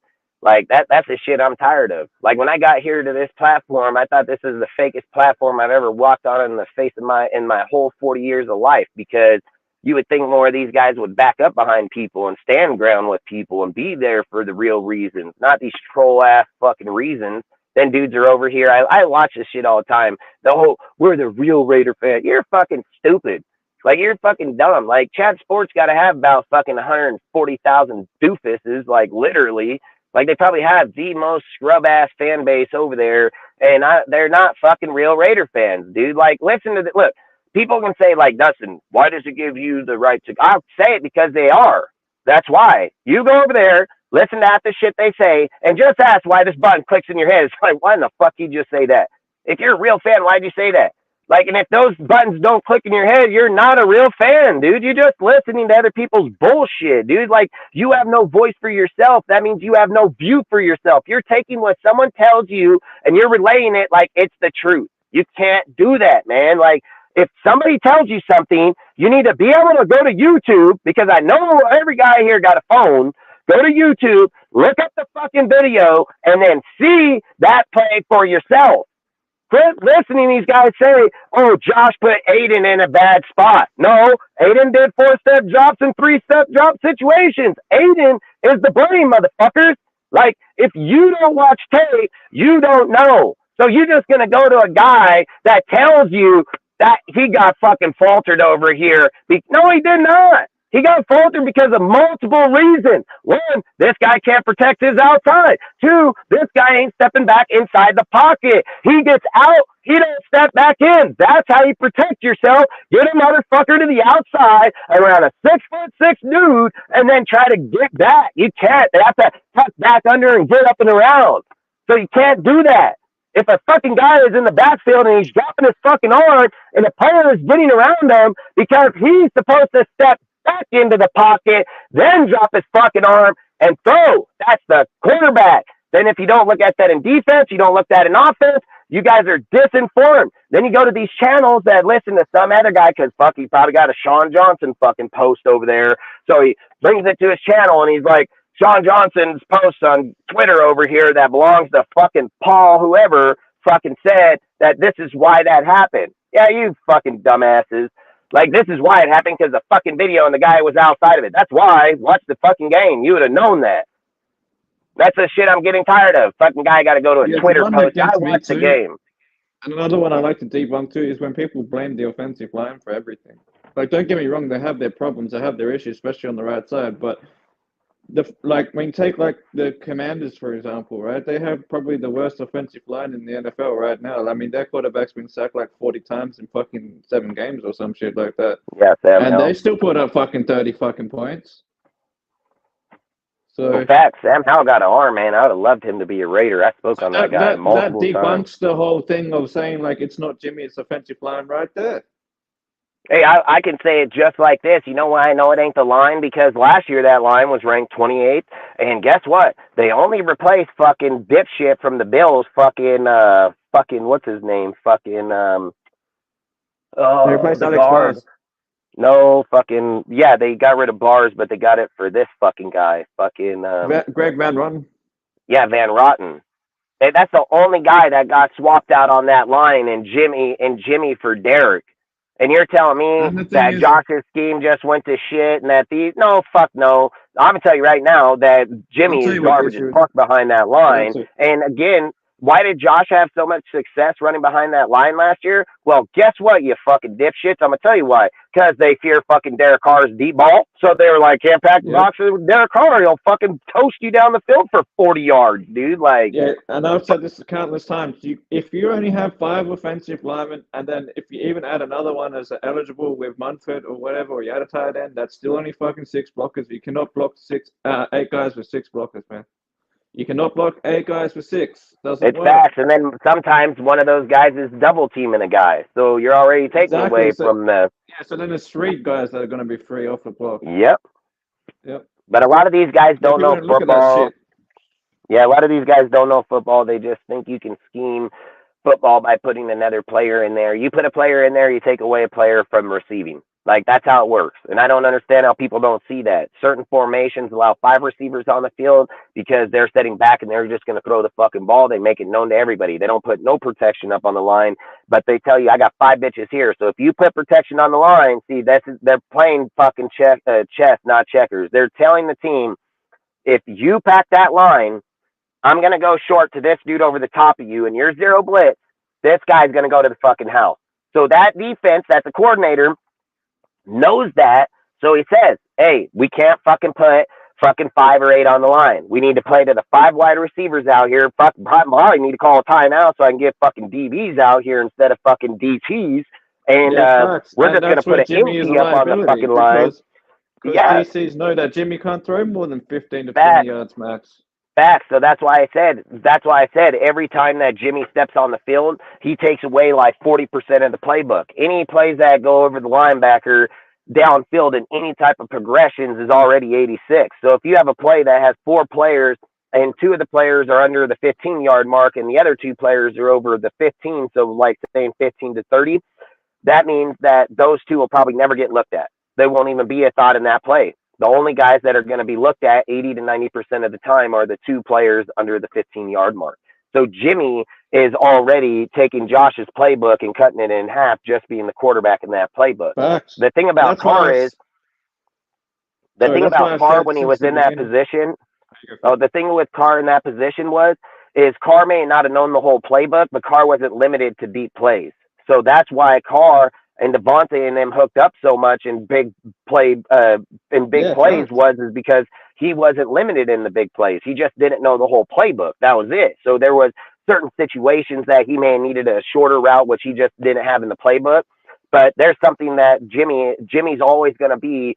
Like, that's the shit I'm tired of. Like, when I got here to this platform, I thought this is the fakest platform I've ever walked on in the face of my whole 40 years of life, because you would think more of these guys would back up behind people and stand ground with people and be there for the real reasons, not these troll ass fucking reasons. Then dudes are over here. I watch this shit all the time. The whole, we're the real Raider fan. You're fucking stupid. Like, you're fucking dumb. Like, Chad Sports got to have about fucking 140,000 doofuses, like, literally. Like, they probably have the most scrub-ass fan base over there, and they're not fucking real Raider fans, dude. Like, listen to look, people can say, like, Dustin, why does it give you the right to... I'll say it because they are. That's why. You go over there, listen to half the shit they say, and just ask why this button clicks in your head. It's like, why in the fuck you just say that? If you're a real fan, why'd you say that? Like, and if those buttons don't click in your head, you're not a real fan, dude. You're just listening to other people's bullshit, dude. Like, you have no voice for yourself. That means you have no view for yourself. You're taking what someone tells you and you're relaying it like it's the truth. You can't do that, man. Like, if somebody tells you something, you need to be able to go to YouTube, because I know every guy here got a phone. Go to YouTube, look up the fucking video, and then see that play for yourself. Quit listening to these guys say, oh, Josh put Aiden in a bad spot. No, Aiden did 4-step drops and 3-step drop situations. Aiden is the blame, motherfuckers. Like, if you don't watch tape, you don't know. So you're just going to go to a guy that tells you that he got fucking faltered over here. No, he did not. He got faltered because of multiple reasons. One, this guy can't protect his outside. Two, this guy ain't stepping back inside the pocket. He gets out, he don't step back in. That's how you protect yourself. Get a motherfucker to the outside around a 6'6" dude and then try to get back. You can't. They have to tuck back under and get up and around. So you can't do that. If a fucking guy is in the backfield and he's dropping his fucking arm and the player is getting around him because he's supposed to step back into the pocket, then drop his fucking arm and throw. That's the quarterback. Then if you don't look at that in defense, you don't look at that in offense, you guys are disinformed. Then you go to these channels that listen to some other guy because fuck, he probably got a Sean Johnson fucking post over there. So he brings it to his channel and he's like, Sean Johnson's post on Twitter over here that belongs to fucking Paul whoever fucking said that this is why that happened. Yeah, you fucking dumbasses. Like, this is why it happened because the fucking video and the guy was outside of it. That's why. Watch the fucking game. You would have known that. That's the shit I'm getting tired of. Fucking guy got to go to a Twitter post. I watched the game. And another one I like to debunk too is when people blame the offensive line for everything. Like, don't get me wrong, they have their problems, they have their issues, especially on the right side. But when you take like the Commanders for example, right? They have probably the worst offensive line in the NFL right now. I mean, their quarterback's been sacked like 40 times in fucking 7 games or some shit like that. Yeah, Sam. And they still put up fucking 30 fucking points. So in fact, Sam Howell got an arm, man. I would have loved him to be a Raider. I spoke on that guy multiple times. That debunks the whole thing of saying like it's not Jimmy, it's offensive line right there. Hey, I can say it just like this. You know why I know it ain't the line? Because last year that line was ranked 28th, and guess what? They only replaced fucking dipshit from the Bills, fucking what's his name? Fucking they replaced Alex Bars. No, fucking yeah, they got rid of Bars, but they got it for this fucking guy, fucking Greg Van Roten. Yeah, Van Roten. Hey, that's the only guy that got swapped out on that line, and Jimmy for Derek. And you're telling me that Josh's scheme just went to shit and that no, fuck no. I'm going to tell you right now that Jimmy is garbage as fuck behind that line. And again, why did Josh have so much success running behind that line last year? Well, guess what, you fucking dipshits? I'm going to tell you why. Because they fear fucking Derek Carr's deep ball. So they were like, can't pack the box with Derek Carr. He'll fucking toast you down the field for 40 yards, dude. Like, yeah, and I've said this countless times. If you only have 5 offensive linemen, and then if you even add another one as eligible with Munford or whatever, or you add a tight end, that's still only fucking 6 blockers. You cannot block 8 guys with 6 blockers, man. You cannot block 8 guys with 6. It's fast, and then sometimes one of those guys is double teaming a guy, so you're already taking away from the. Yeah, so then there's 3 guys that are going to be free off the block. Yep. Yep. But a lot of these guys don't know football. Yeah, a lot of these guys don't know football. They just think you can scheme football by putting another player in there. You put a player in there, you take away a player from receiving. Like, that's how it works. And I don't understand how people don't see that. Certain formations allow 5 receivers on the field because they're sitting back and they're just going to throw the fucking ball. They make it known to everybody. They don't put no protection up on the line, but they tell you, I got 5 bitches here. So if you put protection on the line, see, they're playing fucking chess, not checkers. They're telling the team, if you pack that line, I'm going to go short to this dude over the top of you, and you're zero blitz. This guy's going to go to the fucking house. So that defense, that the coordinator knows that. So he says, hey, we can't fucking put fucking 5 or 8 on the line. We need to play to the 5 wide receivers out here. Fuck, probably need to call a timeout so I can get fucking DBs out here instead of fucking DTs. And we're just going to put an empty up on the fucking line. Because Yeah. DCs know that Jimmy can't throw more than 15 to 20 yards max. Back. So that's why I said every time that Jimmy steps on the field, he takes away like 40% of the playbook. Any plays that go over the linebacker downfield in any type of progressions is already 86. So if you have a play that has 4 players and 2 of the players are under the 15-yard mark and the other 2 players are over the 15, so like saying 15 to 30, that means that those 2 will probably never get looked at. They won't even be a thought in that play. The only guys that are going to be looked at 80 to 90% of the time are the 2 players under the 15-yard mark. So Jimmy is already taking Josh's playbook and cutting it in half, just being the quarterback in that playbook. Facts. The thing about Carr is, when he was in that position, the thing with Carr in that position is Carr may not have known the whole playbook, but Carr wasn't limited to deep plays. So that's why Carr and Devontae and them hooked up so much in big plays is because he wasn't limited in the big plays. He just didn't know the whole playbook. That was it. So there was certain situations that he may have needed a shorter route, which he just didn't have in the playbook. But there's something that Jimmy's always going to be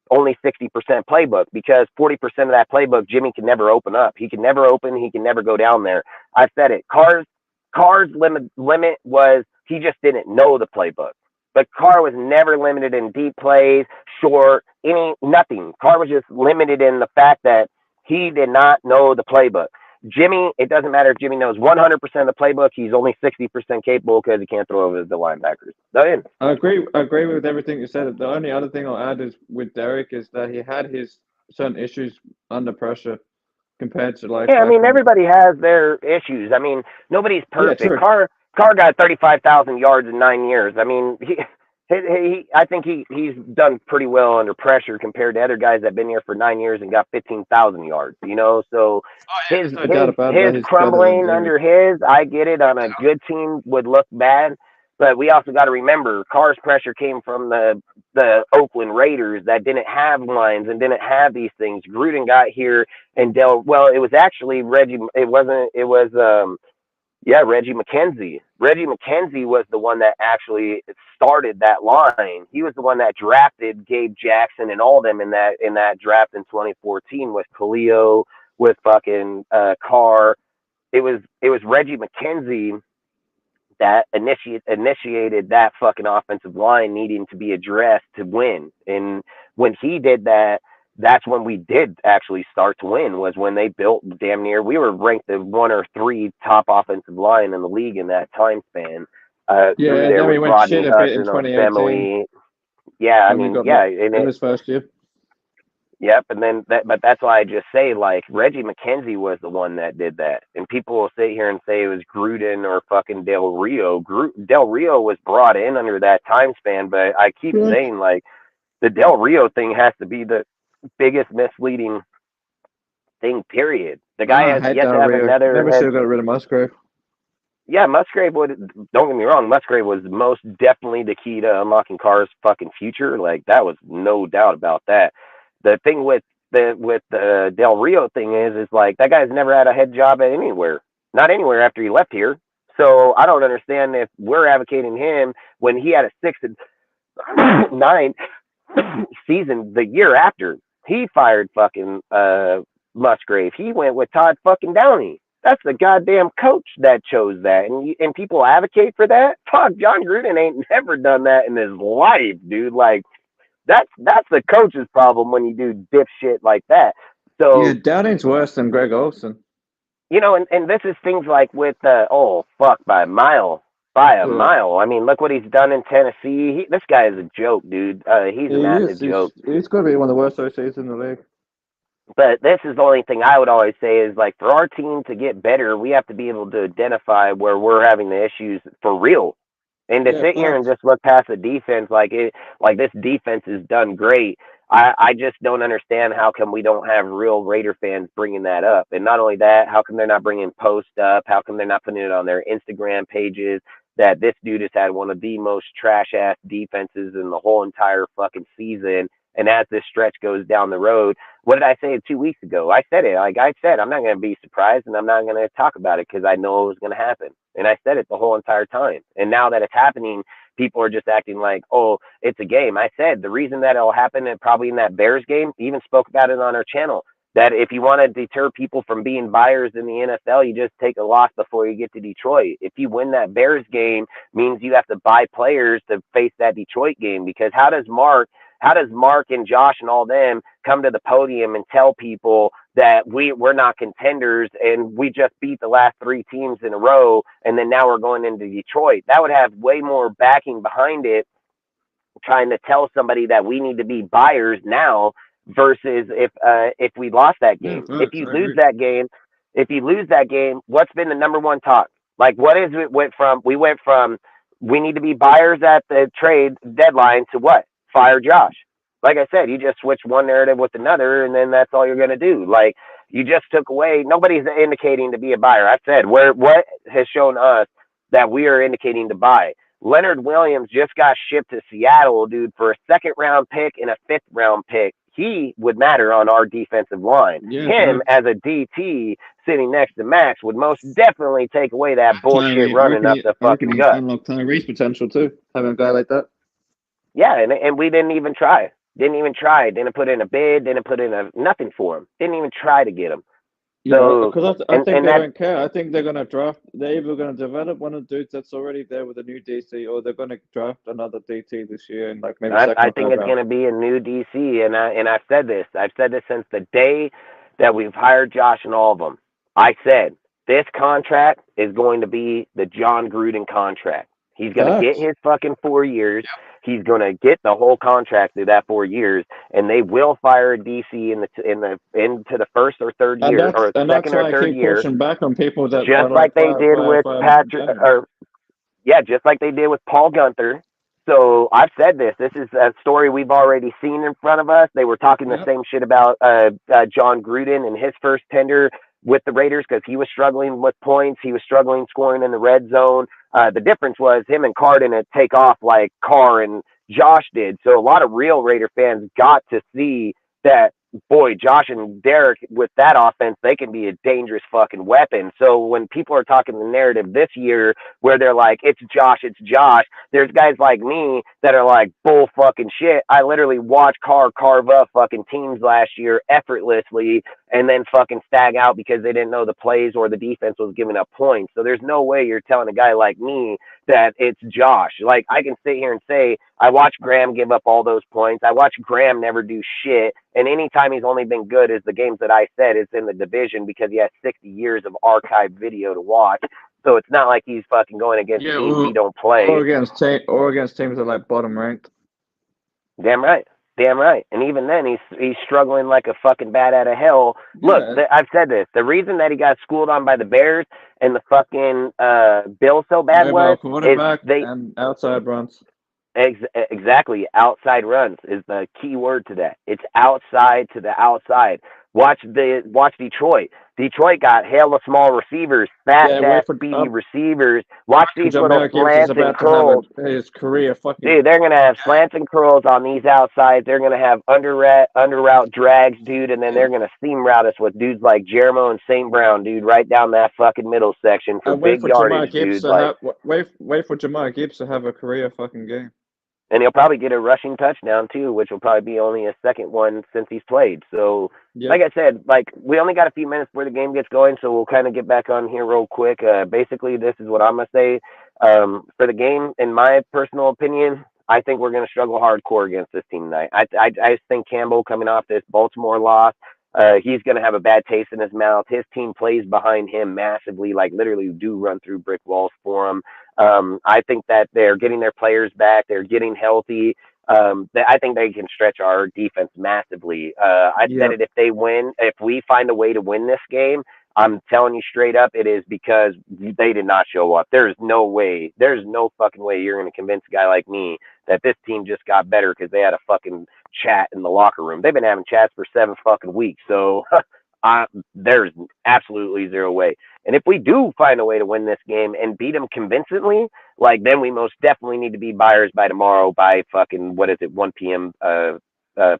only 60% playbook, because 40% of that playbook Jimmy can never open up. He can never open. He can never go down there. I said it. Carr's limit was he just didn't know the playbook. But Carr was never limited in deep plays, short, nothing. Carr was just limited in the fact that he did not know the playbook. Jimmy, it doesn't matter if Jimmy knows 100% of the playbook. He's only 60% capable because he can't throw over the linebackers. I agree with everything you said. The only other thing I'll add is with Derek is that he had his certain issues under pressure compared to like. Yeah, I mean, everybody has their issues. I mean, nobody's perfect. Yeah, Carr got 35,000 yards in 9 years. I mean, I think he's done pretty well under pressure compared to other guys that've been here for 9 years and got 15,000 yards. You know, so his crumbling under his, I get it. On a good team would look bad, but we also got to remember Carr's pressure came from the Oakland Raiders that didn't have lines and didn't have these things. Gruden got here and it was actually Reggie. Reggie McKenzie. Reggie McKenzie was the one that actually started that line. He was the one that drafted Gabe Jackson and all them in that draft in 2014 with Khalil, with fucking Carr. It was Reggie McKenzie that initiated that fucking offensive line needing to be addressed to win. And when he did that, that's when we did actually start to win, was when they built damn near, we were ranked the 1 or 3 top offensive line in the league in that time span. And then we went shit a bit in 2018. Yeah, I mean, in his first year. Yep, and then but that's why I just say, like, Reggie McKenzie was the one that did that, and people will sit here and say it was Gruden or fucking Del Rio. Del Rio was brought in under that time span, but I keep saying, like, the Del Rio thing has to be the biggest misleading thing, period. The guy has yet to have another. Never should have got rid of Musgrave. Yeah, Musgrave would. Don't get me wrong, Musgrave was most definitely the key to unlocking Carr's fucking future. Like, that was no doubt about that. The thing with the Del Rio thing is like, that guy's never had a head job at anywhere, not anywhere after he left here. So I don't understand if we're advocating him when he had a 6-9 season the year after. He fired fucking Musgrave. He went with Todd fucking Downey. That's the goddamn coach that chose that. And people advocate for that? Fuck, John Gruden ain't never done that in his life, dude. Like, that's the coach's problem when you do dipshit like that. So Yeah, Downing's worse than Greg Olson. you know, and this is things like with oh fuck by a mile. By a mile. I mean, look what he's done in Tennessee. This guy is a joke, dude. He's a He massive is. joke. He's got to be one of the worst OCs in the league. But this is the only thing I would always say is like for our team to get better, we have to be able to identify where we're having the issues for real. And to sit here and just look past the defense like this defense is done great. I just don't understand how come we don't have real Raider fans bringing that up. And not only that, how come they're not bringing posts up? How come they're not putting it on their Instagram pages that this dude has had one of the most trash ass defenses in the whole entire fucking season? And as this stretch goes down the road, what did I say 2 weeks ago? I said it. Like I said, I'm not going to be surprised and I'm not going to talk about it because I know it was going to happen. And I said it the whole entire time. And now that it's happening, people are just acting like, oh, it's a game. I said the reason that it'll happen and probably in that Bears game, even spoke about it on our channel, that if you want to deter people from being buyers in the NFL, you just take a loss before you get to Detroit. If you win that Bears game, means you have to buy players to face that Detroit game. Because how does Mark and Josh and all them come to the podium and tell people that we're not contenders and we just beat the last 3 teams in a row and then now we're going into Detroit? That would have way more backing behind it, trying to tell somebody that we need to be buyers now versus if we lost that game. If you lose that game, what's been the number one talk? Like what is it we went from we need to be buyers at the trade deadline to what? Fire Josh. Like I said, you just switch one narrative with another, and then that's all you're going to do. Like, you just took away, nobody's indicating to be a buyer. I said, what has shown us that we are indicating to buy? Leonard Williams just got shipped to Seattle, dude, for a 2nd-round pick and a 5th-round pick. He would matter on our defensive line. Him as a DT sitting next to Max would most definitely take away that bullshit running up the fucking gut. Unlock Tyree's potential too, having a guy like that. Yeah, and we didn't even try. Didn't put in a bid. Didn't put in nothing for him. Didn't even try to get him. So, because I think they don't care. I think they're going to draft. They're either going to develop one of the dudes that's already there with a new DC, or they're going to draft another DT this year, and like maybe. I think it's going to be a new DC, and I've said this. I've said this since the day that we've hired Josh and all of them. I said this contract is going to be the John Gruden contract. He's going to get his fucking 4 years. Yep. He's going to get the whole contract through that 4 years, and they will fire a DC into the 1st or 3rd year, or 2nd or 3rd year. Pushing back on people that just like they did with Patrick, just like they did with Paul Gunther. So I've said this. This is a story we've already seen in front of us. They were talking the same shit about John Gruden and his first tender with the Raiders because he was struggling with points. He was struggling scoring in the red zone. The difference was him and Carr didn't take off like Carr and Josh did. So a lot of real Raider fans got to see that, boy, Josh and Derek, with that offense, they can be a dangerous fucking weapon. So when people are talking the narrative this year where they're like, it's Josh, there's guys like me that are like, bull fucking shit. I literally watched Carr carve up fucking teams last year effortlessly and then fucking stag out because they didn't know the plays or the defense was giving up points. So there's no way you're telling a guy like me that it's Josh. Like, I can sit here and say, I watched Graham give up all those points. I watched Graham never do shit. And anytime he's only been good is the games that I said is in the division because he has 60 years of archived video to watch. So it's not like he's fucking going against teams he don't play. Or against teams that are like bottom ranked. Damn right. And even then, he's struggling like a fucking bat out of hell. Look, I've said this. The reason that he got schooled on by the Bears and the fucking Bills so bad was and outside runs. Exactly. Outside runs is the key word to that. It's outside to the outside. Watch Detroit. Detroit got hell of small receivers, fast, speedy receivers. Watch these little slants and curls. His career fucking. Dude, they're going to have slants and curls on these outsides. They're going to have under route drags, dude, and then they're going to seam route us with dudes like Jeremo and St. Brown, dude, right down that fucking middle section for big yardage, dude. Wait for Jamar Gibbs to have a career fucking game. And he'll probably get a rushing touchdown, too, which will probably be only his second one since he's played. So, like I said, we only got a few minutes before the game gets going, so we'll kind of get back on here real quick. Basically, this is what I'm going to say. For the game, in my personal opinion, I think we're going to struggle hardcore against this team tonight. I just think Campbell coming off this Baltimore loss, he's going to have a bad taste in his mouth. His team plays behind him massively, like literally do run through brick walls for him. I think that they're getting their players back. They're getting healthy. I think they can stretch our defense massively. I said it, if we find a way to win this game, I'm telling you straight up, it is because they did not show up. There's no fucking way you're going to convince a guy like me that this team just got better because they had a fucking chat in the locker room. They've been having chats for 7 fucking weeks. So there's absolutely zero way. And if we do find a way to win this game and beat them convincingly, like then we most definitely need to be buyers by tomorrow by fucking, 1 p.m.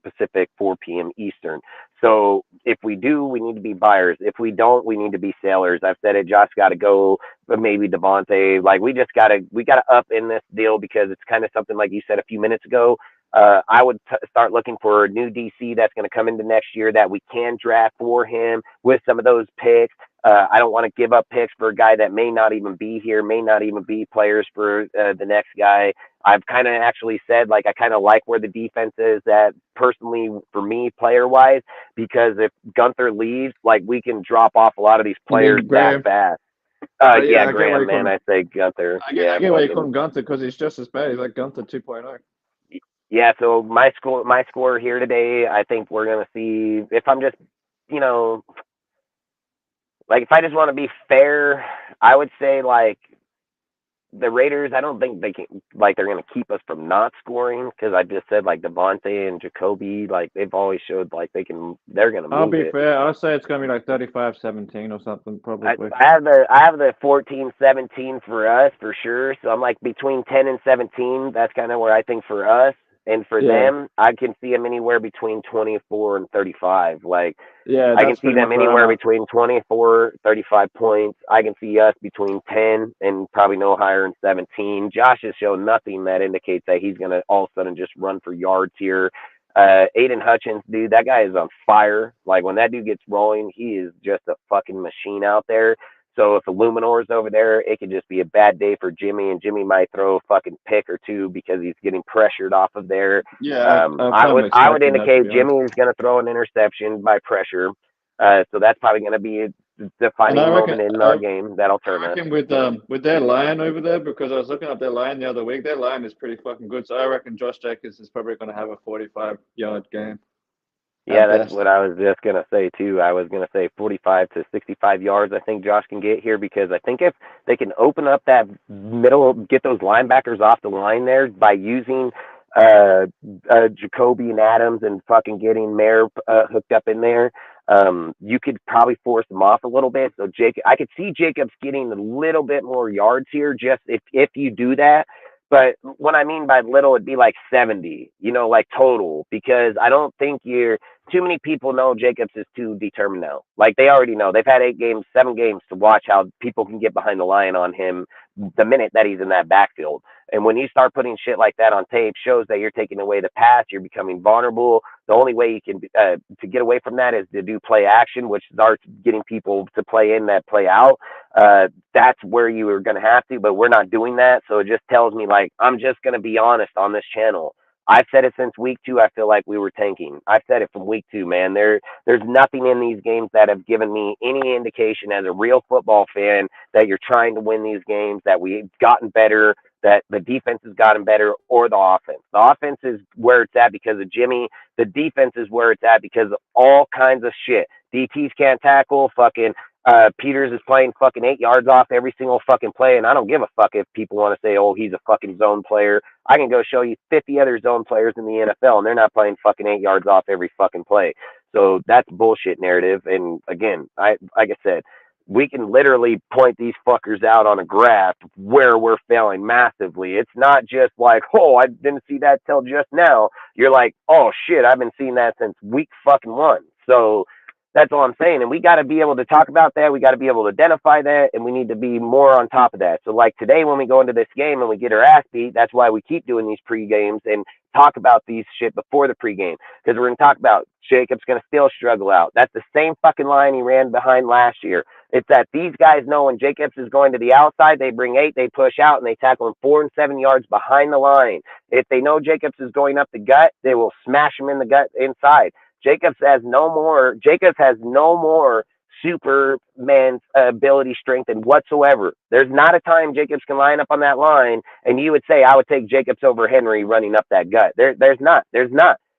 Pacific, 4 p.m. Eastern. So if we do, we need to be buyers. If we don't, we need to be sellers. I've said it. Josh got to go, but maybe Devontae. Like we gotta up in this deal because it's kind of something like you said a few minutes ago. I would start looking for a new DC that's going to come into next year that we can draft for him with some of those picks. I don't want to give up picks for a guy that may not even be here, may not even be players for the next guy. I've kind of actually said, like, I kind of like where the defense is at personally for me, player-wise, because if Gunther leaves, like, we can drop off a lot of these players that fast. Yeah, Graham, man, I say Gunther. I get why you call him Gunther because he's just as bad. He's like Gunther 2.0. Yeah, so my score here today, I think we're going to see, if I'm just, like, if I just want to be fair, I would say, like, the Raiders, I don't think they can, like, they're going to keep us from not scoring because I just said, like, Devontae and Jacoby, like, they've always showed, like, they're going to move I'll be it. fair. I'll say it's going to be like 35-17 or something, probably. I have the 14-17 for us, for sure. So I'm, like, between 10 and 17. That's kind of where I think for us. And for them, I can see them anywhere between 24 and 35. Like, I can see them anywhere between 24, 35 points. I can see us between 10 and probably no higher than 17. Josh has shown nothing that indicates that he's going to all of a sudden just run for yards here. Aiden Hutchins, dude, that guy is on fire. Like, when that dude gets rolling, he is just a fucking machine out there. So if Illuminor's over there, it could just be a bad day for Jimmy, and Jimmy might throw a fucking pick or two because he's getting pressured off of there. Yeah, I would indicate Jimmy is going to throw an interception by pressure. So that's probably going to be a defining moment in our game that'll turn us. With their line over there, because I was looking up their line the other week, their line is pretty fucking good. So I reckon Josh Jacobs is probably going to have a 45-yard game. Yeah, that's what I was just going to say, too. I was going to say 45 to 65 yards I think Josh can get here because I think if they can open up that middle, get those linebackers off the line there by using Jacoby and Adams and fucking getting Mayer hooked up in there, you could probably force them off a little bit. So I could see Jacobs getting a little bit more yards here just if you do that. But what I mean by little, it'd be like 70, like total, because I don't think too many people know Jacobs is too determined now. Like they already know. They've had 7 games to watch how people can get behind the line on him the minute that he's in that backfield. And when you start putting shit like that on tape, shows that you're taking away the pass, you're becoming vulnerable. The only way you can to get away from that is to do play action, which starts getting people to play in that play out. That's where you are going to have to, but we're not doing that. So it just tells me, like, I'm just going to be honest on this channel. I've said it since week 2. I feel like we were tanking. I've said it from week 2, man. There's nothing in these games that have given me any indication as a real football fan that you're trying to win these games, that we've gotten better, that the defense has gotten better, or the offense. The offense is where it's at because of Jimmy. The defense is where it's at because of all kinds of shit. DTs can't tackle. Fucking Peters is playing fucking 8 yards off every single fucking play, and I don't give a fuck if people want to say, oh, he's a fucking zone player. I can go show you 50 other zone players in the NFL, and they're not playing fucking 8 yards off every fucking play. So that's bullshit narrative. And again, like I said, we can literally point these fuckers out on a graph where we're failing massively. It's not just like, oh, I didn't see that till just now. You're like, oh shit, I've been seeing that since week fucking 1. So that's all I'm saying. And we got to be able to talk about that. We got to be able to identify that. And we need to be more on top of that. So like today, when we go into this game and we get our ass beat, that's why we keep doing these pre-games and talk about these shit before the pregame. Because we're going to talk about Jacobs going to still struggle out. That's the same fucking line he ran behind last year. It's that these guys know when Jacobs is going to the outside, they bring 8, they push out, and they tackle him 4 and 7 yards behind the line. If they know Jacobs is going up the gut, they will smash him in the gut inside. Jacobs has no more Superman's ability, strength, and whatsoever. There's not a time Jacobs can line up on that line and you would say, I would take Jacobs over Henry running up that gut. There's not.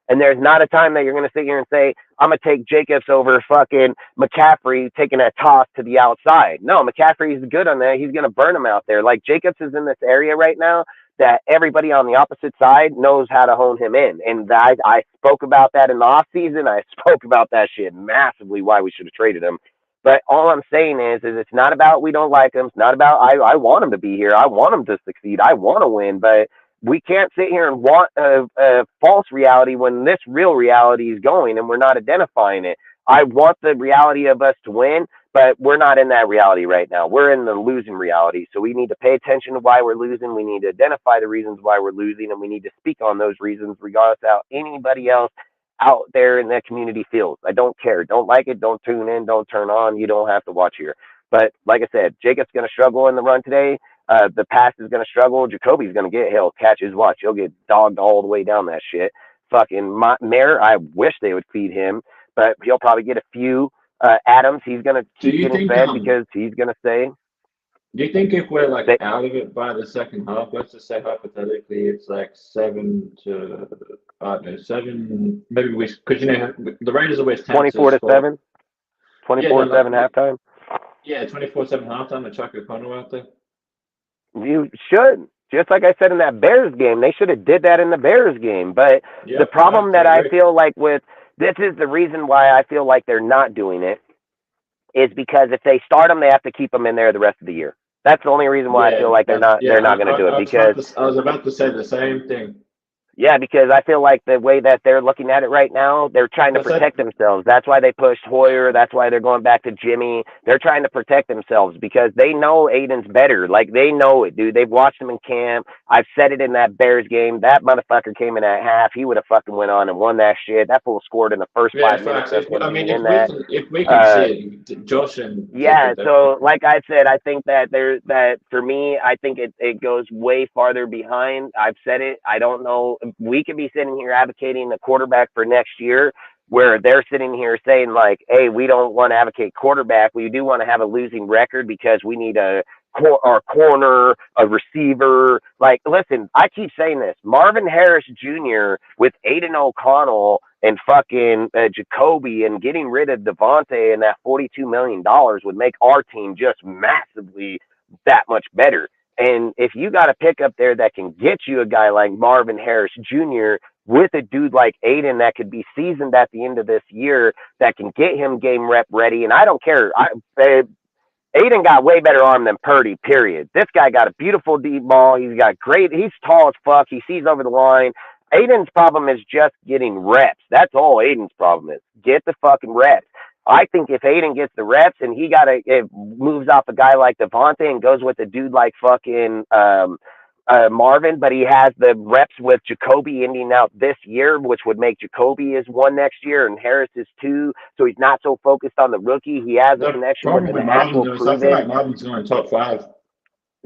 And there's not a time that you're going to sit here and say, I'm going to take Jacobs over fucking McCaffrey taking a toss to the outside. No, McCaffrey's good on that. He's going to burn him out there. Like, Jacobs is in this area right now that everybody on the opposite side knows how to hone him in. And I spoke about that in the offseason. I spoke about that shit massively, why we should have traded him. But all I'm saying is it's not about we don't like him. It's not about I want him to be here. I want him to succeed. I want to win. But we can't sit here and want a false reality when this real reality is going and we're not identifying it. I want the reality of us to win, but we're not in that reality right now. We're in the losing reality. So we need to pay attention to why we're losing. We need to identify the reasons why we're losing, and we need to speak on those reasons regardless of how anybody else out there in that community feels. I don't care. Don't like it. Don't tune in. Don't turn on. You don't have to watch here. But like I said, Jacob's going to struggle in the run today. The pass is going to struggle. Jacoby's going to he'll catch his watch. He'll get dogged all the way down that shit. Fucking Mayer, I wish they would feed him, but he'll probably get a few. Adams, he's going to keep getting fed because he's going to say. Do you think if we're like out of it by the second half, let's just say hypothetically it's like 7 to, I don't know, 7, maybe because the Raiders always 24-7? 24-7 halftime? Yeah, 24-7 halftime and Chuck O'Connell out there. You should. Just like I said in that Bears game, they should have did that in the Bears game. But the problem that I feel like with this is the reason why I feel like they're not doing it is because if they start them, they have to keep them in there the rest of the year. That's the only reason why I feel like they're not going to do it. Because I was about to say the same thing. Yeah, because I feel like the way that they're looking at it right now, they're trying to protect themselves. That's why they pushed Hoyer. That's why they're going back to Jimmy. They're trying to protect themselves because they know Aiden's better. Like, they know it, dude. They've watched him in camp. I've said it in that Bears game. That motherfucker came in at half. He would have fucking went on and won that shit. That fool scored in the first 5 minutes. If we can see it, Josh and so like I said, I think that for me, I think it goes way farther behind. I've said it. I don't know. We could be sitting here advocating the quarterback for next year where they're sitting here saying like, hey, we don't want to advocate quarterback. We do want to have a losing record because we need our corner, a receiver. Like, listen, I keep saying this. Marvin Harris Jr. with Aiden O'Connell and fucking Jacoby and getting rid of Devontae and that $42 million would make our team just massively that much better. And if you got a pick up there that can get you a guy like Marvin Harris Jr. with a dude like Aiden that could be seasoned at the end of this year, that can get him game rep ready. And I don't care. Aiden got way better arm than Purdy, period. This guy got a beautiful deep ball. He's tall as fuck. He sees over the line. Aiden's problem is just getting reps. That's all Aiden's problem is. Get the fucking reps. I think if Aiden gets the reps and it moves off a guy like Devontae and goes with a dude like fucking Marvin, but he has the reps with Jacoby ending out this year, which would make Jacoby is 1 next year and Harris is 2. So he's not so focused on the rookie. He has a connection with an actual proven. I feel like Marvin's going top 5.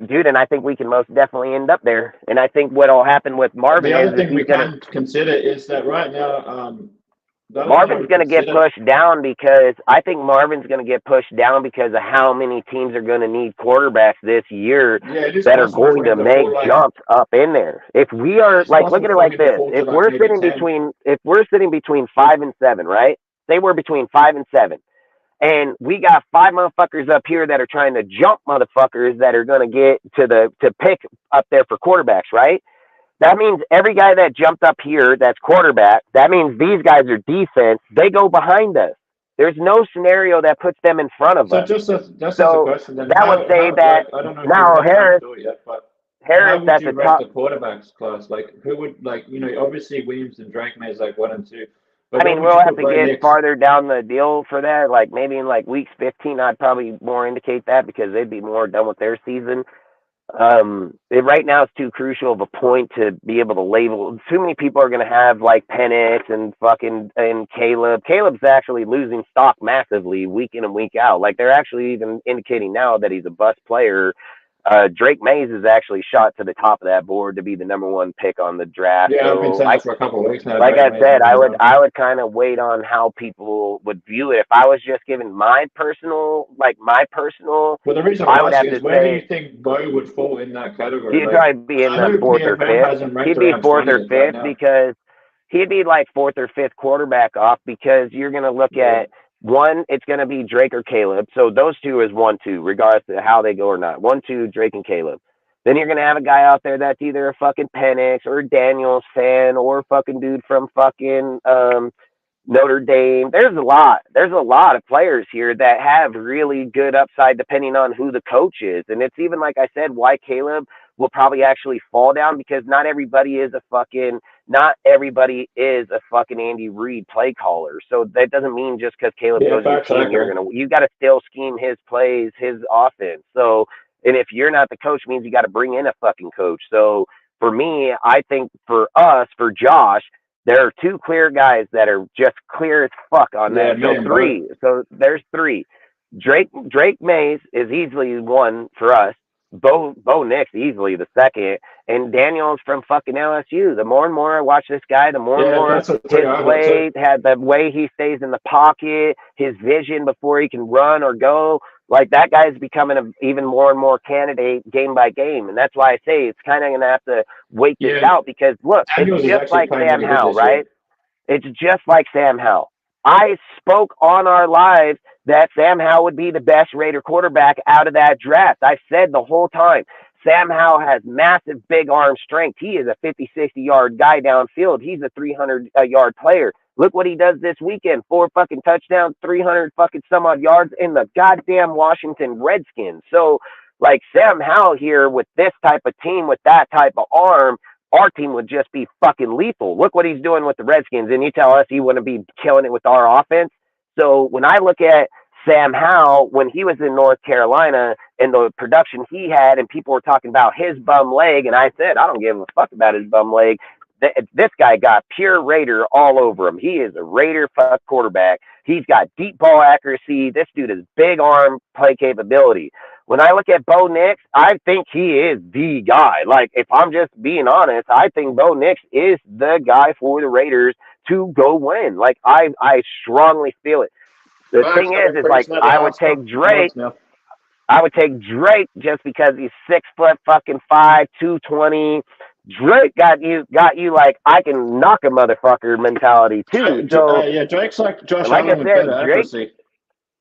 Dude, and I think we can most definitely end up there. And I think what will happen with Marvin the other thing we can consider is that right now Marvin's going to get pushed down because of how many teams are going to need quarterbacks this year that are going to make jumps up in there. If we are like, look at it like this: if we're sitting between 5 and 7, right? Say we're between 5 and 7, and we got 5 motherfuckers up here that are trying to jump motherfuckers that are going to get to pick up there for quarterbacks, right? That means every guy that jumped up here that's quarterback, that means these guys are defense. They go behind us. There's no scenario that puts them in front of us. That's a question. Then that would say that I don't know now Harris, that's the top. The quarterbacks class, like who would obviously Williams and Drake May is like 1 and 2. But we'll have to get farther down the deal for that. Like maybe in like weeks 15, I'd probably more indicate that because they'd be more done with their season. Right now it's too crucial of a point to be able to label. Too many people are going to have like Penix and Caleb. Caleb's actually losing stock massively week in and week out. Like they're actually even indicating now that he's a bust player. Drake Mays is actually shot to the top of that board to be the number one pick on the draft. Yeah, I've So been saying that for a couple of weeks now. like Drake I Mays said, might be done. I would kind of wait on how people would view it. If I was just giving my personal, Well, the reason I I'm would have asking to is where do you say think Bo would fall in that category? he'd Like, probably be in I the know fourth or PFF fifth. has him ranked He'd be around fourth or 20th right fifth now. because he'd be like fourth or fifth quarterback off because you're going to look at one, it's going to be Drake or Caleb. So those two is 1-2, regardless of how they go or not. 1-2, Drake and Caleb. Then you're going to have a guy out there that's either a fucking Penix or a Daniels fan or a fucking dude from fucking Notre Dame. There's a lot. There's a lot of players here that have really good upside depending on who the coach is. And it's even like I said, why Caleb will probably actually fall down because not everybody is a fucking Andy Reid play caller. So that doesn't mean just because Caleb goes to your team, you got to still scheme his plays, his offense. So, and if you're not the coach, means you got to bring in a fucking coach. So for me, I think for us, for Josh, there are two clear guys that are just clear as fuck on that. So three. So there's three. Drake Mays is easily one for us. Bo Nix easily the second, and Daniels from fucking LSU. The more and more I watch this guy, the more and more his play, had the way he stays in the pocket, his vision before he can run or go. Like that guy's becoming an even more and more candidate game by game, and that's why I say it's kind of gonna have to wait this out because look, Daniels it's just like Sam really Howell, right? It's just like Sam Howell. I spoke on our live that Sam Howell would be the best Raider quarterback out of that draft. I said the whole time, Sam Howell has massive big arm strength. He is a 50, 60-yard guy downfield. He's a 300-yard player. Look what he does this weekend. 4 fucking touchdowns, 300 fucking some odd yards in the goddamn Washington Redskins. So, like Sam Howell here with this type of team, with that type of arm, our team would just be fucking lethal. Look what he's doing with the Redskins, and you tell us he wouldn't be killing it with our offense. So when I look at Sam Howell, when he was in North Carolina and the production he had, and people were talking about his bum leg, and I said, I don't give a fuck about his bum leg. This guy got pure Raider all over him. He is a Raider fuck quarterback. He's got deep ball accuracy. This dude has big arm play capability. When I look at Bo Nix, I think he is the guy. Like, if I'm just being honest, I think Bo Nix is the guy for the Raiders to go win. Like, I strongly feel it. The thing is like, I would take Drake. I would take Drake just because he's 6'5", 220. Drake got you like I can knock a motherfucker mentality too. So Drake's like Josh like Allen with better accuracy.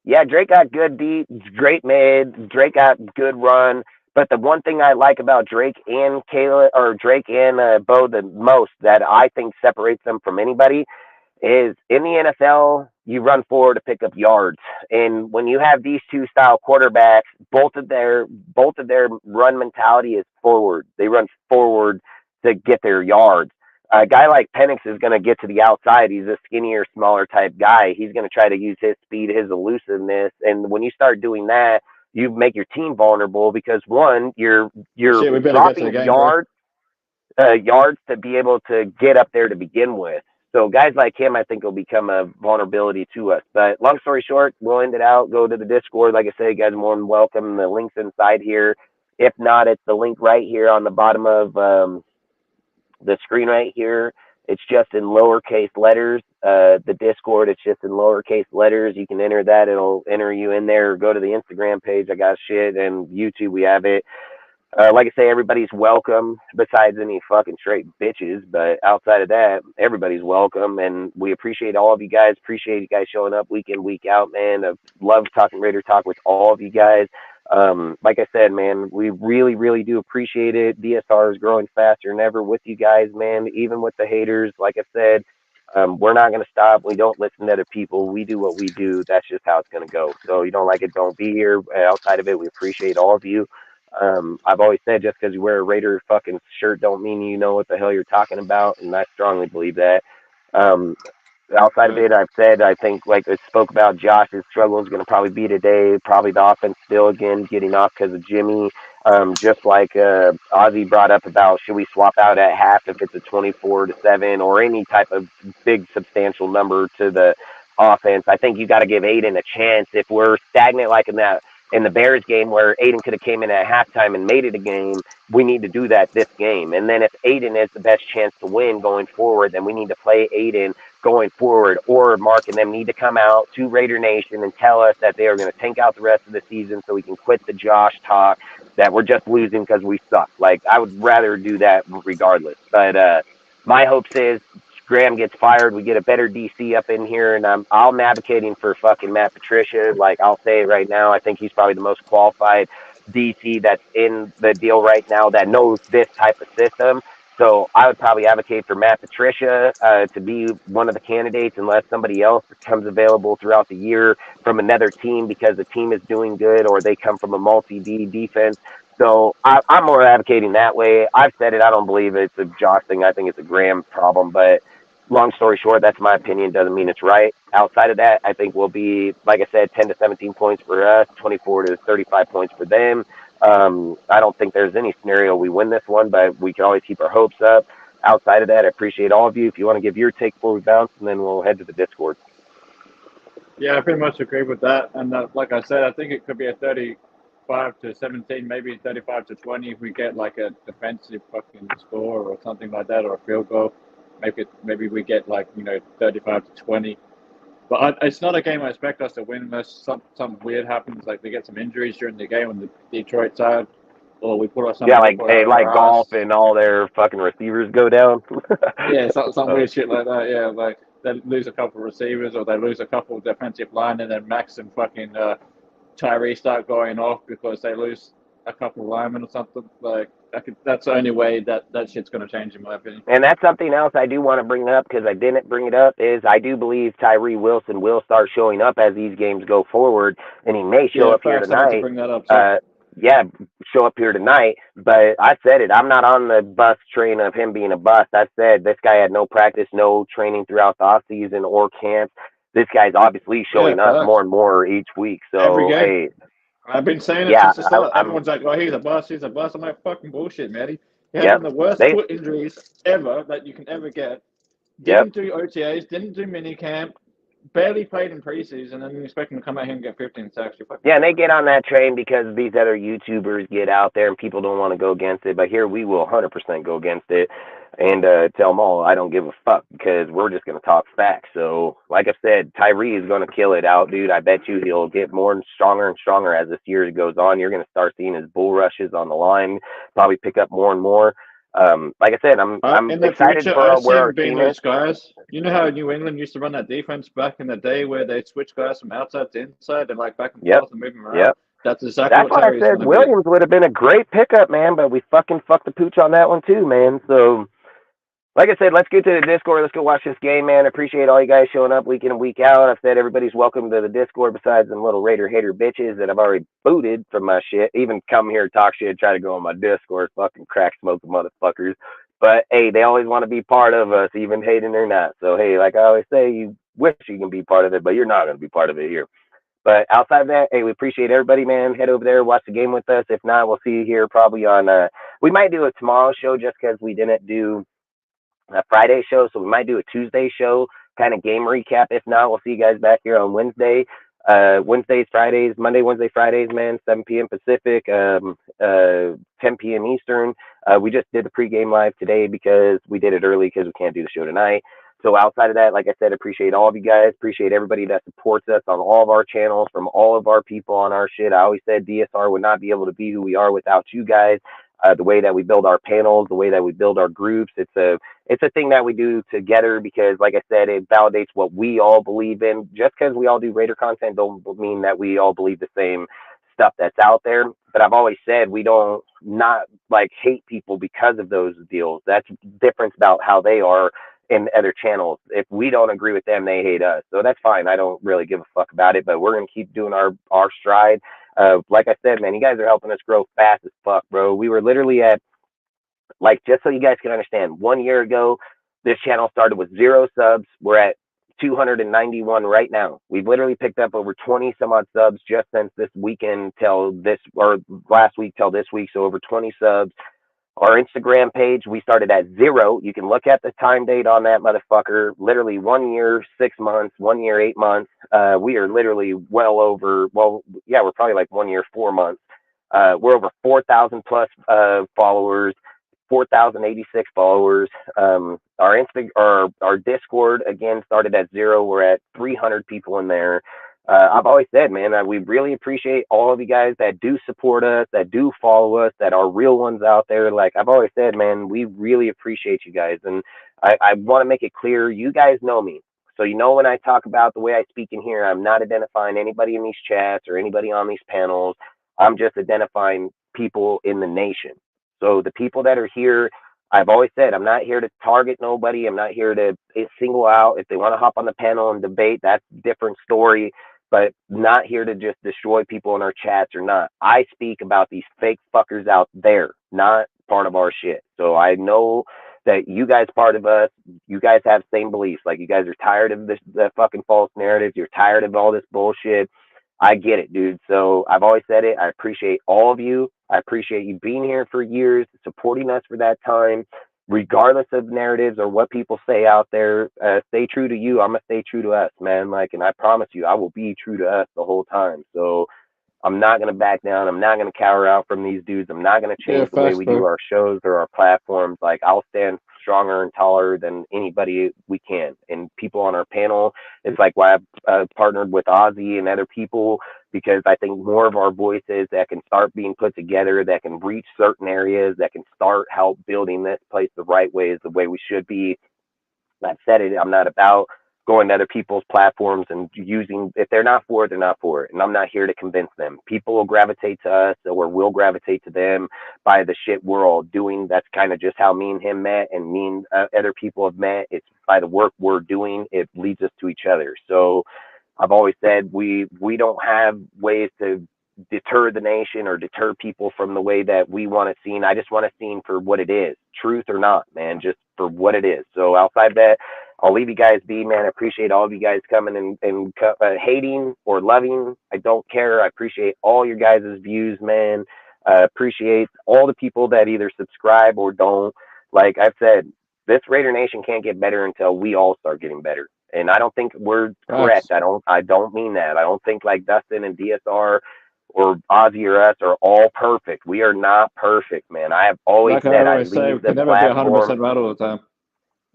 Yeah, Drake got good deep, great mid. Drake got good run. But the one thing I like about Drake and Bo the most that I think separates them from anybody is in the NFL, you run forward to pick up yards. And when you have these two style quarterbacks, both of their run mentality is forward. They run forward to get their yards. A guy like Penix is going to get to the outside. He's a skinnier, smaller type guy. He's going to try to use his speed, his elusiveness. And when you start doing that, you make your team vulnerable because one, you're dropping yards to be able to get up there to begin with. So guys like him, I think, will become a vulnerability to us. But long story short, we'll end it out. Go to the Discord. Like I say, you guys are more than welcome. The link's inside here. If not, it's the link right here on the bottom of the screen right here. It's just in lowercase letters. The Discord, it's just in lowercase letters. You can enter that. It'll enter you in there. Or go to the Instagram page. I got shit. And YouTube, we have it. Like I say, everybody's welcome besides any fucking straight bitches. But outside of that, everybody's welcome. And we appreciate all of you guys. Appreciate you guys showing up week in, week out, man. I love talking Raider Talk with all of you guys. Like I said, man, we really, really do appreciate it. DSR is growing faster than ever with you guys, man. Even with the haters, like I said, we're not going to stop. We don't listen to other people. We do what we do. That's just how it's going to go. So you don't like it, don't be here. Outside of it, we appreciate all of you. I've always said just because you wear a Raider fucking shirt don't mean you know what the hell you're talking about, and I strongly believe that. Outside of it, I've said, I think, like I spoke about, Josh's struggle is going to probably be today. Probably the offense still, again, getting off because of Jimmy. Just like Ozzy brought up about should we swap out at half if it's a 24-7 or any type of big substantial number to the offense. I think you got to give Aiden a chance. If we're stagnant like in that in the Bears game where Aiden could have came in at halftime and made it a game. We need to do that this game. And then if Aiden is the best chance to win going forward, then we need to play Aiden going forward, or Mark and them need to come out to Raider Nation and tell us that they are going to tank out the rest of the season so we can quit the Josh talk that we're just losing because we suck. Like, I would rather do that regardless. But my hopes is Graham gets fired, we get a better DC up in here, and I'm advocating for fucking Matt Patricia. Like, I'll say it right now, I think he's probably the most qualified DC that's in the deal right now that knows this type of system. So I would probably advocate for Matt Patricia to be one of the candidates unless somebody else becomes available throughout the year from another team because the team is doing good or they come from a multi-D defense. So I'm more advocating that way. I've said it. I don't believe it's a Josh thing. I think it's a Graham problem. But long story short, that's my opinion. Doesn't mean it's right. Outside of that, I think we'll be, like I said, 10 to 17 points for us, 24 to 35 points for them. I don't think there's any scenario we win this one, but we can always keep our hopes up. Outside of that, I appreciate all of you. If you want to give your take before we bounce, and then we'll head to the Discord. Yeah, I pretty much agree with that. And like I said, I think it could be a 35 to 17, maybe 35 to 20 if we get like a defensive fucking score or something like that, or a field goal. Maybe we get like 35 to 20. But it's not a game I expect us to win unless something weird happens, like we get some injuries during the game on the Detroit side, or we put ourselves like golf and all their fucking receivers go down. Yeah, some weird shit like that. Yeah, like they lose a couple of receivers or they lose a couple of defensive line, and then Max and fucking Tyree start going off because they lose a couple of linemen or something. Like that's the only way that shit's going to change, in my opinion. And that's something else I do want to bring up because I didn't bring it up is I do believe Tyree Wilson will start showing up as these games go forward, and he may show up here tonight. Bring that up, show up here tonight. But I said it. I'm not on the bus train of him being a bust. I said this guy had no practice, no training throughout the off season or camps. This guy's obviously showing up more and more each week. So every game. Hey, I've been saying it since the start. Everyone's like, "Oh, he's a bust. He's a bust." I'm like, "Fucking bullshit, man. He had one of the worst foot injuries ever that you can ever get. Didn't do OTAs. Didn't do minicamp. Barely played in preseason, and you expect him to come out here and get 15 sacks. Yeah, and they get on that train because these other YouTubers get out there and people don't want to go against it. But here we will 100% go against it and tell them all I don't give a fuck because we're just going to talk facts. So, like I said, Tyree is going to kill it out, dude. I bet you he'll get more and stronger as this year goes on. You're going to start seeing his bull rushes on the line, probably pick up more and more. Like I said, I'm excited for where our team is. Guys, you know how New England used to run that defense back in the day where they'd switch guys from outside to inside and like back and forth and move them around? That's exactly what Terry's I said. Williams would have been a great pickup, man, but we fucking fucked the pooch on that one too, man. So, like I said, let's get to the Discord. Let's go watch this game, man. I appreciate all you guys showing up week in and week out. I've said everybody's welcome to the Discord besides them little Raider hater bitches that I've already booted from my shit. Even come here, talk shit, try to go on my Discord, fucking crack smoke motherfuckers. But, hey, they always want to be part of us, even hating or not. So, hey, like I always say, you wish you can be part of it, but you're not going to be part of it here. But outside of that, hey, we appreciate everybody, man. Head over there, watch the game with us. If not, we'll see you here probably on we might do a tomorrow show just because we didn't do a Friday show, so we might do a Tuesday show, kind of game recap. If not, we'll see you guys back here on Wednesday. Wednesdays, Fridays, Monday, Wednesday, Fridays, man, 7 p.m. Pacific, 10 p.m. Eastern. We just did the pregame live today because we did it early because we can't do the show tonight. So outside of that, like I said, appreciate all of you guys. Appreciate everybody that supports us on all of our channels, from all of our people on our shit. I always said DSR would not be able to be who we are without you guys. The way that we build our panels, the way that we build our groups, it's a thing that we do together because, like I said, it validates what we all believe in. Just because we all do Raider content don't mean that we all believe the same stuff that's out there. But I've always said we don't not like hate people because of those deals. That's the difference about how they are in other channels. If we don't agree with them, they hate us. So that's fine. I don't really give a fuck about it, but we're going to keep doing our stride. Like I said, man, you guys are helping us grow fast as fuck, bro. We were literally at, like, just so you guys can understand, 1 year ago, this channel started with 0 subs. We're at 291 right now. We've literally picked up over 20 some odd subs just since this weekend till this, or last week till this week. So over 20 subs. Our Instagram page, we started at 0. You can look at the time date on that motherfucker. Literally 1 year, 6 months, 1 year, 8 months. We are literally well over, we're probably like 1 year, 4 months. We're over 4,000 plus followers, 4,086 followers. Our Discord again started at 0. We're at 300 people in there. I've always said, man, we really appreciate all of you guys that do support us, that do follow us, that are real ones out there. Like I've always said, man, we really appreciate you guys. And I want to make it clear, you guys know me. So you know when I talk about the way I speak in here, I'm not identifying anybody in these chats or anybody on these panels. I'm just identifying people in the nation. So the people that are here, I've always said, I'm not here to target nobody. I'm not here to single out. If they want to hop on the panel and debate, that's a different story, but not here to just destroy people in our chats or not. I speak about these fake fuckers out there, not part of our shit. So I know that you guys part of us, you guys have same beliefs. Like you guys are tired of the fucking false narratives. You're tired of all this bullshit. I get it, dude. So I've always said it. I appreciate all of you. I appreciate you being here for years, supporting us for that time, regardless of narratives or what people say out there. Stay true to you. I'm going to stay true to us, man. Like, and I promise you, I will be true to us the whole time. So I'm not going to back down. I'm not going to cower out from these dudes. I'm not going to change the way we do our shows or our platforms. Like, I'll stand stronger and taller than anybody we can. And people on our panel, it's like why I've partnered with Ozzy and other people, because I think more of our voices that can start being put together, that can reach certain areas, that can start help building this place the right way is the way we should be. I've said it. I'm not about going to other people's platforms and using, if they're not for it, they're not for it. And I'm not here to convince them. People will gravitate to us or we'll gravitate to them by the shit we're all doing. That's kind of just how me and him met, and me and other people have met. It's by the work we're doing. It leads us to each other. So I've always said we don't have ways to deter the nation or deter people from the way that we want it seen. I just want it seen for what it is, truth or not, man, just for what it is. So outside that, I'll leave you guys be, man. I appreciate all of you guys coming and hating or loving. I don't care. I appreciate all your guys' views, man. Appreciate all the people that either subscribe or don't. Like I've said, this Raider Nation can't get better until we all start getting better. And I don't think we're correct. I don't mean that. I don't think like Dustin and DSR or Ozzy or us are all perfect. We are not perfect, man. I have always said I leave the platform. Right all the time.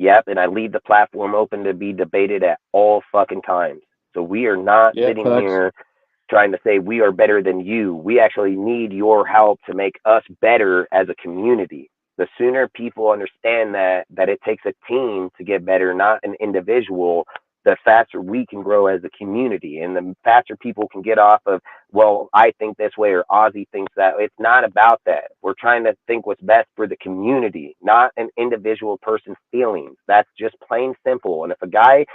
Yep, and I leave the platform open to be debated at all fucking times. So we are not sitting here trying to say we are better than you. We actually need your help to make us better as a community. The sooner people understand that it takes a team to get better, not an individual, the faster we can grow as a community, and the faster people can get off of, well, I think this way or Ozzy thinks that. It's not about that. We're trying to think what's best for the community, not an individual person's feelings. That's just plain simple. And if a guy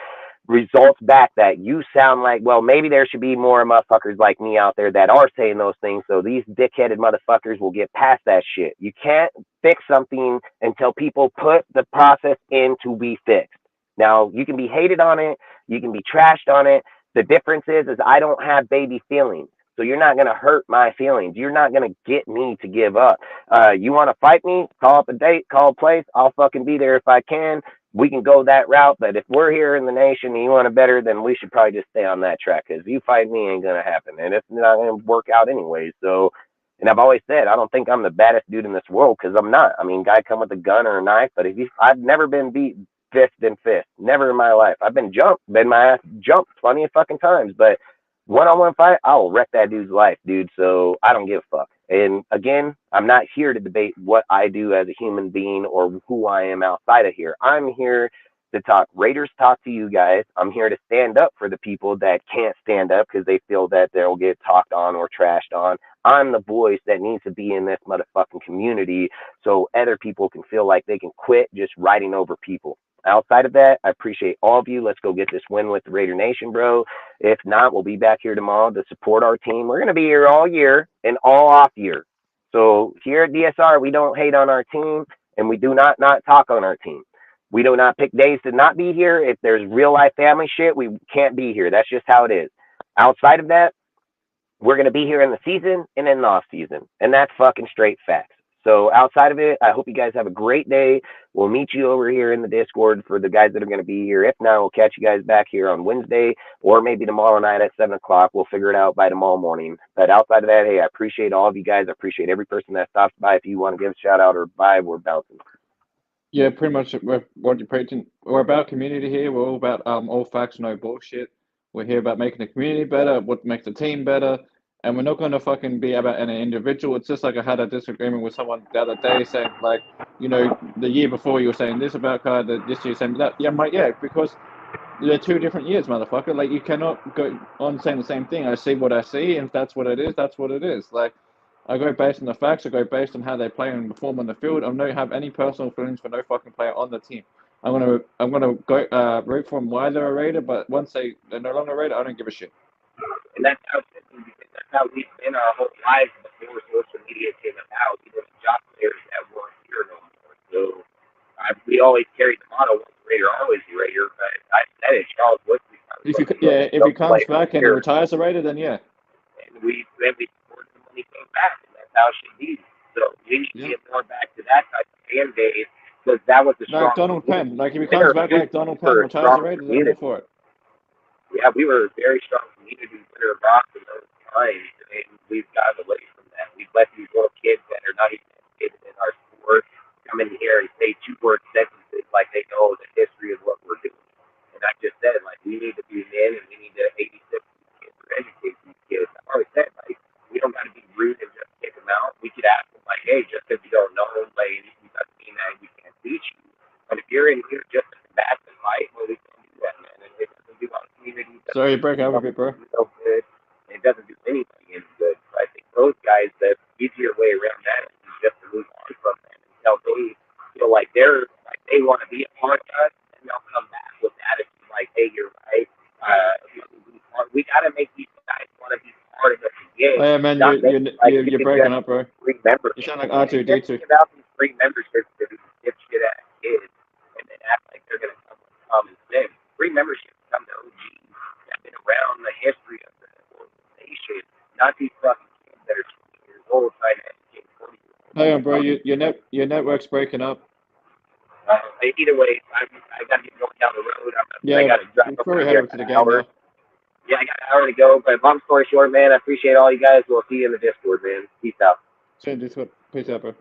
results back that you sound like, well, maybe there should be more motherfuckers like me out there that are saying those things, so these dickheaded motherfuckers will get past that shit. You can't fix something until people put the process in to be fixed. Now, you can be hated on it, you can be trashed on it. The difference is I don't have baby feelings. So you're not going to hurt my feelings. You're not going to get me to give up. You want to fight me? Call up a date, call a place. I'll fucking be there if I can. We can go that route. But if we're here in the nation and you want it better, then we should probably just stay on that track, because you fight me ain't going to happen. And it's not going to work out anyway. So, and I've always said, I don't think I'm the baddest dude in this world, because I'm not. I mean, guy come with a gun or a knife, but I've never been beat fist in fist. Never in my life. I've been my ass jumped plenty of fucking times, but one-on-one fight, I'll wreck that dude's life, dude. So I don't give a fuck. And again, I'm not here to debate what I do as a human being or who I am outside of here. I'm here to talk Raiders talk to you guys. I'm here to stand up for the people that can't stand up because they feel that they'll get talked on or trashed on. I'm the voice that needs to be in this motherfucking community so other people can feel like they can quit just writing over people. Outside of that, I appreciate all of you. Let's go get this win with the Raider Nation, bro. If not, we'll be back here tomorrow to support our team. We're going to be here all year and all off year. So here at DSR, we don't hate on our team, and we do not talk on our team. We do not pick days to not be here. If there's real life family shit, we can't be here. That's just how it is. Outside of that, we're going to be here in the season and in the off season. And that's fucking straight facts. So outside of it, I hope you guys have a great day. We'll meet you over here in the Discord for the guys that are going to be here. If not, we'll catch you guys back here on Wednesday or maybe tomorrow night at 7 o'clock. We'll figure it out by tomorrow morning. But outside of that, hey, I appreciate all of you guys. I appreciate every person that stops by. If you want to give a shout out or vibe, we're bouncing. Yeah, pretty much what you're preaching. We're about community here. We're all about all facts, no bullshit. We're here about making the community better, what makes the team better, and we're not going to fucking be about any individual. It's just like I had a disagreement with someone the other day saying, like, the year before you were saying this about Kai, this year saying that. Yeah, I'm like, yeah, because they're 2 different years, motherfucker. Like, you cannot go on saying the same thing. I see what I see, and if that's what it is, that's what it is. Like, I go based on the facts. I go based on how they play and perform on the field. I don't have any personal feelings for no fucking player on the team. I'm gonna go root for them while they're a Raider, but once they're no longer a Raider, I don't give a shit. And that's how we've been our whole lives before social media came about. The job players that weren't here no more. So we always carried the motto, once a Raider, always a Raider. But I said it, Charles Woodley. If he comes back and he retires a Raider, then yeah. And we support him when he came back, and that's how it should be. So we need to get more back to that type of fan base, because that was the strong. Like Donald Penn. Like if he comes back like Donald Penn, retires a Raider, then I'm for it. Yeah, we were a very strong community winner of rock in those times, and we've gotten away from that. We've let these little kids that are not even educated in our sport come in here and say 2-word sentences like they know the history of what we're doing. And I just said, like, we need to be men and we need to 86 these kids or educate these kids. I always said, like, we don't got to be rude and just kick them out. We could ask them, like, hey, just because you don't know them, like, you doesn't mean that we can't teach you. But if you're in here just to combat the fight, well, we can't do that, man. And it doesn't do our community. Sorry, you break up a bit, bro. So good. It doesn't do anybody any good. So I think those guys, the easier way around that is just to move on from them until they feel like they want to be a part of us, and they'll come back with attitude like, hey, you're right. We got to make these guys want to be part of us again. Oh, yeah, man, you're breaking up, bro. You sound like R2D2. About these free memberships to these dipshit ass kids, and then act like they're going to come with common sense. Free memberships come to OGs that have been around the history of the organization, not these fucking kids that are 20 years old trying to educate 40-year-olds. Hang on, bro. Your network's breaking up. Either way, I got to get going down the road. I got to drive up probably here head over to the game now. Yeah, I got an hour to go. But long story short, man, I appreciate all you guys. We'll see you in the Discord, man. Peace out. Send Discord. Peace out, bro.